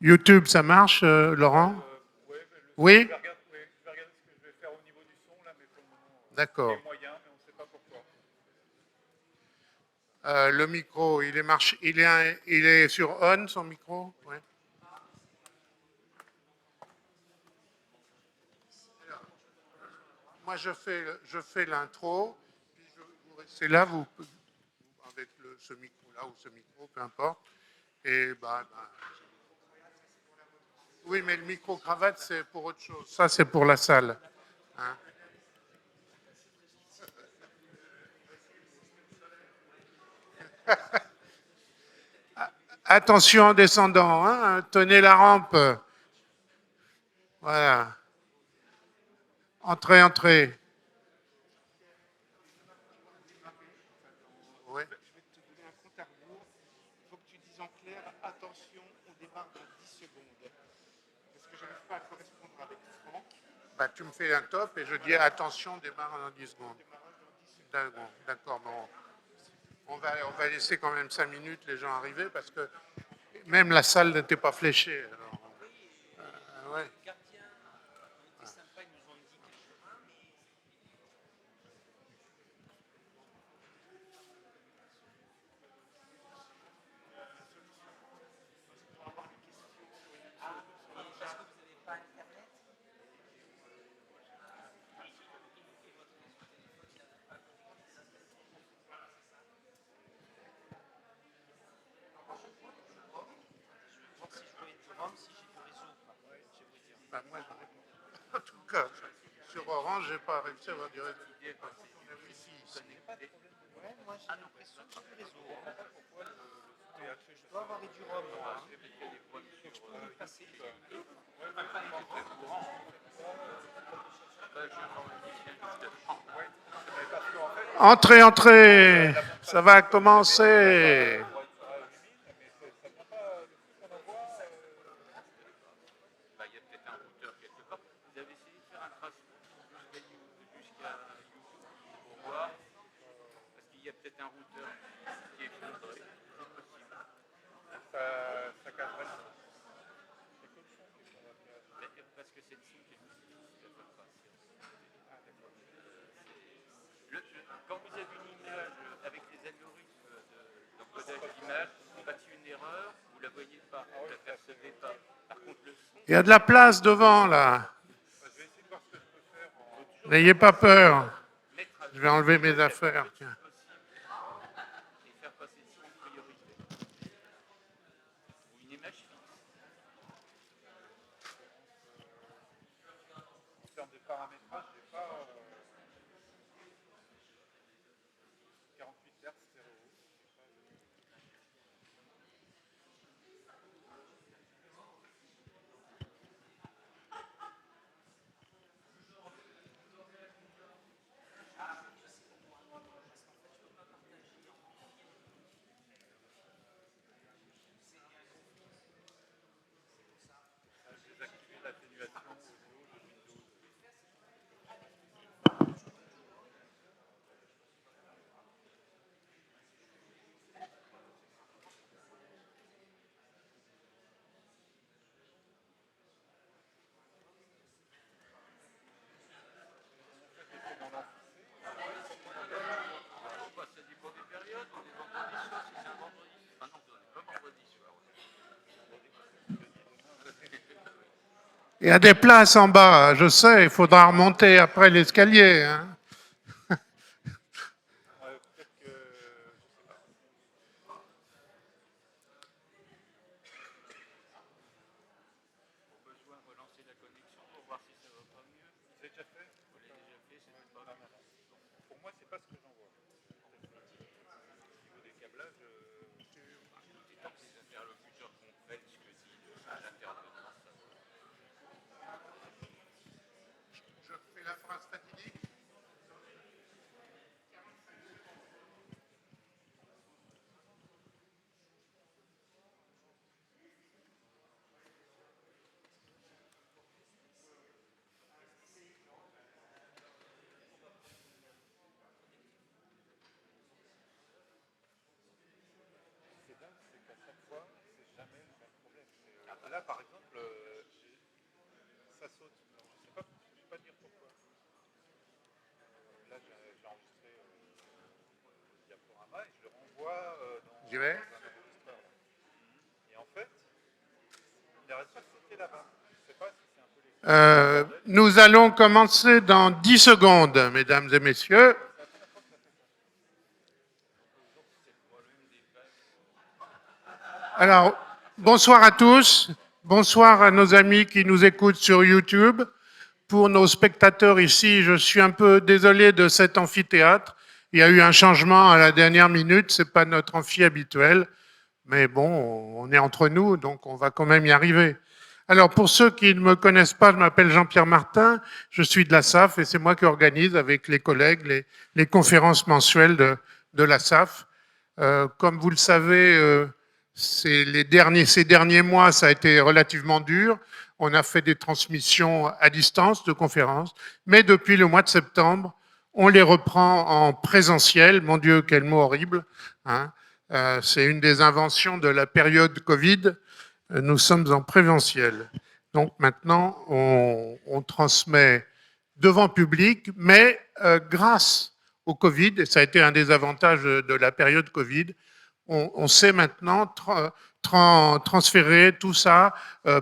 YouTube, ça marche, Laurent? Oui? D'accord. Le micro, il est sur on, son micro? Ouais. Moi, je fais l'intro, puis vous restez là, avec ce micro-là ou ce micro, peu importe. Et oui, mais le micro-cravate, c'est pour autre chose. Ça, c'est pour la salle. Hein. Attention en descendant, hein, tenez la rampe. Voilà. Entrez, entrez. Oui. Je vais te donner un compte à rebours. Il faut que tu dises en clair, attention, on démarre dans 10 secondes. Parce que je n'arrive pas à correspondre avec Franck. Bah, tu me fais un top et je dis attention, on démarre dans 10 secondes. D'accord, bon. On va laisser quand même 5 minutes les gens arriver parce que même la salle n'était pas fléchée. Alors, ouais. Bah, moi, en tout cas, sur Orange, j'ai pas réussi à avoir du réseau. Ici, ouais, moi j'ai l'impression que j'ai du réseau. Je dois avoir du rhum, moi. Donc je peux vous passer. Entrez, entrez. Ça va commencer. Il y a de la place devant, là. N'ayez pas peur. Je vais enlever mes affaires. Tiens. Il y a des places en bas, je sais, il faudra remonter après l'escalier. Hein. Je fais la phrase fatidique. Là, par saute. Je ne sais pas dire pourquoi. Là, j'ai enregistré le diaporama et je le renvoie dans un enregistreur. Et en fait, il n'arrête pas de sauter là-bas. Je ne sais pas si c'est un peu les... Nous allons commencer dans 10 secondes, mesdames et messieurs. Alors, bonsoir à tous. Bonsoir à nos amis qui nous écoutent sur YouTube. Pour nos spectateurs ici, je suis un peu désolé de cet amphithéâtre. Il y a eu un changement à la dernière minute. Ce n'est pas notre amphi habituel. Mais bon, on est entre nous, donc on va quand même y arriver. Alors, pour ceux qui ne me connaissent pas, je m'appelle Jean-Pierre Martin, je suis de la SAF et c'est moi qui organise avec les collègues les conférences mensuelles de la SAF. Comme vous le savez, ces derniers mois, ça a été relativement dur. On a fait des transmissions à distance de conférences, mais depuis le mois de septembre, on les reprend en présentiel. Mon Dieu, quel mot horrible, hein. C'est une des inventions de la période Covid. Nous sommes en présentiel. Donc maintenant, on transmet devant public, mais grâce au Covid, et ça a été un des avantages de la période Covid, on sait maintenant transférer tout ça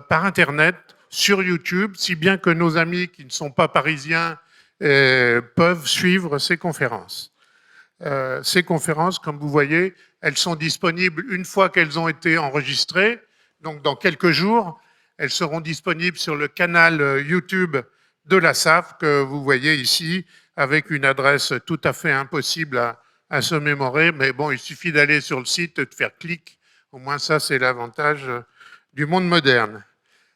par Internet sur YouTube, si bien que nos amis qui ne sont pas parisiens peuvent suivre ces conférences. Ces conférences, comme vous voyez, elles sont disponibles une fois qu'elles ont été enregistrées. Donc, dans quelques jours, elles seront disponibles sur le canal YouTube de la SAF que vous voyez ici, avec une adresse tout à fait impossible à se mémorer. Mais bon, il suffit d'aller sur le site, de faire clic. Au moins, ça, c'est l'avantage du monde moderne.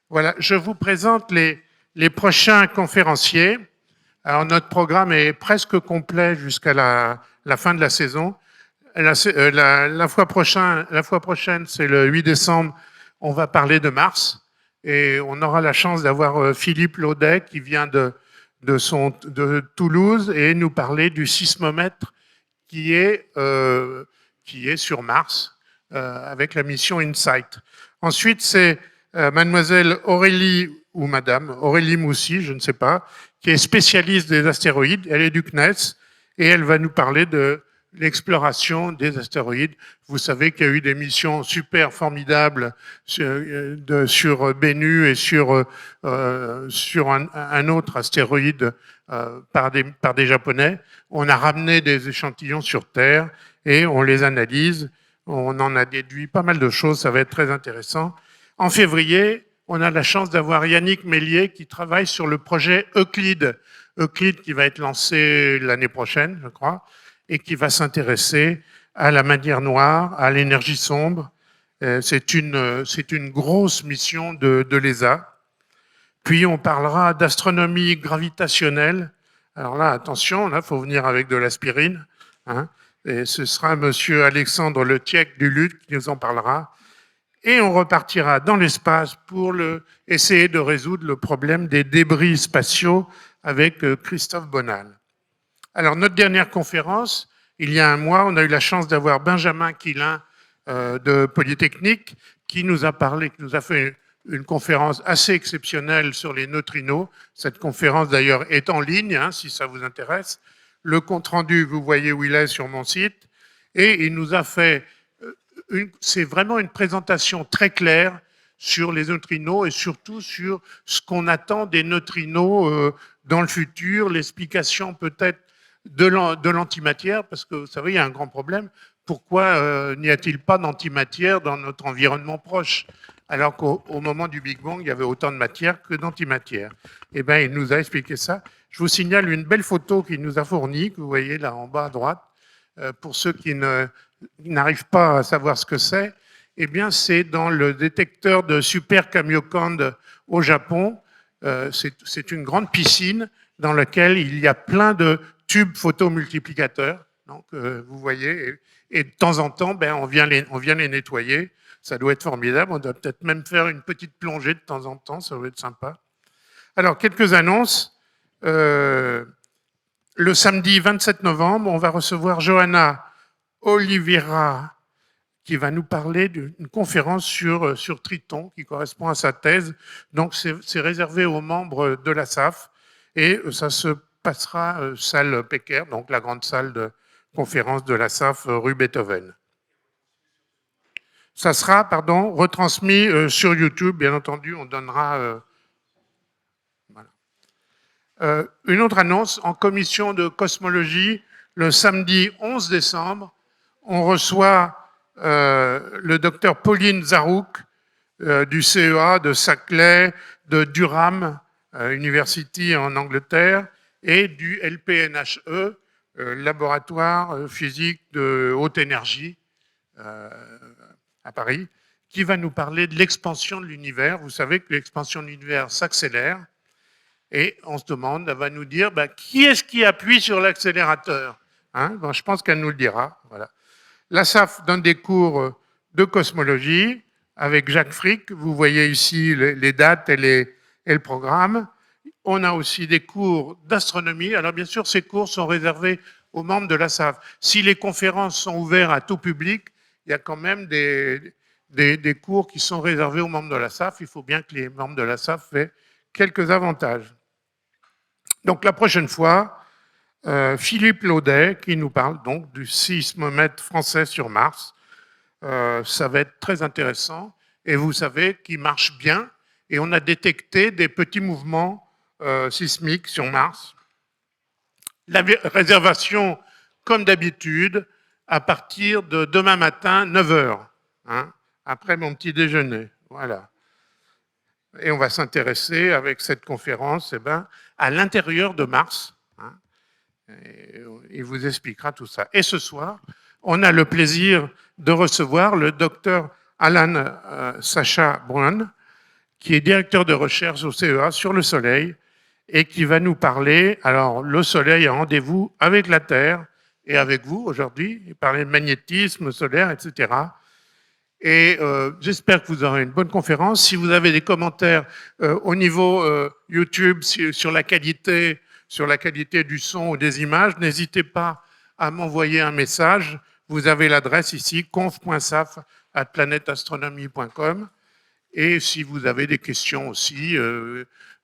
Voilà, je vous présente les prochains conférenciers. Alors, notre programme est presque complet jusqu'à la fin de la saison. La fois prochaine, c'est le 8 décembre, on va parler de Mars. Et on aura la chance d'avoir Philippe Laudet qui vient de Toulouse et nous parler du sismomètre qui est sur Mars avec la mission InSight. Ensuite, c'est mademoiselle Aurélie, ou madame Aurélie Moussy, je ne sais pas, qui est spécialiste des astéroïdes. Elle est du CNES et elle va nous parler de l'exploration des astéroïdes. Vous savez qu'il y a eu des missions super formidables sur Bennu et sur un autre astéroïde par des Japonais. On a ramené des échantillons sur Terre et on les analyse. On en a déduit pas mal de choses, ça va être très intéressant. En février, on a la chance d'avoir Yannick Mélier qui travaille sur le projet Euclide. Euclide qui va être lancé l'année prochaine, je crois, et qui va s'intéresser à la matière noire, à l'énergie sombre. C'est une grosse mission de l'ESA. Puis on parlera d'astronomie gravitationnelle. Alors là, attention, là, faut venir avec de l'aspirine, hein. Et ce sera monsieur Alexandre Letiec du LUT qui nous en parlera. Et on repartira dans l'espace pour essayer de résoudre le problème des débris spatiaux avec Christophe Bonal. Alors, notre dernière conférence, il y a un mois, on a eu la chance d'avoir Benjamin Quilin de Polytechnique qui nous a fait une conférence assez exceptionnelle sur les neutrinos. Cette conférence, d'ailleurs, est en ligne, hein, si ça vous intéresse. Le compte-rendu, vous voyez où il est sur mon site. Et il nous a fait... c'est vraiment une présentation très claire sur les neutrinos et surtout sur ce qu'on attend des neutrinos dans le futur, l'explication peut-être de l'antimatière, parce que vous savez, il y a un grand problème. Pourquoi n'y a-t-il pas d'antimatière dans notre environnement proche, alors qu'au moment du Big Bang, il y avait autant de matière que d'antimatière? Eh bien, il nous a expliqué ça. Je vous signale une belle photo qu'il nous a fournie, que vous voyez là en bas à droite. Pour ceux qui n'arrivent pas à savoir ce que c'est, eh bien, c'est dans le détecteur de Super Kamiokande au Japon. C'est une grande piscine dans laquelle il y a plein de tubes photomultiplicateurs. Donc, vous voyez, et de temps en temps, on vient les nettoyer. Ça doit être formidable. On doit peut-être même faire une petite plongée de temps en temps. Ça doit être sympa. Alors, quelques annonces. Le samedi 27 novembre, on va recevoir Johanna Oliveira, qui va nous parler d'une conférence sur Triton, qui correspond à sa thèse. Donc, c'est réservé aux membres de la SAF, et ça se passera salle Pecker, donc la grande salle de conférence de la SAF rue Beethoven. Ça sera, retransmis sur YouTube, bien entendu, on donnera... voilà. Une autre annonce, en commission de cosmologie, le samedi 11 décembre, on reçoit le docteur Pauline Zarouk du CEA de Saclay, de Durham University en Angleterre, et du LPNHE, laboratoire physique de haute énergie à Paris, qui va nous parler de l'expansion de l'univers. Vous savez que l'expansion de l'univers s'accélère, et on se demande, elle va nous dire, qui est-ce qui appuie sur l'accélérateur, hein? Je pense qu'elle nous le dira. Voilà. La SAF donne des cours de cosmologie avec Jacques Frick. Vous voyez ici les dates et le programme. On a aussi des cours d'astronomie. Alors bien sûr, ces cours sont réservés aux membres de la SAF. Si les conférences sont ouvertes à tout public, il y a quand même des cours qui sont réservés aux membres de la SAF. Il faut bien que les membres de la SAF aient quelques avantages. Donc la prochaine fois, Philippe Laudet qui nous parle donc du sismomètre français sur Mars. Ça va être très intéressant. Et vous savez qu'il marche bien. Et on a détecté des petits mouvements sismiques sur Mars. La réservation, comme d'habitude, à partir de demain matin, 9h, hein, après mon petit déjeuner. Voilà. Et on va s'intéresser avec cette conférence à l'intérieur de Mars. Hein, et il vous expliquera tout ça. Et ce soir, on a le plaisir de recevoir le docteur Alan Sacha Brown, qui est directeur de recherche au CEA sur le Soleil, et qui va nous parler, alors le Soleil a rendez-vous avec la Terre, et avec vous aujourd'hui, il parler de magnétisme solaire, etc. Et j'espère que vous aurez une bonne conférence. Si vous avez des commentaires au niveau YouTube sur la qualité du son ou des images, n'hésitez pas à m'envoyer un message. Vous avez l'adresse ici, conf.saf@planetastronomie.com. Et si vous avez des questions aussi,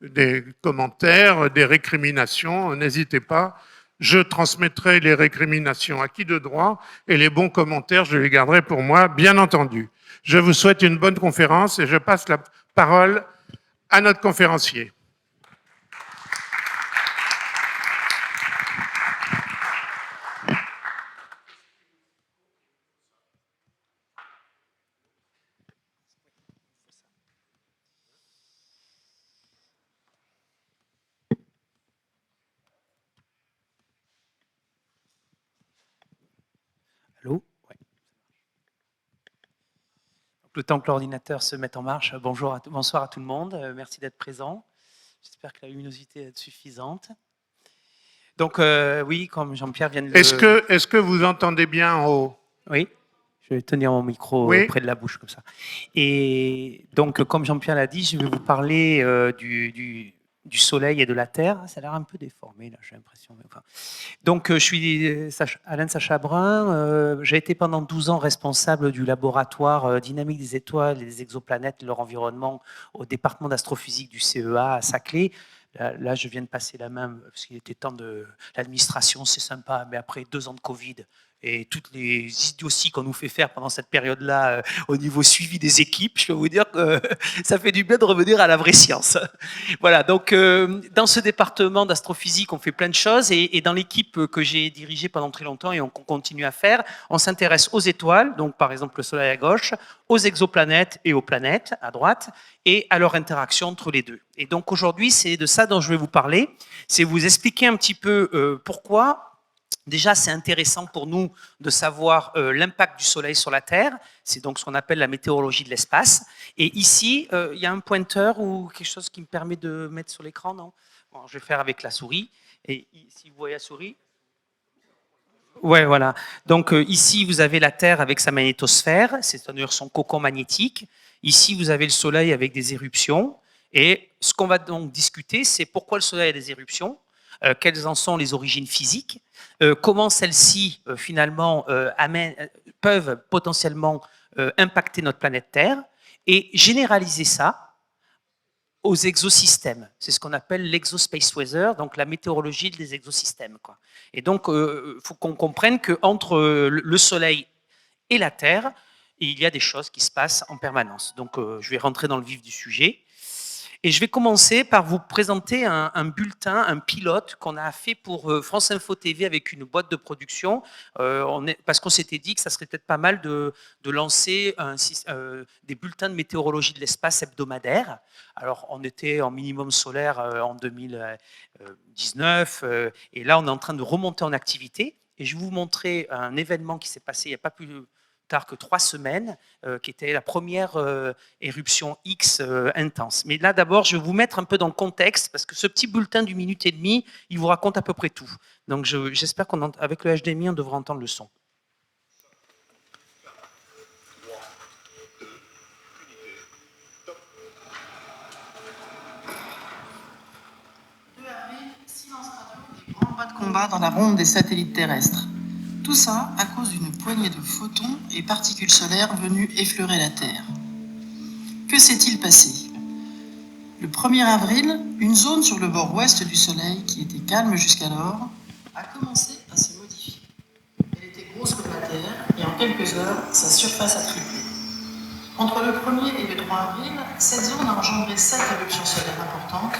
des commentaires, des récriminations, n'hésitez pas. Je transmettrai les récriminations à qui de droit, et les bons commentaires, je les garderai pour moi, bien entendu. Je vous souhaite une bonne conférence et je passe la parole à notre conférencier. Allô ? Ouais. Le temps que l'ordinateur se mette en marche, bonsoir à tout le monde, merci d'être présent. J'espère que la luminosité est suffisante. Donc oui, comme Jean-Pierre vient de le... Est-ce que vous entendez bien en haut ? Oui, je vais tenir mon micro près de la bouche comme ça. Et donc, comme Jean-Pierre l'a dit, je vais vous parler du Soleil et de la Terre. Ça a l'air un peu déformé, là, j'ai l'impression. Enfin. Donc, je suis Alain Sacha Brun. J'ai été pendant 12 ans responsable du laboratoire dynamique des étoiles et des exoplanètes et leur environnement au département d'astrophysique du CEA à Saclay. Là, je viens de passer la main parce qu'il était temps de l'administration, c'est sympa, mais après 2 ans de Covid et toutes les idioties qu'on nous fait faire pendant cette période-là au niveau suivi des équipes, je peux vous dire que ça fait du bien de revenir à la vraie science. Voilà, donc dans ce département d'astrophysique, on fait plein de choses et dans l'équipe que j'ai dirigée pendant très longtemps et qu'on continue à faire, on s'intéresse aux étoiles, donc par exemple le Soleil à gauche, aux exoplanètes et aux planètes à droite, et à leur interaction entre les deux. Et donc aujourd'hui, c'est de ça dont je vais vous parler, c'est vous expliquer un petit peu pourquoi. Déjà, c'est intéressant pour nous de savoir l'impact du Soleil sur la Terre. C'est donc ce qu'on appelle la météorologie de l'espace. Et ici, il y a un pointeur ou quelque chose qui me permet de mettre sur l'écran, non ? Bon, je vais faire avec la souris. Et si vous voyez la souris, ouais, voilà. Donc ici, vous avez la Terre avec sa magnétosphère, c'est-à-dire son cocon magnétique. Ici, vous avez le Soleil avec des éruptions. Et ce qu'on va donc discuter, c'est pourquoi le Soleil a des éruptions. quelles en sont les origines physiques, comment celles-ci finalement peuvent potentiellement impacter notre planète Terre, et généraliser ça aux exosystèmes. C'est ce qu'on appelle l'exospace weather, donc la météorologie des exosystèmes, quoi. Et donc, faut qu'on comprenne qu'entre le Soleil et la Terre, il y a des choses qui se passent en permanence. Donc, je vais rentrer dans le vif du sujet. Et je vais commencer par vous présenter un bulletin, un pilote qu'on a fait pour France Info TV avec une boîte de production, parce qu'on s'était dit que ça serait peut-être pas mal de lancer des bulletins de météorologie de l'espace hebdomadaires. Alors, on était en minimum solaire en 2019, et là, on est en train de remonter en activité. Et je vais vous montrer un événement qui s'est passé il n'y a pas plus tard que 3 semaines, qui était la première éruption X intense. Mais là, d'abord, je vais vous mettre un peu dans le contexte, parce que ce petit bulletin d'une minute et demie, il vous raconte à peu près tout. Donc, j'espère qu'avec le HDMI, on devra entendre le son. De combat dans la ronde des satellites terrestres. Tout ça à cause d'une poignée de photons et particules solaires venues effleurer la Terre. Que s'est-il passé? Le 1er avril, une zone sur le bord ouest du Soleil, qui était calme jusqu'alors, a commencé à se modifier. Elle était grosse comme la Terre, et en quelques heures, sa surface a triplé. Entre le 1er et le 3 avril, cette zone a engendré 7 éruptions solaires importantes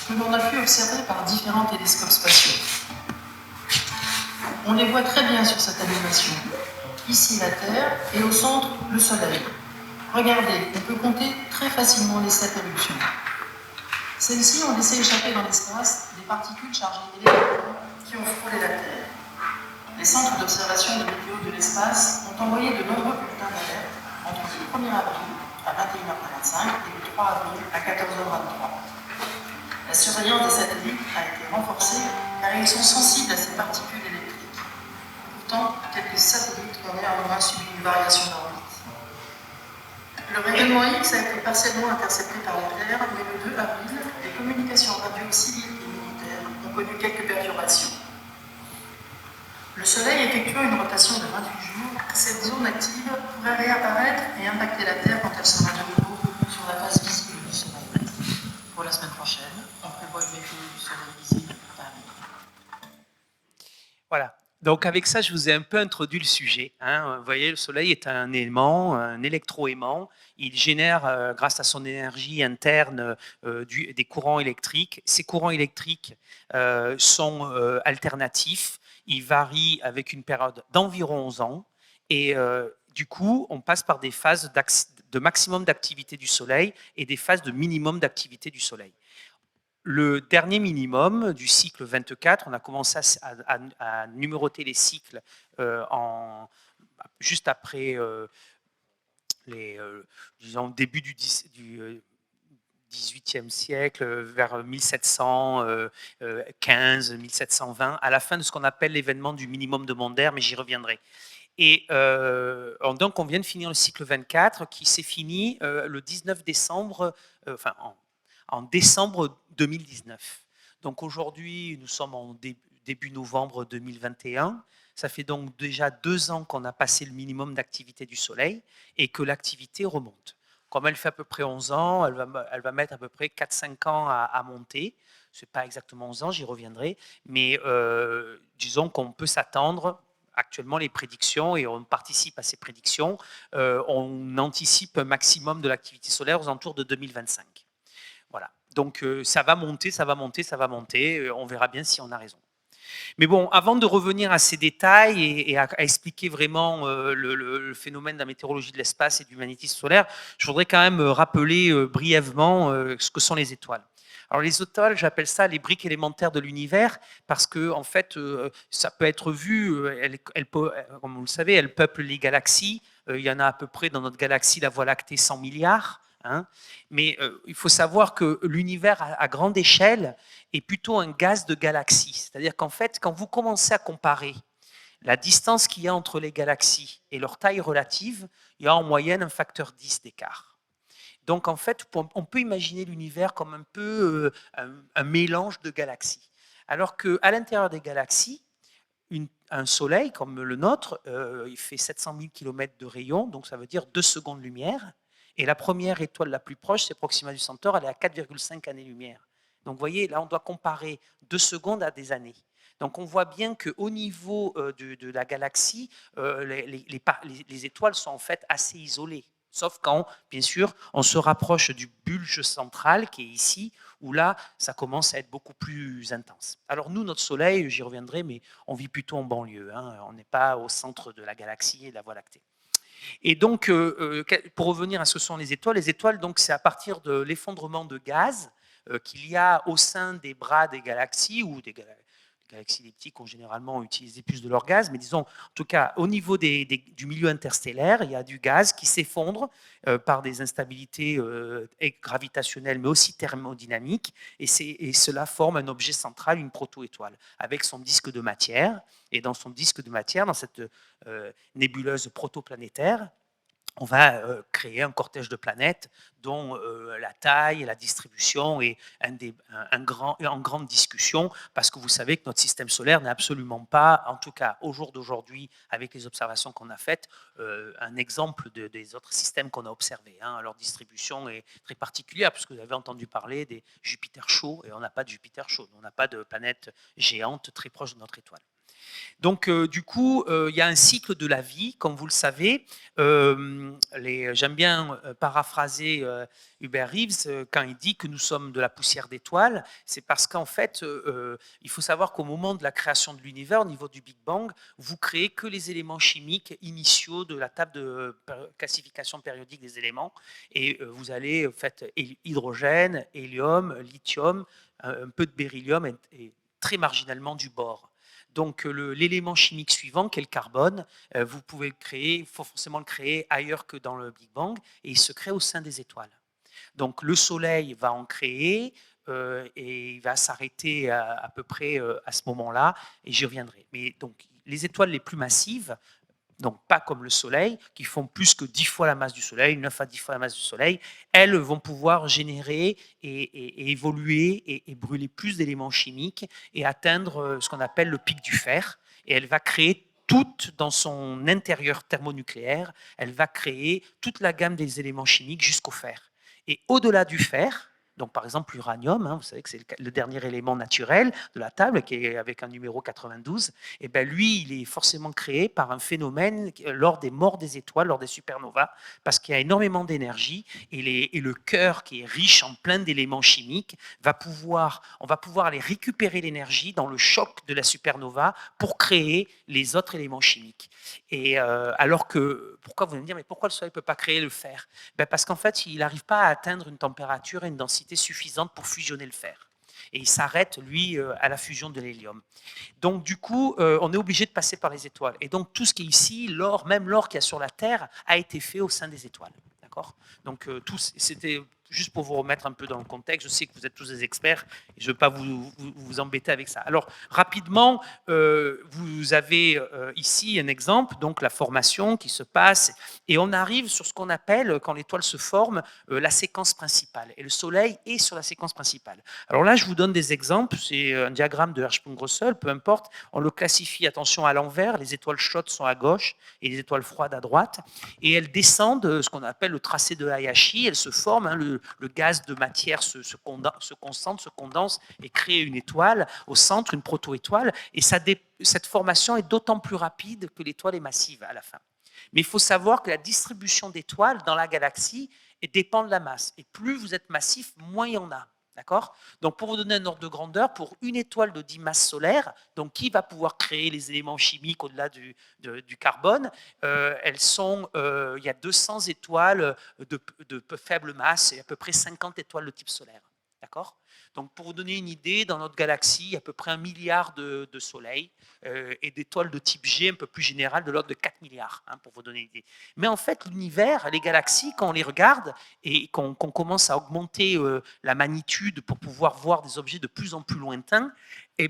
que l'on a pu observer par différents télescopes spatiaux. On les voit très bien sur cette animation. Ici la Terre et au centre le Soleil. Regardez, on peut compter très facilement les 7 éruptions. Celles-ci ont laissé échapper dans l'espace des particules chargées d'éléments qui ont frôlé la Terre. Les centres d'observation de météo de l'espace ont envoyé de nombreux bulletins d'alerte entre le 1er avril à 21h45 et le 3 avril à 14h23. La surveillance des satellites a été renforcée car ils sont sensibles à ces particules électriques. Pourtant, quelques satellites ont néanmoins subi une variation d'orbite. Le rayonnement X a été partiellement intercepté par la Terre, mais le 2 avril, les communications radio civiles et militaires ont connu quelques perturbations. Le Soleil effectuant une rotation de 28 jours, cette zone active pourrait réapparaître et impacter la Terre quand elle sera de nouveau sur la face visible du Soleil. Pour la semaine prochaine, on prévoit une météo du Soleil visible à venir. Voilà. Donc avec ça, je vous ai un peu introduit le sujet. Vous voyez, le Soleil est un élément, un électroaimant. Il génère, grâce à son énergie interne, des courants électriques. Ces courants électriques sont alternatifs. Ils varient avec une période d'environ 11 ans. Et du coup, on passe par des phases de maximum d'activité du Soleil et des phases de minimum d'activité du Soleil. Le dernier minimum du cycle 24, on a commencé à numéroter les cycles juste après disons, début du 18e siècle, vers 1715, 1720, à la fin de ce qu'on appelle l'événement du minimum de Maunder, mais j'y reviendrai. Et donc, on vient de finir le cycle 24 qui s'est fini le 19 décembre, en décembre 2019. Donc aujourd'hui, nous sommes en début novembre 2021. Ça fait donc déjà 2 ans qu'on a passé le minimum d'activité du Soleil et que l'activité remonte. Comme elle fait à peu près 11 ans, elle va mettre à peu près 4-5 ans à monter. Ce n'est pas exactement 11 ans, j'y reviendrai. Mais disons qu'on peut s'attendre, actuellement les prédictions, et on participe à ces prédictions, on anticipe un maximum de l'activité solaire aux alentours de 2025. Voilà. Donc ça va monter, ça va monter, ça va monter. On verra bien si on a raison. Mais bon, avant de revenir à ces détails et à expliquer vraiment le phénomène de la météorologie de l'espace et du magnétisme solaire, je voudrais quand même rappeler brièvement ce que sont les étoiles. Alors les étoiles, j'appelle ça les briques élémentaires de l'univers parce que en fait, ça peut être vu, comme vous le savez, elles peuplent les galaxies. Il y en a à peu près dans notre galaxie, la Voie lactée, 100 milliards. Mais il faut savoir que l'univers à grande échelle est plutôt un gaz de galaxies. C'est-à-dire qu'en fait, quand vous commencez à comparer la distance qu'il y a entre les galaxies et leur taille relative, il y a en moyenne un facteur 10 d'écart. Donc en fait, on peut imaginer l'univers comme un peu un mélange de galaxies. Alors qu'à l'intérieur des galaxies, un soleil comme le nôtre, il fait 700 000 km de rayon, donc ça veut dire 2 secondes-lumière. Et la première étoile la plus proche, c'est Proxima du Centaure, elle est à 4,5 années-lumière. Donc vous voyez, là on doit comparer 2 secondes à des années. Donc on voit bien qu'au niveau de la galaxie, les étoiles sont en fait assez isolées. Sauf quand, bien sûr, on se rapproche du bulge central qui est ici, où là, ça commence à être beaucoup plus intense. Alors nous, notre Soleil, j'y reviendrai, mais on vit plutôt en banlieue. On n'est pas au centre de la galaxie et de la Voie lactée. Et donc, pour revenir à ce que sont les étoiles, donc, c'est à partir de l'effondrement de gaz qu'il y a au sein des bras des galaxies ou des galaxies elliptiques ont généralement utilisé plus de leur gaz, mais disons, en tout cas, au niveau du milieu interstellaire, il y a du gaz qui s'effondre par des instabilités gravitationnelles, mais aussi thermodynamiques, et cela forme un objet central, une proto-étoile, avec son disque de matière. Et dans son disque de matière, dans cette nébuleuse protoplanétaire, on va créer un cortège de planètes dont la taille et la distribution est en grande discussion, parce que vous savez que notre système solaire n'est absolument pas, en tout cas au jour d'aujourd'hui, avec les observations qu'on a faites, un exemple des autres systèmes qu'on a observés. Leur distribution est très particulière, puisque vous avez entendu parler des Jupiter chauds, et on n'a pas de Jupiter chaud, on n'a pas de planète géante très proche de notre étoile. Donc, du coup, il y a un cycle de la vie, comme vous le savez. J'aime bien paraphraser Hubert Reeves quand il dit que nous sommes de la poussière d'étoiles. C'est parce qu'en fait, il faut savoir qu'au moment de la création de l'univers, au niveau du Big Bang, vous créez que les éléments chimiques initiaux de la table de classification périodique des éléments. Et vous allez, en fait, hydrogène, hélium, lithium, un peu de beryllium et très marginalement du bore. Donc l'élément chimique suivant, qui est le carbone, vous pouvez le créer, il faut forcément le créer ailleurs que dans le Big Bang, et il se crée au sein des étoiles. Donc le Soleil va en créer, et il va s'arrêter à peu près à ce moment-là, et j'y reviendrai. Mais donc les étoiles les plus massives, donc pas comme le Soleil, qui font plus que 10 fois la masse du Soleil, 9 à 10 fois la masse du Soleil, elles vont pouvoir générer et évoluer et brûler plus d'éléments chimiques et atteindre ce qu'on appelle le pic du fer. Et elle va créer toute, dans son intérieur thermonucléaire, elle va créer toute la gamme des éléments chimiques jusqu'au fer. Et au-delà du fer, donc par exemple l'uranium, vous savez que c'est le dernier élément naturel de la table, qui est avec un numéro 92, et bien lui, il est forcément créé par un phénomène lors des morts des étoiles, lors des supernovas, parce qu'il y a énormément d'énergie, et le cœur, qui est riche en plein d'éléments chimiques, on va pouvoir aller récupérer l'énergie dans le choc de la supernova pour créer les autres éléments chimiques. Et alors que, pourquoi vous allez me dire, mais pourquoi le Soleil ne peut pas créer le fer? Parce qu'en fait, il n'arrive pas à atteindre une température et une densité suffisante pour fusionner le fer. Et il s'arrête, lui, à la fusion de l'hélium. Donc, du coup, on est obligé de passer par les étoiles. Et donc, tout ce qui est ici, l'or, même l'or qu'il y a sur la Terre, a été fait au sein des étoiles. D'accord? Donc, c'était juste pour vous remettre un peu dans le contexte. Je sais que vous êtes tous des experts et je ne veux pas vous embêter avec ça. Alors, rapidement, vous avez ici un exemple, donc la formation qui se passe, et on arrive sur ce qu'on appelle, quand l'étoile se forme, la séquence principale. Et le Soleil est sur la séquence principale. Alors là, je vous donne des exemples. C'est un diagramme de Hertzsprung-Russell, peu importe. On le classifie, attention, à l'envers. Les étoiles chaudes sont à gauche et les étoiles froides à droite. Et elles descendent ce qu'on appelle le tracé de Hayashi. Elles se forment, le gaz de matière se concentre, se condense et crée une étoile au centre, une proto-étoile. Et cette formation est d'autant plus rapide que l'étoile est massive à la fin. Mais il faut savoir que la distribution d'étoiles dans la galaxie dépend de la masse. Et plus vous êtes massif, moins il y en a. D'accord? Donc, pour vous donner un ordre de grandeur, pour une étoile de 10 masses solaires, donc qui va pouvoir créer les éléments chimiques au-delà du carbone, il y a 200 étoiles de faible masse et à peu près 50 étoiles de type solaire. D'accord? Donc, pour vous donner une idée, dans notre galaxie, il y a à peu près 1 milliard de soleils et d'étoiles de type G un peu plus général, de l'ordre de 4 milliards, pour vous donner une idée. Mais en fait, l'univers, les galaxies, quand on les regarde et qu'on commence à augmenter la magnitude pour pouvoir voir des objets de plus en plus lointains,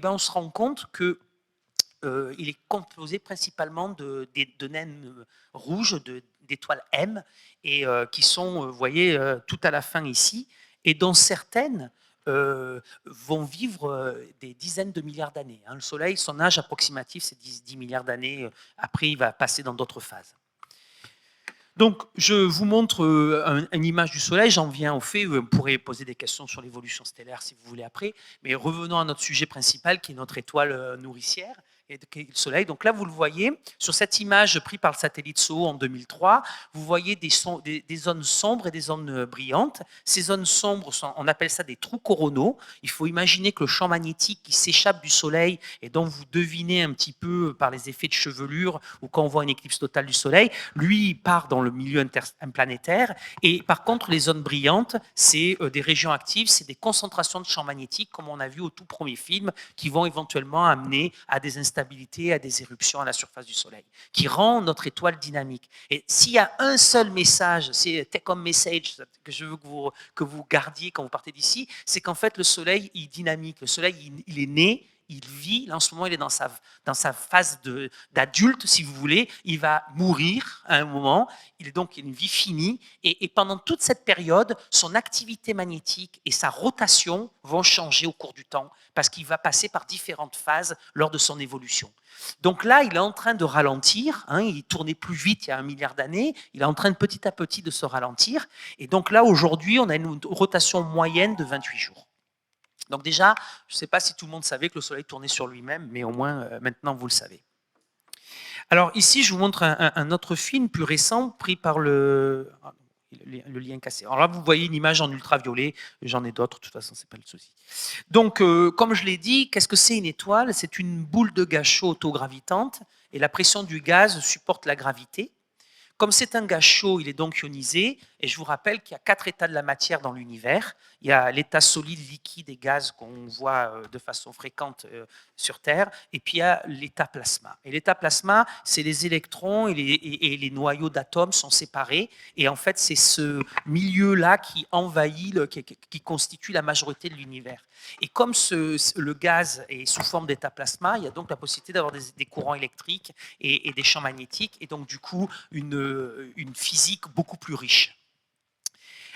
on se rend compte qu'il est composé principalement de naines rouges, d'étoiles M, et qui sont, vous voyez, tout à la fin ici, et dont certaines vont vivre des dizaines de milliards d'années. Le Soleil, son âge approximatif, c'est 10 milliards d'années. Après, il va passer dans d'autres phases. Donc, je vous montre une image du Soleil. J'en viens au fait, vous pourrez poser des questions sur l'évolution stellaire si vous voulez après. Mais revenons à notre sujet principal, qui est notre étoile nourricière, et le Soleil. Donc là, vous le voyez, sur cette image prise par le satellite SOHO en 2003, vous voyez des zones sombres et des zones brillantes. Ces zones sombres, on appelle ça des trous coronaux. Il faut imaginer que le champ magnétique qui s'échappe du Soleil et dont vous devinez un petit peu par les effets de chevelure ou quand on voit une éclipse totale du Soleil, lui, il part dans le milieu interplanétaire. Et par contre, les zones brillantes, c'est des régions actives, c'est des concentrations de champs magnétiques, comme on a vu au tout premier film, qui vont éventuellement amener à des instabilités, à des éruptions à la surface du Soleil, qui rend notre étoile dynamique. Et s'il y a un seul message, c'est take home message que je veux que vous gardiez quand vous partez d'ici, c'est qu'en fait le Soleil il est dynamique. Le Soleil il est né, il vit, là, en ce moment il est dans sa phase d'adulte, si vous voulez, il va mourir à un moment, il est donc une vie finie, et pendant toute cette période, son activité magnétique et sa rotation vont changer au cours du temps, parce qu'il va passer par différentes phases lors de son évolution. Donc là, il est en train de ralentir, il tournait plus vite il y a 1 milliard d'années, il est en train de petit à petit de se ralentir, et donc là, aujourd'hui, on a une rotation moyenne de 28 jours. Donc déjà, je ne sais pas si tout le monde savait que le Soleil tournait sur lui-même, mais au moins maintenant vous le savez. Alors ici, je vous montre un autre film plus récent pris par le lien cassé. Alors là, vous voyez une image en ultraviolet, j'en ai d'autres, de toute façon, ce n'est pas le souci. Donc, comme je l'ai dit, qu'est-ce que c'est une étoile? C'est une boule de gaz chaud autogravitante et la pression du gaz supporte la gravité. Comme c'est un gaz chaud, il est donc ionisé, et je vous rappelle qu'il y a 4 états de la matière dans l'univers. Il y a l'état solide, liquide et gaz qu'on voit de façon fréquente sur Terre, et puis il y a l'état plasma. Et l'état plasma, c'est les électrons et les noyaux d'atomes sont séparés, et en fait c'est ce milieu-là qui envahit, qui constitue la majorité de l'univers. Et comme le gaz est sous forme d'état plasma, il y a donc la possibilité d'avoir des courants électriques et des champs magnétiques, et donc du coup une physique beaucoup plus riche.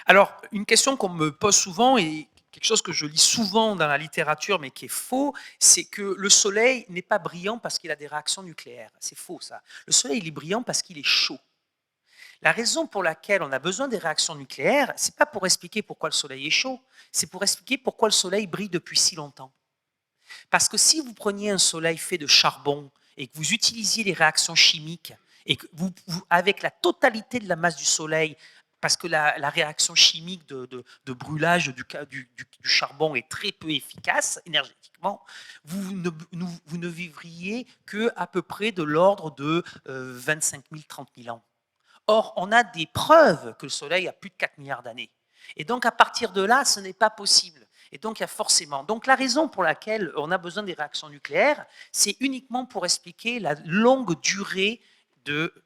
Alors, une question qu'on me pose souvent, et quelque chose que je lis souvent dans la littérature, mais qui est faux, c'est que le Soleil n'est pas brillant parce qu'il a des réactions nucléaires. C'est faux, ça. Le Soleil, il est brillant parce qu'il est chaud. La raison pour laquelle on a besoin des réactions nucléaires, ce n'est pas pour expliquer pourquoi le Soleil est chaud, c'est pour expliquer pourquoi le Soleil brille depuis si longtemps. Parce que si vous preniez un Soleil fait de charbon et que vous utilisiez les réactions chimiques, et que avec la totalité de la masse du Soleil, parce que la réaction chimique de brûlage du charbon est très peu efficace énergétiquement, vous ne vivriez qu'à peu près de l'ordre de 25 000, 30 000 ans. Or, on a des preuves que le Soleil a plus de 4 milliards d'années. Et donc, à partir de là, ce n'est pas possible. Et donc, il y a forcément. Donc, la raison pour laquelle on a besoin des réactions nucléaires, c'est uniquement pour expliquer la longue durée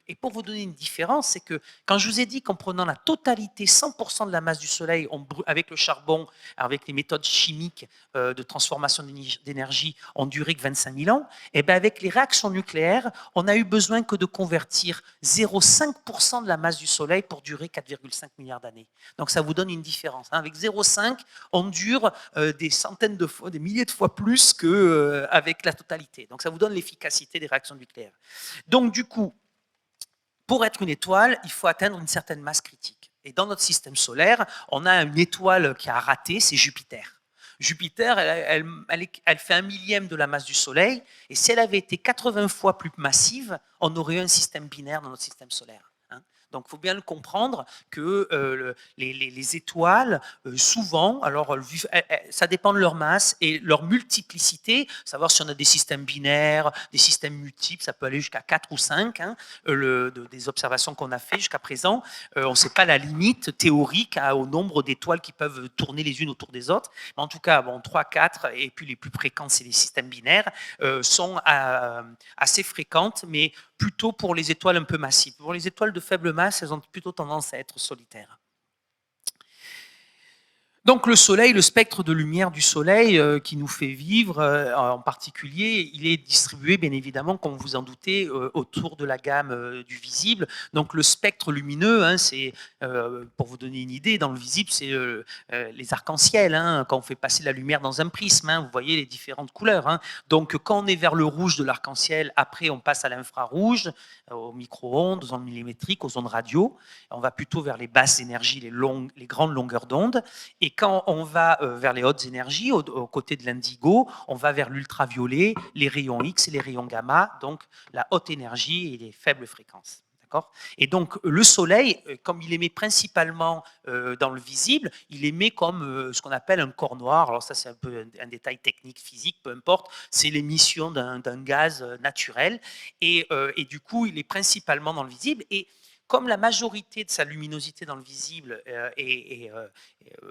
et pour vous donner une différence, c'est que quand je vous ai dit qu'en prenant la totalité, 100% de la masse du Soleil, avec le charbon, avec les méthodes chimiques de transformation d'énergie, on durait que 25 000 ans, et bien avec les réactions nucléaires, on n'a eu besoin que de convertir 0,5% de la masse du Soleil pour durer 4,5 milliards d'années. Donc ça vous donne une différence. Avec 0,5, on dure des centaines de fois, des milliers de fois plus qu'avec la totalité. Donc ça vous donne l'efficacité des réactions nucléaires. Donc du coup, pour être une étoile, il faut atteindre une certaine masse critique. Et dans notre système solaire, on a une étoile qui a raté, c'est Jupiter. Jupiter, elle fait 1/1000e de la masse du Soleil, et si elle avait été 80 fois plus massive, on aurait eu un système binaire dans notre système solaire. Donc, il faut bien le comprendre que les étoiles, souvent, alors ça dépend de leur masse et leur multiplicité, savoir si on a des systèmes binaires, des systèmes multiples, ça peut aller jusqu'à 4 ou 5, des observations qu'on a fait jusqu'à présent. On ne sait pas la limite théorique au nombre d'étoiles qui peuvent tourner les unes autour des autres. Mais en tout cas, 3, 4, et puis les plus fréquentes, c'est les systèmes binaires, sont assez fréquentes, mais plutôt pour les étoiles un peu massives. Pour les étoiles de faible masse, elles ont plutôt tendance à être solitaires. Donc le soleil, le spectre de lumière du soleil qui nous fait vivre en particulier, il est distribué bien évidemment, comme vous en doutez, autour de la gamme du visible. Donc le spectre lumineux, hein, c'est, pour vous donner une idée, dans le visible, c'est les arcs-en-ciel, hein, quand on fait passer la lumière dans un prisme, hein, vous voyez les différentes couleurs. Hein. Donc quand on est vers le rouge de l'arc-en-ciel, après on passe à l'infrarouge, aux micro-ondes, aux ondes millimétriques, aux ondes radio. On va plutôt vers les basses énergies, les grandes longueurs d'onde. Et quand on va vers les hautes énergies, au côté de l'indigo, on va vers l'ultraviolet, les rayons X et les rayons gamma, donc la haute énergie et les faibles fréquences. Et donc le soleil, comme il émet principalement dans le visible, il émet comme ce qu'on appelle un corps noir. Alors ça c'est un peu un détail technique, physique, peu importe. C'est l'émission d'un gaz naturel. Et du coup, il est principalement dans le visible. Et comme la majorité de sa luminosité dans le visible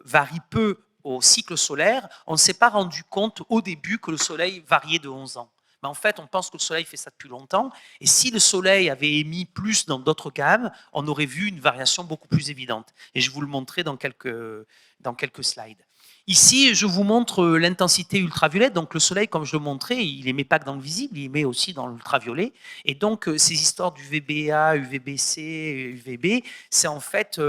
varie peu au cycle solaire, on ne s'est pas rendu compte au début que le Soleil variait de 11 ans. Mais en fait, on pense que le Soleil fait ça depuis longtemps. Et si le Soleil avait émis plus dans d'autres gammes, on aurait vu une variation beaucoup plus évidente. Et je vous le montrerai dans quelques slides. Ici, je vous montre l'intensité ultraviolette. Donc, le soleil, comme je le montrais, il n'émet pas que dans le visible, il émet aussi dans l'ultraviolet. Et donc, ces histoires d'UVBA, UVBC, UVB, c'est en fait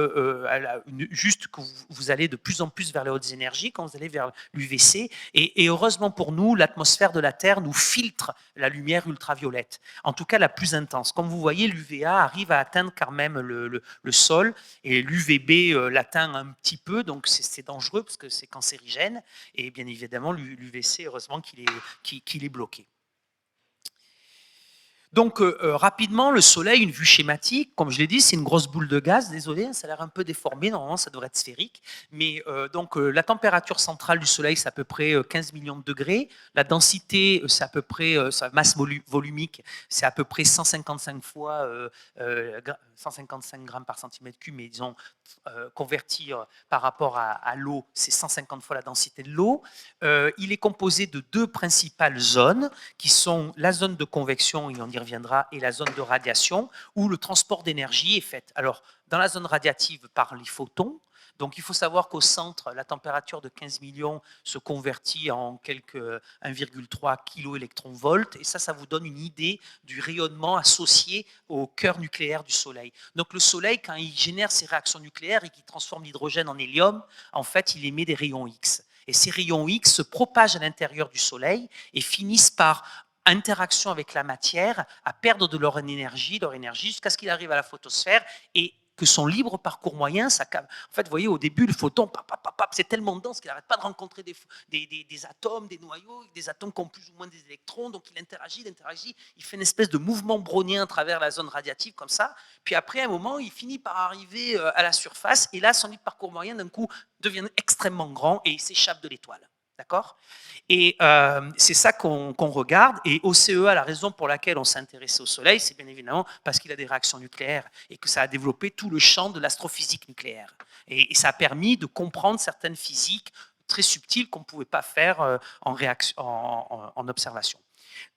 juste que vous allez de plus en plus vers les hautes énergies quand vous allez vers l'UVC. Et heureusement pour nous, l'atmosphère de la Terre nous filtre la lumière ultraviolette, en tout cas la plus intense. Comme vous voyez, l'UVA arrive à atteindre quand même le sol, et l'UVB l'atteint un petit peu, donc c'est dangereux parce que c'est cancérigène, et bien évidemment l'UVC, heureusement qu'il est bloqué. Donc rapidement, le soleil, une vue schématique, comme je l'ai dit, c'est une grosse boule de gaz. Désolé, ça a l'air un peu déformé, normalement ça devrait être sphérique. Mais donc la température centrale du soleil, c'est à peu près 15 millions de degrés. La densité, c'est à peu près, sa masse volumique, c'est à peu près 155 fois 155 grammes par centimètre cube, mais disons convertir par rapport à l'eau, c'est 150 fois la densité de l'eau. Il est composé de deux principales zones, qui sont la zone de convection, et on y reviendra, et la zone de radiation, où le transport d'énergie est fait. Alors, dans la zone radiative, par les photons. Donc, il faut savoir qu'au centre, la température de 15 millions se convertit en quelques 1,3 kV, et ça vous donne une idée du rayonnement associé au cœur nucléaire du Soleil. Donc, le Soleil, quand il génère ses réactions nucléaires et qu'il transforme l'hydrogène en hélium, en fait, il émet des rayons X. Et ces rayons X se propagent à l'intérieur du Soleil et finissent par interaction avec la matière à perdre de leur énergie jusqu'à ce qu'il arrive à la photosphère et que son libre parcours moyen, ça, en fait, vous voyez, au début, le photon, c'est tellement dense qu'il n'arrête pas de rencontrer des atomes, des noyaux, des atomes qui ont plus ou moins des électrons, donc il interagit, il fait une espèce de mouvement brownien à travers la zone radiative, comme ça, puis après, à un moment, il finit par arriver à la surface, et là, son libre parcours moyen, d'un coup, devient extrêmement grand, et il s'échappe de l'étoile. D'accord ? Et c'est ça qu'on regarde. Et OCEA, la raison pour laquelle on s'est intéressé au Soleil, c'est bien évidemment parce qu'il a des réactions nucléaires et que ça a développé tout le champ de l'astrophysique nucléaire. Et ça a permis de comprendre certaines physiques très subtiles qu'on ne pouvait pas faire en observation.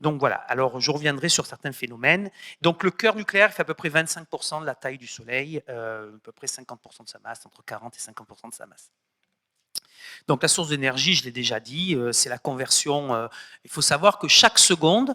Donc voilà, alors je reviendrai sur certains phénomènes. Donc le cœur nucléaire fait à peu près 25% de la taille du Soleil, à peu près 50% de sa masse, entre 40 et 50% de sa masse. Donc la source d'énergie, je l'ai déjà dit, c'est la conversion. Il faut savoir que chaque seconde,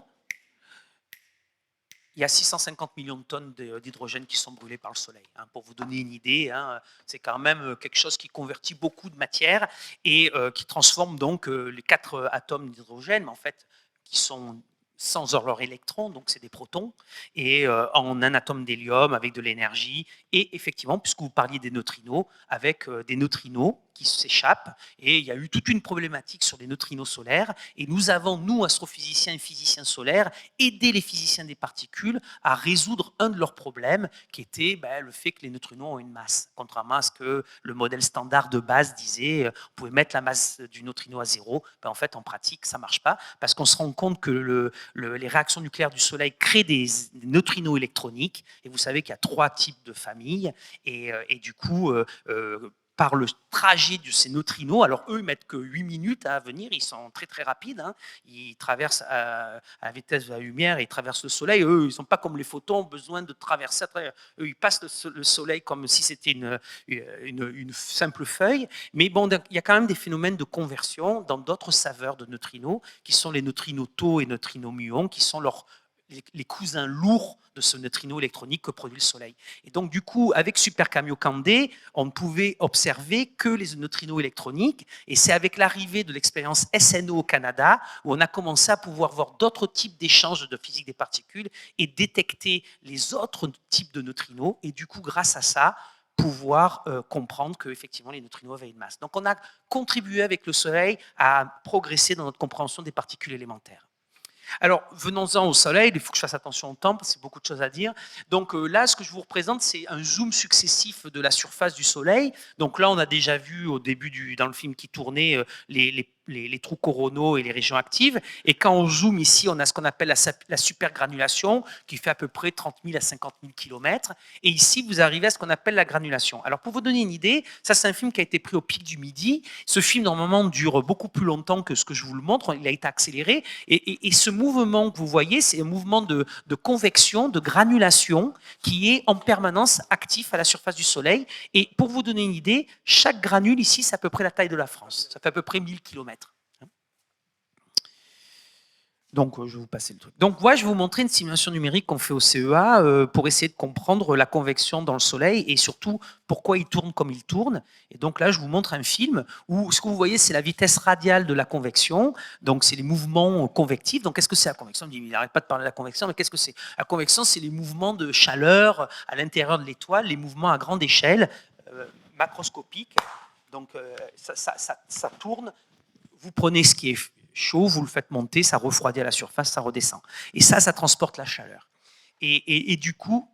il y a 650 millions de tonnes d'hydrogène qui sont brûlées par le Soleil. Hein, pour vous donner une idée, hein, c'est quand même quelque chose qui convertit beaucoup de matière et qui transforme donc les 4 atomes d'hydrogène, en fait, qui sont sans leur électron, donc c'est des protons, et en un atome d'hélium avec de l'énergie, et effectivement, puisque vous parliez des neutrinos, avec des neutrinos qui s'échappent, et il y a eu toute une problématique sur les neutrinos solaires, et nous avons, nous, astrophysiciens et physiciens solaires, aidé les physiciens des particules à résoudre un de leurs problèmes, qui était le fait que les neutrinos ont une masse, contrairement à ce que le modèle standard de base disait, on pouvait mettre la masse du neutrino à 0, en fait, en pratique, ça ne marche pas, parce qu'on se rend compte que les réactions nucléaires du Soleil créent des neutrinos électroniques, et vous savez qu'il y a 3 types de familles, et du coup, par le trajet de ces neutrinos. Alors eux, ils mettent que 8 minutes à venir, ils sont très très rapides, hein. Ils traversent à la vitesse de la lumière, ils traversent le Soleil. Eux, ils ne sont pas comme les photons, ont besoin de traverser à travers. Eux, ils passent le Soleil comme si c'était une simple feuille. Mais bon, il y a quand même des phénomènes de conversion dans d'autres saveurs de neutrinos, qui sont les neutrinos tau et neutrinos muons, qui sont les cousins lourds de ce neutrino électronique que produit le Soleil. Et donc, du coup, avec Super Kamiokande, on ne pouvait observer que les neutrinos électroniques. Et c'est avec l'arrivée de l'expérience SNO au Canada où on a commencé à pouvoir voir d'autres types d'échanges de physique des particules et détecter les autres types de neutrinos. Et du coup, grâce à ça, pouvoir comprendre qu'effectivement les neutrinos avaient une masse. Donc, on a contribué avec le Soleil à progresser dans notre compréhension des particules élémentaires. Alors, venons-en au Soleil, il faut que je fasse attention au temps, parce que c'est beaucoup de choses à dire. Donc là, ce que je vous représente, c'est un zoom successif de la surface du Soleil. Donc là, on a déjà vu au début, dans le film qui tournait, les trous coronaux et les régions actives. Et quand on zoome ici, on a ce qu'on appelle la supergranulation, qui fait à peu près 30 000 à 50 000 km. Et ici, vous arrivez à ce qu'on appelle la granulation. Alors, pour vous donner une idée, ça, c'est un film qui a été pris au pic du Midi. Ce film, normalement, dure beaucoup plus longtemps que ce que je vous le montre. Il a été accéléré. Et ce mouvement que vous voyez, c'est un mouvement de convection, de granulation, qui est en permanence actif à la surface du Soleil. Et pour vous donner une idée, chaque granule ici, c'est à peu près la taille de la France. Ça fait à peu près 1000 km. Donc, je vais vous passer le truc. Donc, moi, je vais vous montrer une simulation numérique qu'on fait au CEA pour essayer de comprendre la convection dans le Soleil et surtout pourquoi il tourne comme il tourne. Et donc là, je vous montre un film où ce que vous voyez, c'est la vitesse radiale de la convection. Donc, c'est les mouvements convectifs. Donc, qu'est-ce que c'est la convection? Il n'arrête pas de parler de la convection, mais qu'est-ce que c'est? La convection, c'est les mouvements de chaleur à l'intérieur de l'étoile, les mouvements à grande échelle, macroscopiques. Donc, ça tourne. Vous prenez ce qui est chaud, vous le faites monter, ça refroidit à la surface, ça redescend. Et ça transporte la chaleur. Et du coup,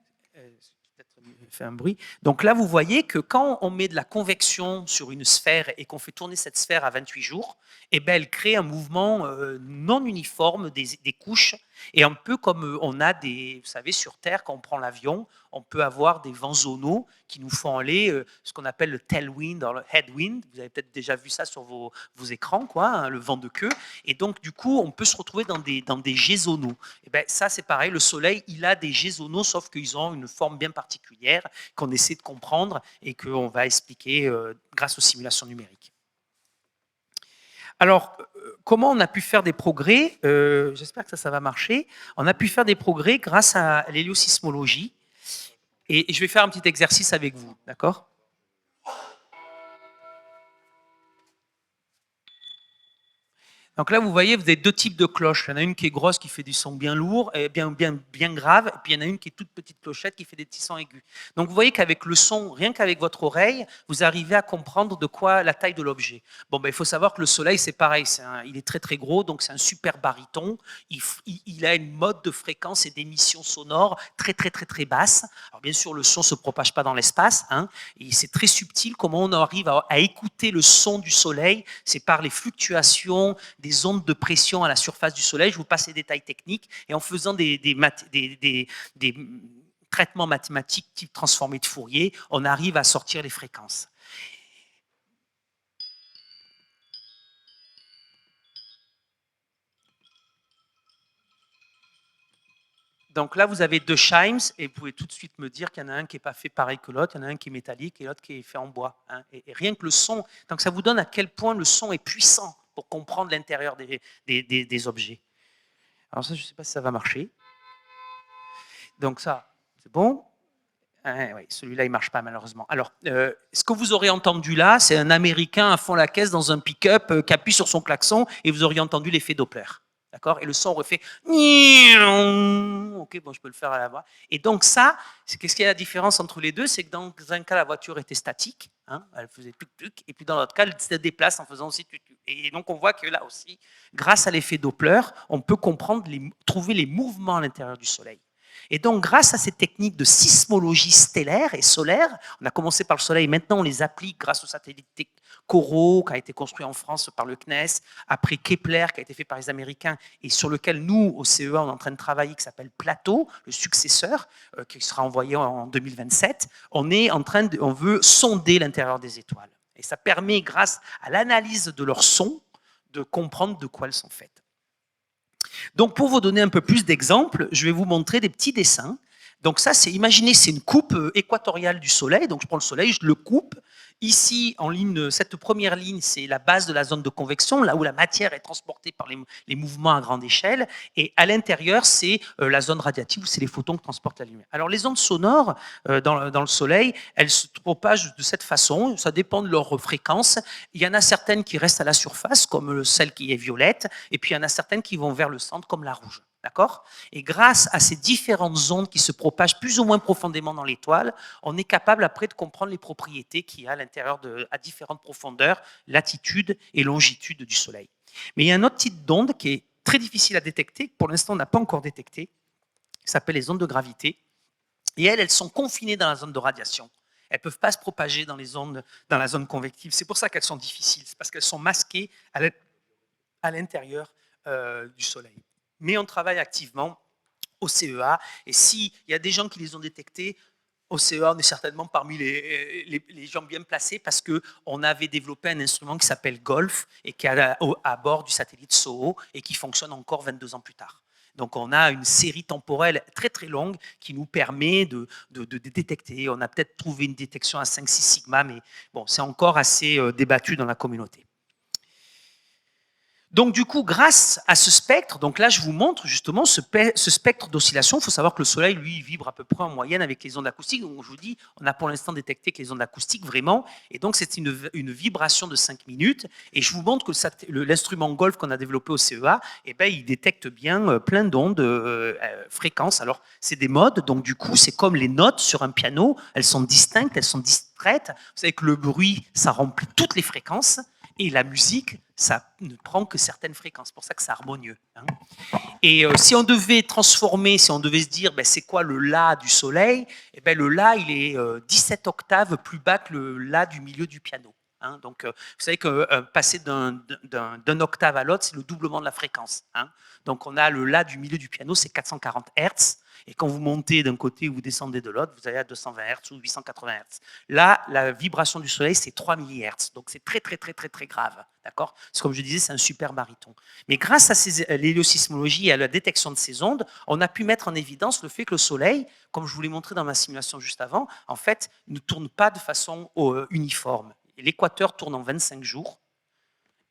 fait un bruit. Donc là, vous voyez que quand on met de la convection sur une sphère et qu'on fait tourner cette sphère à 28 jours, eh ben, elle crée un mouvement non uniforme des couches. Et un peu comme on a vous savez, sur Terre, quand on prend l'avion, on peut avoir des vents zonaux qui nous font aller ce qu'on appelle le tailwind, le headwind. Vous avez peut-être déjà vu ça sur vos écrans, quoi, hein, le vent de queue. Et donc, du coup, on peut se retrouver dans des jets zonaux. Et ben, ça, c'est pareil. Le Soleil, il a des jets zonaux, sauf qu'ils ont une forme bien particulière qu'on essaie de comprendre et qu'on va expliquer grâce aux simulations numériques. Alors, comment on a pu faire des progrès? J'espère que ça va marcher. On a pu faire des progrès grâce à l'héliosismologie. Et je vais faire un petit exercice avec vous, d'accord? Donc là, vous voyez, vous avez deux types de cloches. Il y en a une qui est grosse, qui fait du son bien lourd, et bien grave, et puis il y en a une qui est toute petite clochette, qui fait des petits sons aigus. Donc vous voyez qu'avec le son, rien qu'avec votre oreille, vous arrivez à comprendre de quoi la taille de l'objet. Bon, ben, il faut savoir que le Soleil, c'est pareil, il est très très gros, donc c'est un super baryton. Il a une mode de fréquence et d'émission sonore très très très très basse. Alors bien sûr, le son ne se propage pas dans l'espace, hein, et c'est très subtil comment on arrive à écouter le son du Soleil. C'est par les fluctuations des ondes de pression à la surface du Soleil. Je vous passe les détails techniques. Et en faisant des traitements mathématiques type transformé de Fourier, on arrive à sortir les fréquences. Donc là, vous avez deux chimes et vous pouvez tout de suite me dire qu'il y en a un qui n'est pas fait pareil que l'autre, il y en a un qui est métallique et l'autre qui est fait en bois. Hein. Et rien que le son, donc ça vous donne à quel point le son est puissant pour comprendre l'intérieur des objets. Alors ça, je ne sais pas si ça va marcher. Donc ça, c'est bon. Oui, celui-là, il ne marche pas malheureusement. Alors, ce que vous aurez entendu là, c'est un Américain à fond la caisse dans un pick-up qui appuie sur son klaxon et vous auriez entendu l'effet Doppler. D'accord? Et le son aurait fait. Ok, bon, je peux le faire à la voix. Et donc, ça, qu'est-ce qu'il y a la différence entre les deux? C'est que dans un cas, la voiture était statique, hein, elle faisait tuc-tuc, et puis dans l'autre cas, elle se déplace en faisant aussi tuc-tuc. Et donc, on voit que là aussi, grâce à l'effet Doppler, on peut comprendre, trouver les mouvements à l'intérieur du Soleil. Et donc, grâce à ces techniques de sismologie stellaire et solaire, on a commencé par le Soleil, maintenant on les applique grâce au satellite Corot, qui a été construit en France par le CNES, après Kepler, qui a été fait par les Américains, et sur lequel nous, au CEA, on est en train de travailler, qui s'appelle Plateau, le successeur, qui sera envoyé en 2027. On veut sonder l'intérieur des étoiles. Et ça permet, grâce à l'analyse de leur son, de comprendre de quoi elles sont faites. Donc, pour vous donner un peu plus d'exemples, je vais vous montrer des petits dessins. Donc ça, imaginez, c'est une coupe équatoriale du Soleil. Donc je prends le Soleil, je le coupe. Ici, en ligne, cette première ligne, c'est la base de la zone de convection, là où la matière est transportée par les mouvements à grande échelle. Et à l'intérieur, c'est la zone radiative, où c'est les photons qui transportent la lumière. Alors les ondes sonores dans le Soleil, elles se propagent de cette façon. Ça dépend de leur fréquence. Il y en a certaines qui restent à la surface, comme celle qui est violette. Et puis il y en a certaines qui vont vers le centre, comme la rouge. D'accord ? Et grâce à ces différentes ondes qui se propagent plus ou moins profondément dans l'étoile, on est capable après de comprendre les propriétés qu'il y a à l'intérieur à différentes profondeurs, latitude et longitude du Soleil. Mais il y a un autre type d'onde qui est très difficile à détecter, que pour l'instant on n'a pas encore détecté, qui s'appelle les ondes de gravité. Et elles sont confinées dans la zone de radiation. Elles ne peuvent pas se propager dans la zone convective. C'est pour ça qu'elles sont difficiles, c'est parce qu'elles sont masquées à l'intérieur du Soleil. Mais on travaille activement au CEA. Et s'il y a des gens qui les ont détectés, au CEA, on est certainement parmi les gens bien placés parce qu'on avait développé un instrument qui s'appelle GOLF et qui est à bord du satellite SOHO et qui fonctionne encore 22 ans plus tard. Donc on a une série temporelle très très longue qui nous permet de détecter. On a peut-être trouvé une détection à 5-6 sigma, mais bon, c'est encore assez débattu dans la communauté. Donc du coup, grâce à ce spectre, donc là je vous montre justement ce spectre d'oscillation. Il faut savoir que le Soleil, lui, vibre à peu près en moyenne avec les ondes acoustiques. Donc je vous dis, on a pour l'instant détecté que les ondes acoustiques vraiment. Et donc c'est une vibration de 5 minutes. Et je vous montre que l'instrument Golf qu'on a développé au CEA, eh ben, il détecte bien plein d'ondes, fréquences. Alors c'est des modes, donc du coup c'est comme les notes sur un piano. Elles sont distinctes, elles sont distraites. Vous savez que le bruit, ça remplit toutes les fréquences. Et la musique, ça ne prend que certaines fréquences, c'est pour ça que c'est harmonieux. Hein. Et si on devait transformer, si on devait se dire, ben, c'est quoi le La du Soleil, eh ben, le La, il est 17 octaves plus bas que le La du milieu du piano. Hein. Donc, vous savez que passer d'un octave à l'autre, c'est le doublement de la fréquence. Hein. Donc, on a le La du milieu du piano, c'est 440 Hz. Et quand vous montez d'un côté ou vous descendez de l'autre, vous allez à 220 Hz ou 880 Hz. Là, la vibration du Soleil, c'est 3 millihertz. Donc, c'est très, très, très, très, très grave. D'accord ? Comme je disais, c'est un super baryton. Mais grâce à l'héliosismologie et à la détection de ces ondes, on a pu mettre en évidence le fait que le Soleil, comme je vous l'ai montré dans ma simulation juste avant, en fait, ne tourne pas de façon uniforme. L'équateur tourne en 25 jours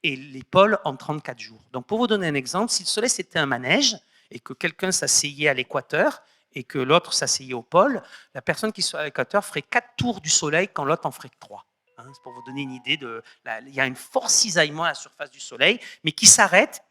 et les pôles en 34 jours. Donc, pour vous donner un exemple, si le Soleil c'était un manège et que quelqu'un s'asseyait à l'équateur et que l'autre s'asseyait au pôle, la personne qui soit à l'équateur ferait 4 tours du Soleil quand l'autre en ferait 3. C'est pour vous donner une idée. Il y a une force cisaillement à la surface du Soleil, mais qui s'arrête.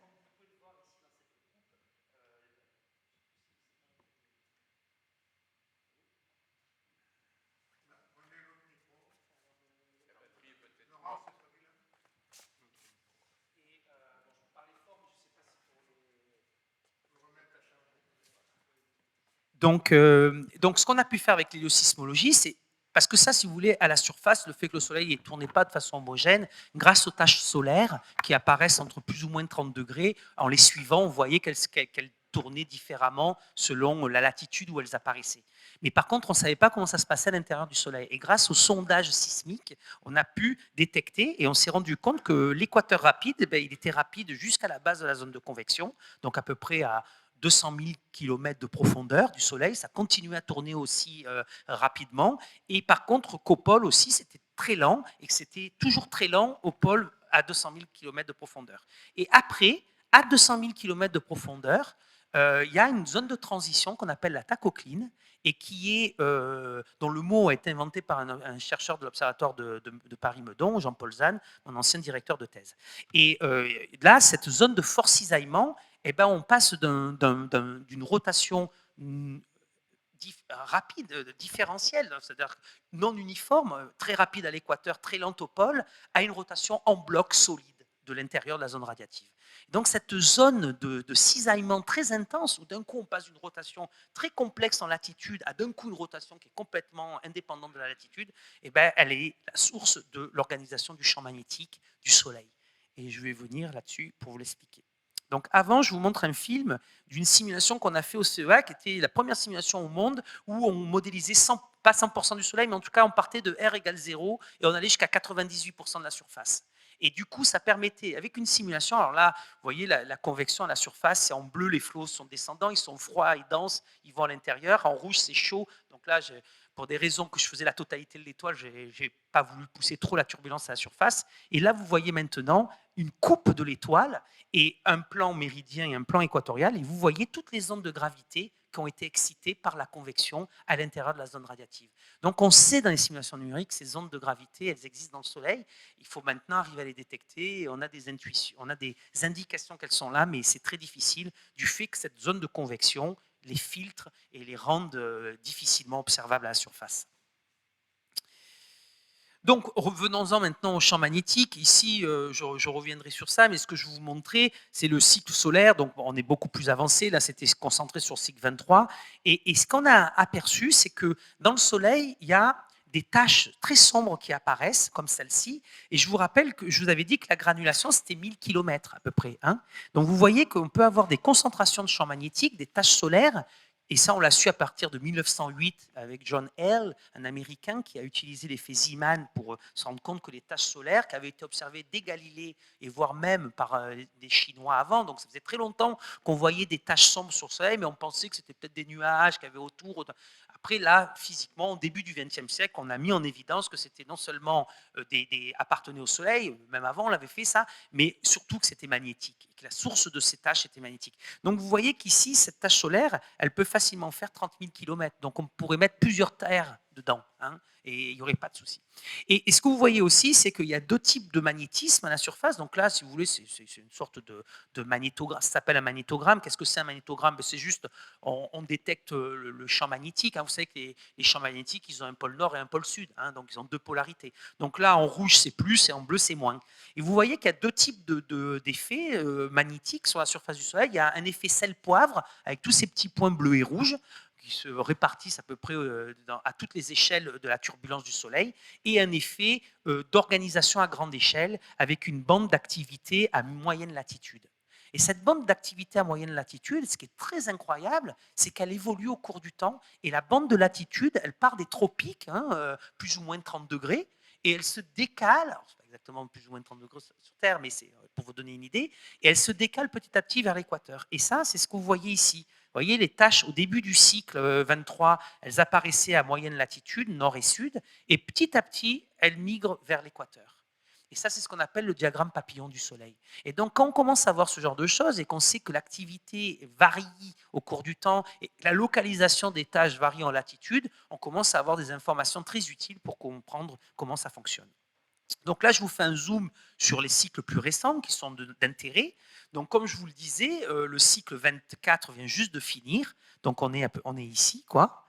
Donc, ce qu'on a pu faire avec l'héliosismologie, c'est parce que ça, si vous voulez, à la surface, le fait que le Soleil ne tourne pas de façon homogène, grâce aux taches solaires qui apparaissent entre plus ou moins 30 degrés, en les suivant, on voyait qu'elles tournaient différemment selon la latitude où elles apparaissaient. Mais par contre, on ne savait pas comment ça se passait à l'intérieur du Soleil. Et grâce au sondage sismique, on a pu détecter et on s'est rendu compte que l'équateur rapide, il était rapide jusqu'à la base de la zone de convection, donc à peu près à 200 000 km de profondeur du Soleil, ça continuait à tourner aussi rapidement. Et par contre, qu'au pôle aussi, c'était très lent et que c'était toujours très lent au pôle à 200 000 km de profondeur. Et après, à 200 000 km de profondeur, il y a une zone de transition qu'on appelle la tachocline et dont le mot a été inventé par un chercheur de l'Observatoire de Paris-Meudon, Jean-Paul Zahn, mon ancien directeur de thèse. Et là, cette zone de fort cisaillement, eh ben, on passe d'une rotation rapide, différentielle, c'est-à-dire non uniforme, très rapide à l'équateur, très lente au pôle, à une rotation en bloc solide de l'intérieur de la zone radiative. Donc cette zone de cisaillement très intense, où d'un coup on passe d'une rotation très complexe en latitude à d'un coup une rotation qui est complètement indépendante de la latitude, eh ben, elle est la source de l'organisation du champ magnétique du Soleil. Et je vais venir là-dessus pour vous l'expliquer. Donc avant, je vous montre un film d'une simulation qu'on a fait au CEA, qui était la première simulation au monde où on modélisait pas 100% du Soleil, mais en tout cas on partait de R égale 0 et on allait jusqu'à 98% de la surface. Et du coup, ça permettait, avec une simulation, alors là, vous voyez, la convection à la surface, c'est en bleu, les flots sont descendants, ils sont froids et denses, ils vont à l'intérieur. En rouge, c'est chaud. Donc là, pour des raisons que je faisais la totalité de l'étoile, je n'ai pas voulu pousser trop la turbulence à la surface. Et là, vous voyez maintenant une coupe de l'étoile et un plan méridien et un plan équatorial. Et vous voyez toutes les ondes de gravité qui ont été excitées par la convection à l'intérieur de la zone radiative. Donc on sait dans les simulations numériques, ces ondes de gravité, elles existent dans le Soleil. Il faut maintenant arriver à les détecter. On a des intuitions, on a des indications qu'elles sont là, mais c'est très difficile du fait que cette zone de convection les filtre et les rendent difficilement observables à la surface. Donc, revenons-en maintenant au champ magnétique. Ici, je reviendrai sur ça, mais ce que je vais vous montrer, c'est le cycle solaire. Donc, on est beaucoup plus avancé. Là, c'était concentré sur le cycle 23. Et ce qu'on a aperçu, c'est que dans le Soleil, il y a des taches très sombres qui apparaissent, comme celle-ci. Et je vous rappelle que je vous avais dit que la granulation, c'était 1000 km à peu près. Hein. Donc, vous voyez qu'on peut avoir des concentrations de champs magnétiques, des taches solaires. Et ça, on l'a su à partir de 1908 avec John Hale, un Américain qui a utilisé l'effet Zeeman pour se rendre compte que les taches solaires qui avaient été observées dès Galilée et voire même par des Chinois avant, donc ça faisait très longtemps qu'on voyait des taches sombres sur le Soleil, mais on pensait que c'était peut-être des nuages qu'il y avait autour. Après, là, physiquement, au début du XXe siècle, on a mis en évidence que c'était non seulement appartenait au Soleil, même avant on l'avait fait ça, mais surtout que c'était magnétique, et que la source de ces taches était magnétique. Donc vous voyez qu'ici, cette tache solaire, elle peut facilement faire 30 000 km. Donc on pourrait mettre plusieurs terres dedans, hein, et il n'y aurait pas de souci. Et ce que vous voyez aussi, c'est qu'il y a deux types de magnétisme à la surface. Donc là, si vous voulez, c'est une sorte de magnétogramme. Ça s'appelle un magnétogramme. Qu'est-ce que c'est un magnétogramme? C'est juste, on détecte le champ magnétique. Hein. Vous savez que les champs magnétiques, ils ont un pôle nord et un pôle sud. Hein, donc ils ont deux polarités. Donc là, en rouge, c'est plus, et en bleu, c'est moins. Et vous voyez qu'il y a deux types d'effets magnétiques sur la surface du Soleil. Il y a un effet sel-poivre, avec tous ces petits points bleus et rouges, qui se répartissent à peu près à toutes les échelles de la turbulence du Soleil, et un effet d'organisation à grande échelle avec une bande d'activité à moyenne latitude. Et cette bande d'activité à moyenne latitude, ce qui est très incroyable, c'est qu'elle évolue au cours du temps, et la bande de latitude, elle part des tropiques, hein, plus ou moins 30 degrés, et elle se décale, alors c'est pas exactement plus ou moins 30 degrés sur Terre, mais c'est pour vous donner une idée, et elle se décale petit à petit vers l'équateur. Et ça, c'est ce que vous voyez ici. Vous voyez, les taches au début du cycle 23, elles apparaissaient à moyenne latitude, nord et sud, et petit à petit, elles migrent vers l'équateur. Et ça, c'est ce qu'on appelle le diagramme papillon du Soleil. Et donc, quand on commence à voir ce genre de choses et qu'on sait que l'activité varie au cours du temps et que la localisation des taches varie en latitude, on commence à avoir des informations très utiles pour comprendre comment ça fonctionne. Donc là, je vous fais un zoom sur les cycles plus récents qui sont d'intérêt. Donc, comme je vous le disais, le cycle 24 vient juste de finir. Donc, on est ici, quoi.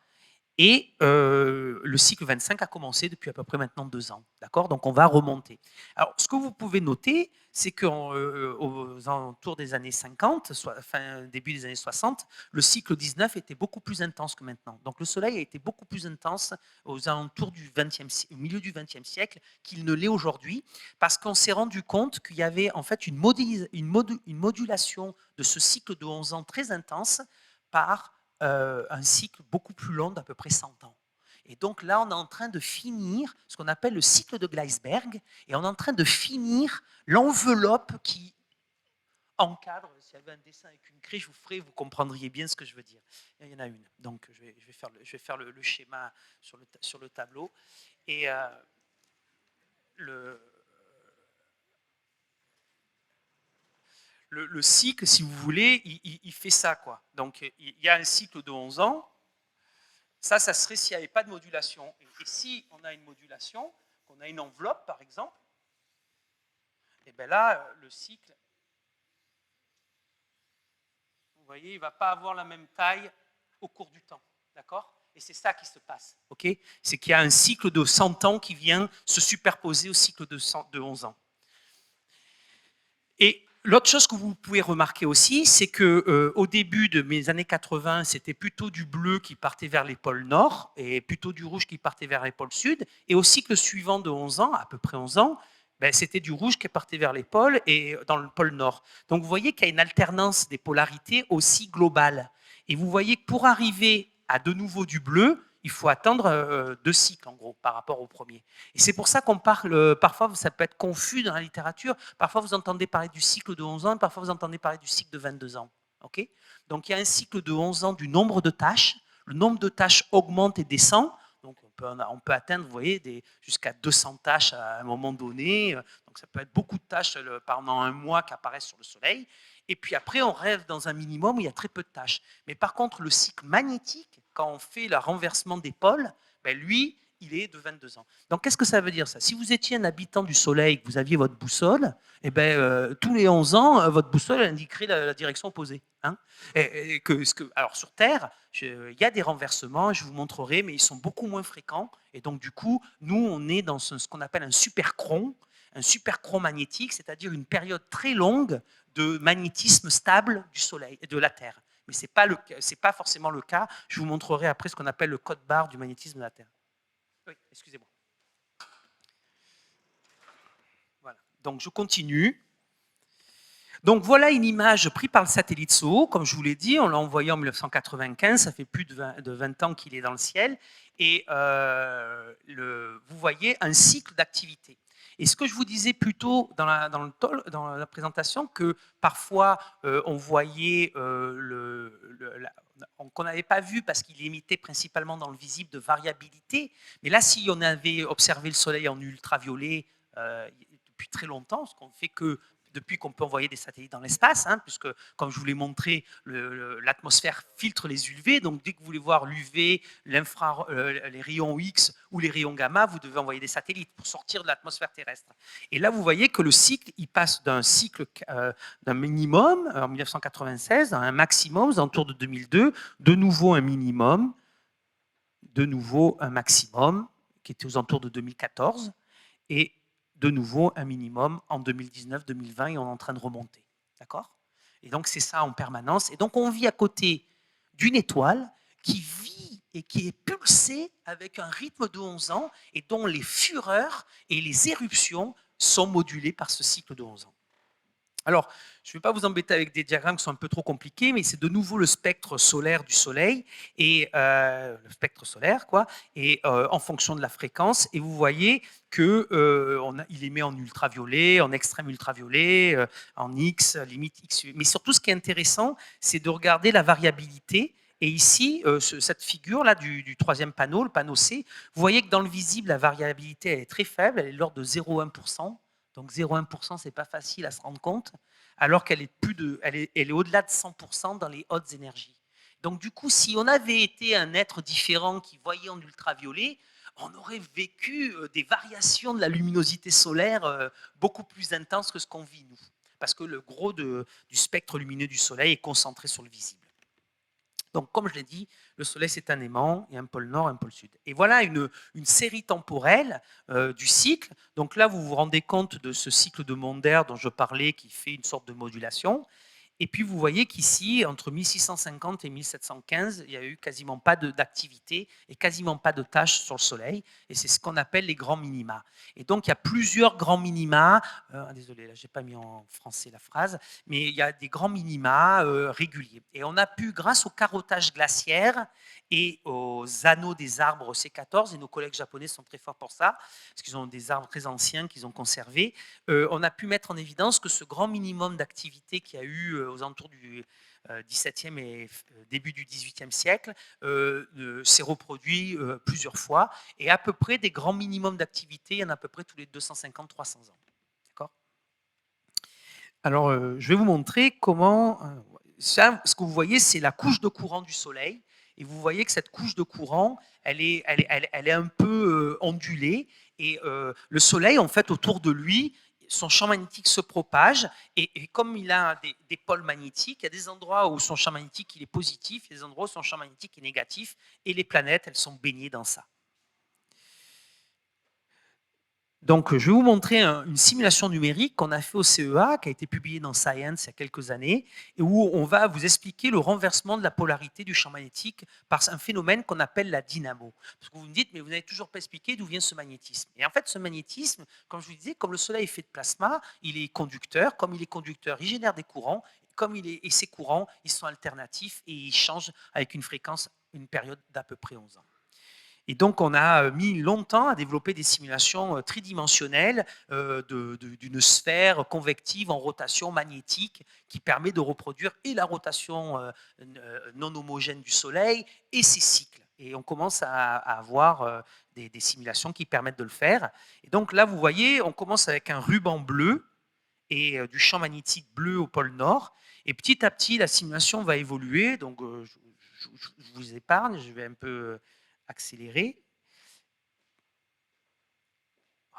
Et le cycle 25 a commencé depuis à peu près maintenant 2 ans. D'accord ? Donc, on va remonter. Alors, ce que vous pouvez noter, c'est qu'aux alentours des années 50, début des années 60, le cycle 19 était beaucoup plus intense que maintenant. Donc, le Soleil a été beaucoup plus intense aux alentours du au milieu du XXe siècle qu'il ne l'est aujourd'hui, parce qu'on s'est rendu compte qu'il y avait en fait une modulation de ce cycle de 11 ans très intense par un cycle beaucoup plus long d'à peu près 100 ans. Et donc là, on est en train de finir ce qu'on appelle le cycle de Gleisberg, et on est en train de finir l'enveloppe qui encadre. S'il y avait un dessin avec une craie, je vous ferai, vous comprendriez bien ce que je veux dire. Il y en a une. Donc je vais faire le schéma sur le tableau. Et le cycle, si vous voulez, il fait ça, quoi. Donc, il y a un cycle de 11 ans. Ça serait s'il n'y avait pas de modulation. Et si on a une modulation, qu'on a une enveloppe, par exemple, et bien là, le cycle, vous voyez, il ne va pas avoir la même taille au cours du temps. D'accord ? Et c'est ça qui se passe. Okay ? C'est qu'il y a un cycle de 100 ans qui vient se superposer au cycle de 11 ans. Et l'autre chose que vous pouvez remarquer aussi, c'est que au début de mes années 80, c'était plutôt du bleu qui partait vers les pôles nord et plutôt du rouge qui partait vers les pôles sud. Et au cycle suivant de 11 ans, à peu près 11 ans, ben, c'était du rouge qui partait vers les pôles et dans le pôle nord. Donc vous voyez qu'il y a une alternance des polarités aussi globale. Et vous voyez que pour arriver à de nouveau du bleu, il faut attendre 2 cycles en gros par rapport au premier. Et c'est pour ça qu'on parle, parfois ça peut être confus dans la littérature, parfois vous entendez parler du cycle de 11 ans, parfois vous entendez parler du cycle de 22 ans. Okay, donc il y a un cycle de 11 ans du nombre de tâches, le nombre de tâches augmente et descend, donc on peut atteindre, vous voyez, jusqu'à 200 tâches à un moment donné, donc ça peut être beaucoup de tâches pendant un mois qui apparaissent sur le Soleil, et puis après on rêve dans un minimum où il y a très peu de tâches. Mais par contre le cycle magnétique, quand on fait le renversement des pôles, ben lui, il est de 22 ans. Donc, qu'est-ce que ça veut dire ça? Si vous étiez un habitant du Soleil, que vous aviez votre boussole, eh ben, tous les 11 ans, votre boussole indiquerait la direction opposée. Hein, alors, sur Terre, il y a des renversements, je vous montrerai, mais ils sont beaucoup moins fréquents. Et donc, du coup, nous, on est dans ce qu'on appelle un supercron magnétique, c'est-à-dire une période très longue de magnétisme stable du Soleil et de la Terre. Mais ce n'est pas forcément le cas. Je vous montrerai après ce qu'on appelle le code barre du magnétisme de la Terre. Oui, excusez-moi. Voilà. Donc, je continue. Donc, voilà une image prise par le satellite SOHO. Comme je vous l'ai dit, on l'a envoyé en 1995. Ça fait plus de 20 ans qu'il est dans le ciel. Et vous voyez un cycle d'activité. Et ce que je vous disais plus tôt dans la présentation, que parfois on voyait qu'on n'avait pas vu parce qu'il émettait principalement dans le visible de variabilité. Mais là, si on avait observé le Soleil en ultraviolet depuis très longtemps, ce qu'on fait que depuis qu'on peut envoyer des satellites dans l'espace, hein, puisque, comme je vous l'ai montré, l'atmosphère filtre les UV. Donc, dès que vous voulez voir l'UV, les rayons X ou les rayons gamma, vous devez envoyer des satellites pour sortir de l'atmosphère terrestre. Et là, vous voyez que le cycle, il passe d'un cycle d'un minimum en 1996 à un maximum aux alentours de 2002, de nouveau un minimum, de nouveau un maximum qui était aux alentours de 2014, et de nouveau un minimum en 2019-2020 et on est en train de remonter. D'accord ? Et donc c'est ça en permanence. Et donc on vit à côté d'une étoile qui vit et qui est pulsée avec un rythme de 11 ans et dont les fureurs et les éruptions sont modulées par ce cycle de 11 ans. Alors, je ne vais pas vous embêter avec des diagrammes qui sont un peu trop compliqués, mais c'est de nouveau le spectre solaire du Soleil, et le spectre solaire, quoi, et en fonction de la fréquence. Et vous voyez qu'il émet en ultraviolet, en extrême ultraviolet, en X, limite X. Mais surtout, ce qui est intéressant, c'est de regarder la variabilité. Et ici, cette figure-là du troisième panneau, le panneau C, vous voyez que dans le visible, la variabilité elle est très faible, elle est de l'ordre de 0,1%. Donc 0,1%, ce n'est pas facile à se rendre compte, alors qu'elle est au-delà de 100% dans les hautes énergies. Donc du coup, si on avait été un être différent qui voyait en ultraviolet, on aurait vécu des variations de la luminosité solaire beaucoup plus intenses que ce qu'on vit nous, parce que le gros du spectre lumineux du Soleil est concentré sur le visible. Donc, comme je l'ai dit, le Soleil, c'est un aimant, il y a un pôle nord, un pôle sud. Et voilà une série temporelle du cycle. Donc là, vous vous rendez compte de ce cycle de Maunder dont je parlais, qui fait une sorte de modulation. Et puis, vous voyez qu'ici, entre 1650 et 1715, il n'y a eu quasiment pas d'activité et quasiment pas de tâches sur le Soleil. Et c'est ce qu'on appelle les grands minima. Et donc, il y a plusieurs grands minima. Désolé, là, je n'ai pas mis en français la phrase. Mais il y a des grands minima réguliers. Et on a pu, grâce au carottage glaciaire et aux anneaux des arbres C14, et nos collègues japonais sont très forts pour ça, parce qu'ils ont des arbres très anciens qu'ils ont conservés, on a pu mettre en évidence que ce grand minimum d'activité qu'il y a eu aux alentours du XVIIe et début du XVIIIe siècle s'est reproduit plusieurs fois, et à peu près des grands minimums d'activité, il y en a à peu près tous les 250-300 ans. D'accord ? Alors, je vais vous montrer comment... Ça, ce que vous voyez, c'est la couche de courant du Soleil. Et vous voyez que cette couche de courant, elle est un peu ondulée. Et le Soleil, en fait, autour de lui, son champ magnétique se propage. Et comme il a des pôles magnétiques, il y a des endroits où son champ magnétique il est positif, il y a des endroits où son champ magnétique est négatif. Et les planètes, elles sont baignées dans ça. Donc, je vais vous montrer une simulation numérique qu'on a fait au CEA, qui a été publiée dans Science il y a quelques années, et où on va vous expliquer le renversement de la polarité du champ magnétique par un phénomène qu'on appelle la dynamo. Parce que vous me dites, mais vous n'avez toujours pas expliqué d'où vient ce magnétisme. Et en fait, ce magnétisme, comme je vous disais, comme le Soleil est fait de plasma, il est conducteur. Comme il est conducteur, il génère des courants. Et ces courants, ils sont alternatifs et ils changent avec une fréquence, une période d'à peu près 11 ans. Et donc, on a mis longtemps à développer des simulations tridimensionnelles d'une sphère convective en rotation magnétique qui permet de reproduire et la rotation non homogène du Soleil et ses cycles. Et on commence à avoir des simulations qui permettent de le faire. Et donc là, vous voyez, on commence avec un ruban bleu et du champ magnétique bleu au pôle Nord. Et petit à petit, la simulation va évoluer. Donc, je vous épargne, je vais un peu accélérer.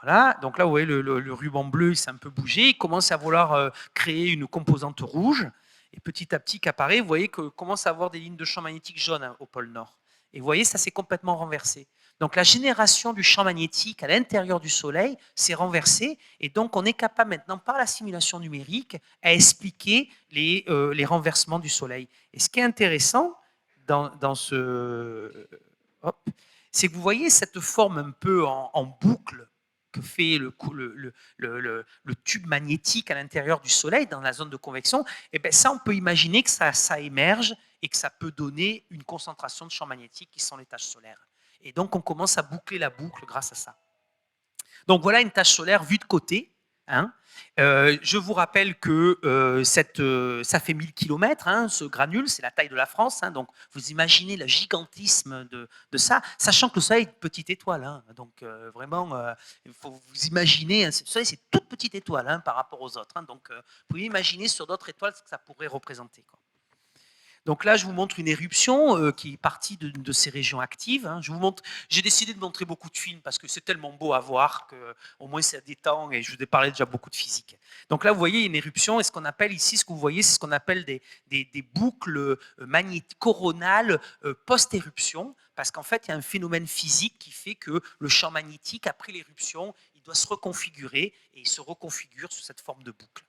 Voilà, donc là, vous voyez, le ruban bleu, il s'est un peu bougé. Il commence à vouloir créer une composante rouge. Et petit à petit qu'apparaît, vous voyez que commence à avoir des lignes de champ magnétique jaune au pôle Nord. Et vous voyez, ça s'est complètement renversé. Donc la génération du champ magnétique à l'intérieur du Soleil s'est renversée. Et donc, on est capable maintenant, par la simulation numérique, à expliquer les renversements du Soleil. Et ce qui est intéressant dans ce... c'est que vous voyez cette forme un peu en boucle que fait le tube magnétique à l'intérieur du Soleil, dans la zone de convection. Et bien ça, on peut imaginer que ça émerge et que ça peut donner une concentration de champs magnétiques qui sont les taches solaires. Et donc, on commence à boucler la boucle grâce à ça. Donc, voilà une tache solaire vue de côté. Hein. Je vous rappelle que ça fait 1000 km, hein, ce granule, c'est la taille de la France. Hein, donc, vous imaginez le gigantisme de ça, sachant que le Soleil est une petite étoile. Hein, donc, vraiment, il faut vous imaginer, hein, le Soleil, c'est une toute petite étoile hein, par rapport aux autres. Hein, donc, vous pouvez imaginer sur d'autres étoiles ce que ça pourrait représenter. Quoi. Donc là, je vous montre une éruption qui est partie de ces régions actives. Hein. J'ai décidé de montrer beaucoup de films parce que c'est tellement beau à voir qu'au moins ça détend et je vous ai parlé déjà beaucoup de physique. Donc là, vous voyez une éruption et ce qu'on appelle ici, ce que vous voyez, c'est ce qu'on appelle des boucles coronales post-éruption parce qu'en fait, il y a un phénomène physique qui fait que le champ magnétique, après l'éruption, il doit se reconfigurer et il se reconfigure sous cette forme de boucle.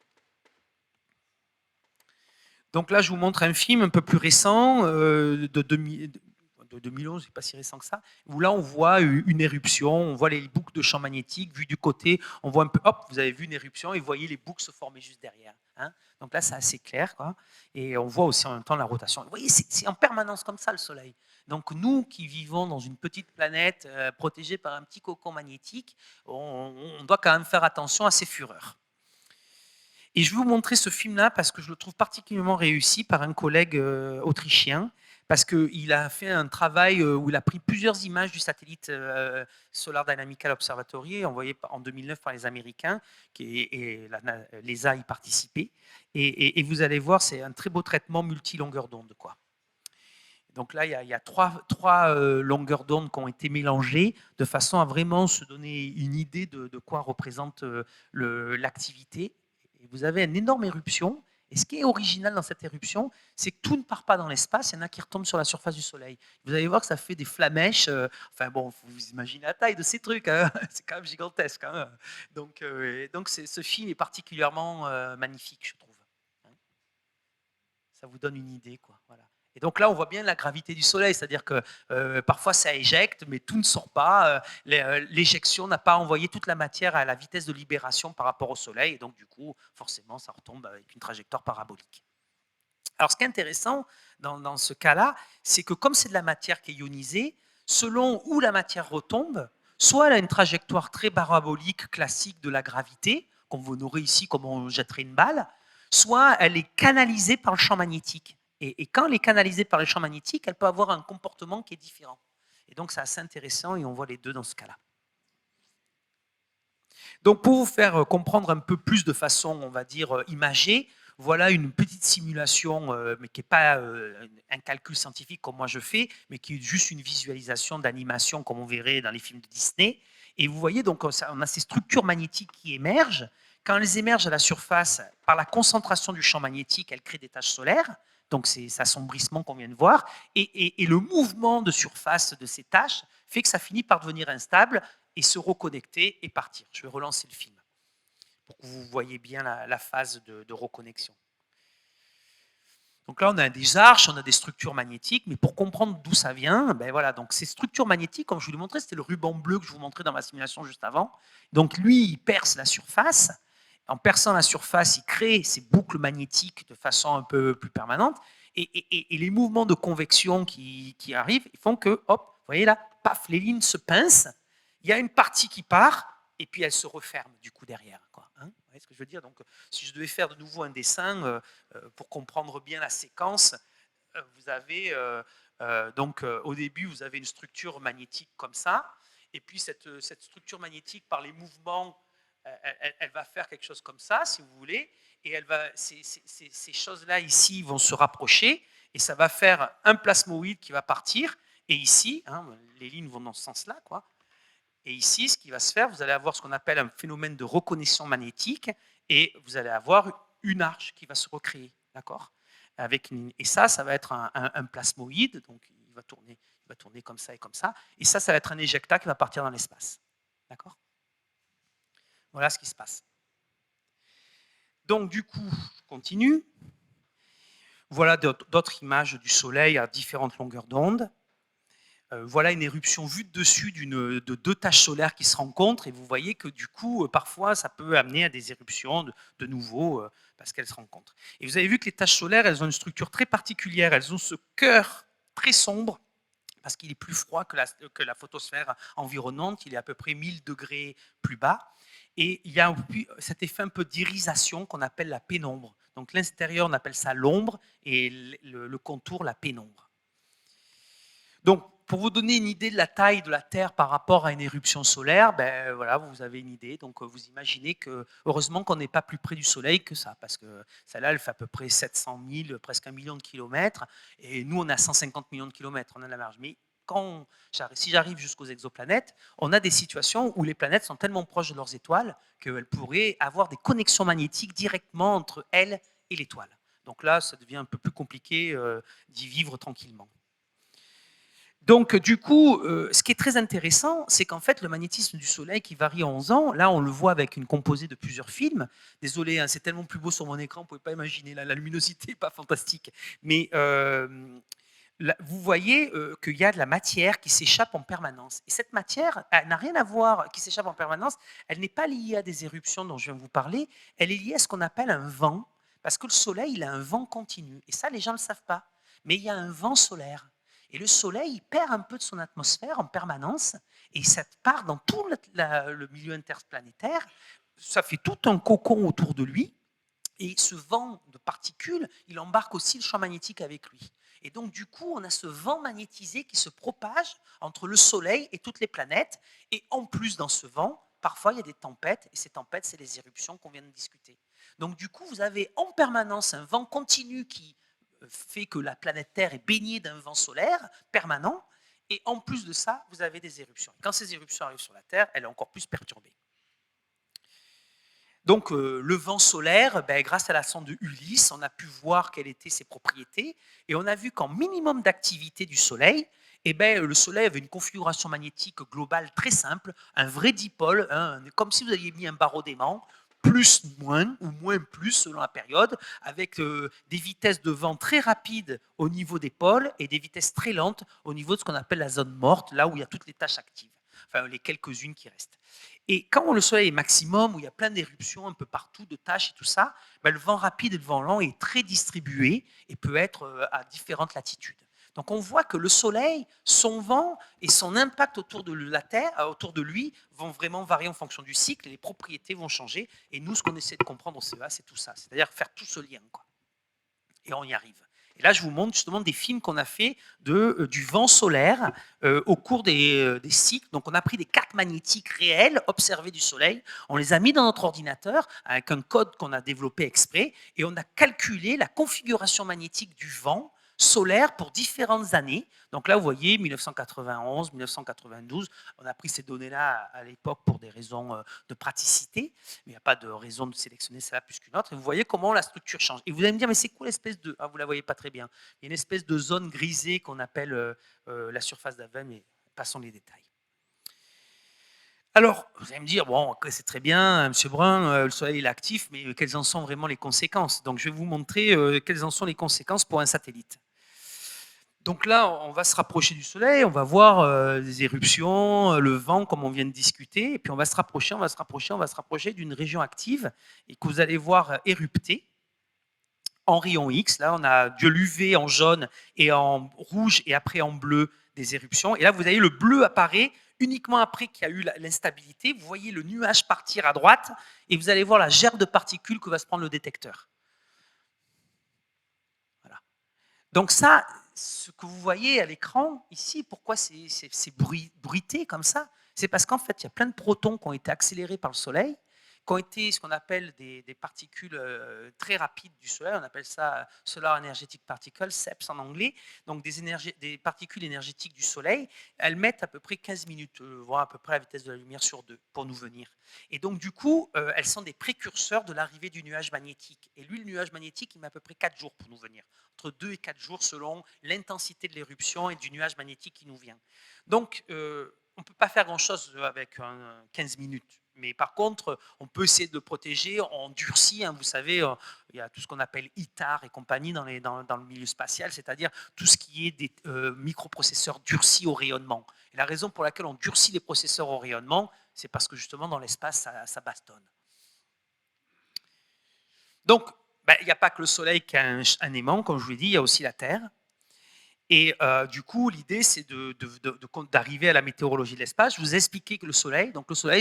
Donc là, je vous montre un film un peu plus récent, de 2011, c'est pas si récent que ça, où là, on voit une éruption, on voit les boucles de champ magnétique, vues du côté, on voit un peu, hop, vous avez vu une éruption, et vous voyez les boucles se former juste derrière. Hein. Donc là, c'est assez clair, quoi. Et on voit aussi en même temps la rotation. Vous voyez, c'est en permanence comme ça, le Soleil. Donc nous, qui vivons dans une petite planète protégée par un petit cocon magnétique, on doit quand même faire attention à ces fureurs. Et je vais vous montrer ce film-là parce que je le trouve particulièrement réussi par un collègue autrichien, parce qu'il a fait un travail où il a pris plusieurs images du satellite Solar Dynamical Observatory, envoyé en 2009 par les Américains, et l'ESA y participait. Et vous allez voir, c'est un très beau traitement multi-longueur d'onde, quoi. Donc là, il y a trois longueurs d'onde qui ont été mélangées de façon à vraiment se donner une idée de quoi représente l'activité. Et vous avez une énorme éruption. Et ce qui est original dans cette éruption, c'est que tout ne part pas dans l'espace, il y en a qui retombent sur la surface du Soleil. Vous allez voir que ça fait des flamèches. Enfin bon, vous imaginez la taille de ces trucs, hein, c'est quand même gigantesque. Hein. Donc ce film est particulièrement magnifique, je trouve. Ça vous donne une idée, quoi. Voilà. Et donc là, on voit bien la gravité du Soleil, c'est-à-dire que parfois ça éjecte, mais tout ne sort pas. L'éjection n'a pas envoyé toute la matière à la vitesse de libération par rapport au Soleil, et donc du coup, forcément, ça retombe avec une trajectoire parabolique. Alors, ce qui est intéressant dans ce cas-là, c'est que comme c'est de la matière qui est ionisée, selon où la matière retombe, soit elle a une trajectoire très parabolique classique de la gravité, comme vous aurez ici, comme on jetterait une balle, soit elle est canalisée par le champ magnétique. Et quand elle est canalisée par le champ magnétique, elle peut avoir un comportement qui est différent. Et donc, c'est assez intéressant et on voit les deux dans ce cas-là. Donc, pour vous faire comprendre un peu plus de façon, on va dire, imagée, voilà une petite simulation, mais qui n'est pas un calcul scientifique comme moi je fais, mais qui est juste une visualisation d'animation comme on verrait dans les films de Disney. Et vous voyez, donc, on a ces structures magnétiques qui émergent. Quand elles émergent à la surface, par la concentration du champ magnétique, elles créent des taches solaires. Donc, c'est cet assombrissement qu'on vient de voir. Et le mouvement de surface de ces taches fait que ça finit par devenir instable et se reconnecter et partir. Je vais relancer le film pour que vous voyez bien la phase de reconnexion. Donc là, on a des arches, on a des structures magnétiques, mais pour comprendre d'où ça vient, ben voilà, donc ces structures magnétiques, comme je vous l'ai montré, c'était le ruban bleu que je vous montrais dans ma simulation juste avant. Donc lui, il perce la surface. En perçant la surface, il crée ces boucles magnétiques de façon un peu plus permanente. Et les mouvements de convection qui arrivent, ils font que, hop, vous voyez là, paf, les lignes se pincent, il y a une partie qui part, et puis elle se referme du coup derrière, quoi. Hein, vous voyez ce que je veux dire? Donc, si je devais faire de nouveau un dessin pour comprendre bien la séquence, vous avez au début vous avez une structure magnétique comme ça, et puis cette structure magnétique par les mouvements, elle va faire quelque chose comme ça, si vous voulez, et ces choses-là ici vont se rapprocher, et ça va faire un plasmoïde qui va partir, et ici, hein, les lignes vont dans ce sens-là, quoi. Et ici, ce qui va se faire, vous allez avoir ce qu'on appelle un phénomène de reconnexion magnétique, et vous allez avoir une arche qui va se recréer, d'accord ? Et ça va être un plasmoïde, donc il va tourner comme ça et comme ça, et ça va être un éjecta qui va partir dans l'espace, d'accord ? Voilà ce qui se passe. Donc du coup, je continue. Voilà d'autres images du Soleil à différentes longueurs d'onde. Voilà une éruption vue de dessus de deux taches solaires qui se rencontrent, et vous voyez que du coup, parfois, ça peut amener à des éruptions de nouveau parce qu'elles se rencontrent. Et vous avez vu que les taches solaires, elles ont une structure très particulière, elles ont ce cœur très sombre, parce qu'il est plus froid que la photosphère environnante, il est à peu près 1000 degrés plus bas, et il y a cet effet un peu d'irisation qu'on appelle la pénombre. Donc l'intérieur, on appelle ça l'ombre, et le contour, la pénombre. Donc, pour vous donner une idée de la taille de la Terre par rapport à une éruption solaire, ben voilà, vous avez une idée. Donc, vous imaginez que, heureusement qu'on n'est pas plus près du Soleil que ça, parce que celle-là, elle fait à peu près 700 000, presque 1 million de kilomètres, et nous, on a 150 millions de kilomètres, on a la marge. Mais si j'arrive jusqu'aux exoplanètes, on a des situations où les planètes sont tellement proches de leurs étoiles qu'elles pourraient avoir des connexions magnétiques directement entre elles et l'étoile. Donc là, ça devient un peu plus compliqué d'y vivre tranquillement. Donc, du coup, ce qui est très intéressant, c'est qu'en fait, le magnétisme du Soleil qui varie en 11 ans, là, on le voit avec une composée de plusieurs films. Désolé, hein, c'est tellement plus beau sur mon écran, vous ne pouvez pas imaginer, la luminosité n'est pas fantastique. Mais là, vous voyez qu'il y a de la matière qui s'échappe en permanence. Et cette matière, elle n'a rien à voir, qui s'échappe en permanence, elle n'est pas liée à des éruptions dont je viens de vous parler, elle est liée à ce qu'on appelle un vent, parce que le Soleil, il a un vent continu. Et ça, les gens ne le savent pas. Mais il y a un vent solaire. Et le Soleil, il perd un peu de son atmosphère en permanence, et ça part dans tout le milieu interplanétaire, ça fait tout un cocon autour de lui, et ce vent de particules, il embarque aussi le champ magnétique avec lui. Et donc, du coup, on a ce vent magnétisé qui se propage entre le Soleil et toutes les planètes, et en plus, dans ce vent, parfois, il y a des tempêtes, et ces tempêtes, c'est les éruptions qu'on vient de discuter. Donc, du coup, vous avez en permanence un vent continu qui fait que la planète Terre est baignée d'un vent solaire permanent, et en plus de ça, vous avez des éruptions. Quand ces éruptions arrivent sur la Terre, elle est encore plus perturbée. Donc le vent solaire, grâce à la sonde Ulysse, on a pu voir quelles étaient ses propriétés, et on a vu qu'en minimum d'activité du Soleil, le Soleil avait une configuration magnétique globale très simple, un vrai dipôle, hein, comme si vous aviez mis un barreau d'aimant, plus, moins, ou moins, plus, selon la période, avec des vitesses de vent très rapides au niveau des pôles et des vitesses très lentes au niveau de ce qu'on appelle la zone morte, là où il y a toutes les tâches actives, enfin les quelques-unes qui restent. Et quand le Soleil est maximum, où il y a plein d'éruptions un peu partout, de tâches et tout ça, le vent rapide et le vent lent est très distribué et peut être à différentes latitudes. Donc on voit que le Soleil, son vent et son impact autour de la Terre, autour de lui, vont vraiment varier en fonction du cycle, et les propriétés vont changer. Et nous, ce qu'on essaie de comprendre au CEA, c'est tout ça, c'est-à-dire faire tout ce lien, quoi. Et on y arrive. Et là, je vous montre justement des films qu'on a fait du vent solaire au cours des cycles. Donc, on a pris des cartes magnétiques réelles observées du Soleil, on les a mis dans notre ordinateur avec un code qu'on a développé exprès, et on a calculé la configuration magnétique du vent solaire pour différentes années. Donc là, vous voyez, 1991, 1992, on a pris ces données-là à l'époque pour des raisons de praticité, mais il n'y a pas de raison de sélectionner celle-là plus qu'une autre. Et vous voyez comment la structure change. Et vous allez me dire, mais c'est quoi l'espèce de... Ah, vous ne la voyez pas très bien. Il y a une espèce de zone grisée qu'on appelle la surface d'Aven, mais passons les détails. Alors, vous allez me dire, bon, c'est très bien, M. Brun, le Soleil est actif, mais quelles en sont vraiment les conséquences? Donc, je vais vous montrer quelles en sont les conséquences pour un satellite. Donc là, on va se rapprocher du Soleil, on va voir les éruptions, le vent, comme on vient de discuter, et puis on va se rapprocher d'une région active et que vous allez voir érupter en rayon X. Là, on a de l'UV en jaune et en rouge et après en bleu des éruptions. Et là, vous voyez, le bleu apparaît uniquement après qu'il y a eu l'instabilité. Vous voyez le nuage partir à droite et vous allez voir la gerbe de particules que va se prendre le détecteur. Voilà. Donc ça, ce que vous voyez à l'écran ici, pourquoi c'est bruité comme ça? C'est parce qu'en fait, il y a plein de protons qui ont été accélérés par le Soleil, qui ont été ce qu'on appelle des particules très rapides du Soleil. On appelle ça Solar Energetic Particles, SEPS en anglais. Donc des particules énergétiques du Soleil, elles mettent à peu près 15 minutes, voire à peu près la vitesse de la lumière sur 2 pour nous venir. Et donc du coup, elles sont des précurseurs de l'arrivée du nuage magnétique. Et lui, le nuage magnétique, il met à peu près 4 jours pour nous venir. Entre 2 et 4 jours selon l'intensité de l'éruption et du nuage magnétique qui nous vient. Donc, on ne peut pas faire grand-chose avec 15 minutes. Mais par contre, on peut essayer de le protéger, on durcit, hein, vous savez, il y a tout ce qu'on appelle ITAR et compagnie dans le milieu spatial, c'est-à-dire tout ce qui est des microprocesseurs durcis au rayonnement. Et la raison pour laquelle on durcit les processeurs au rayonnement, c'est parce que justement dans l'espace, ça bastonne. Donc, il n'y a pas que le Soleil qui a un aimant, comme je vous l'ai dit, il y a aussi la Terre. Et du coup, l'idée, c'est d'arriver à la météorologie de l'espace. Je vous ai expliqué que le Soleil,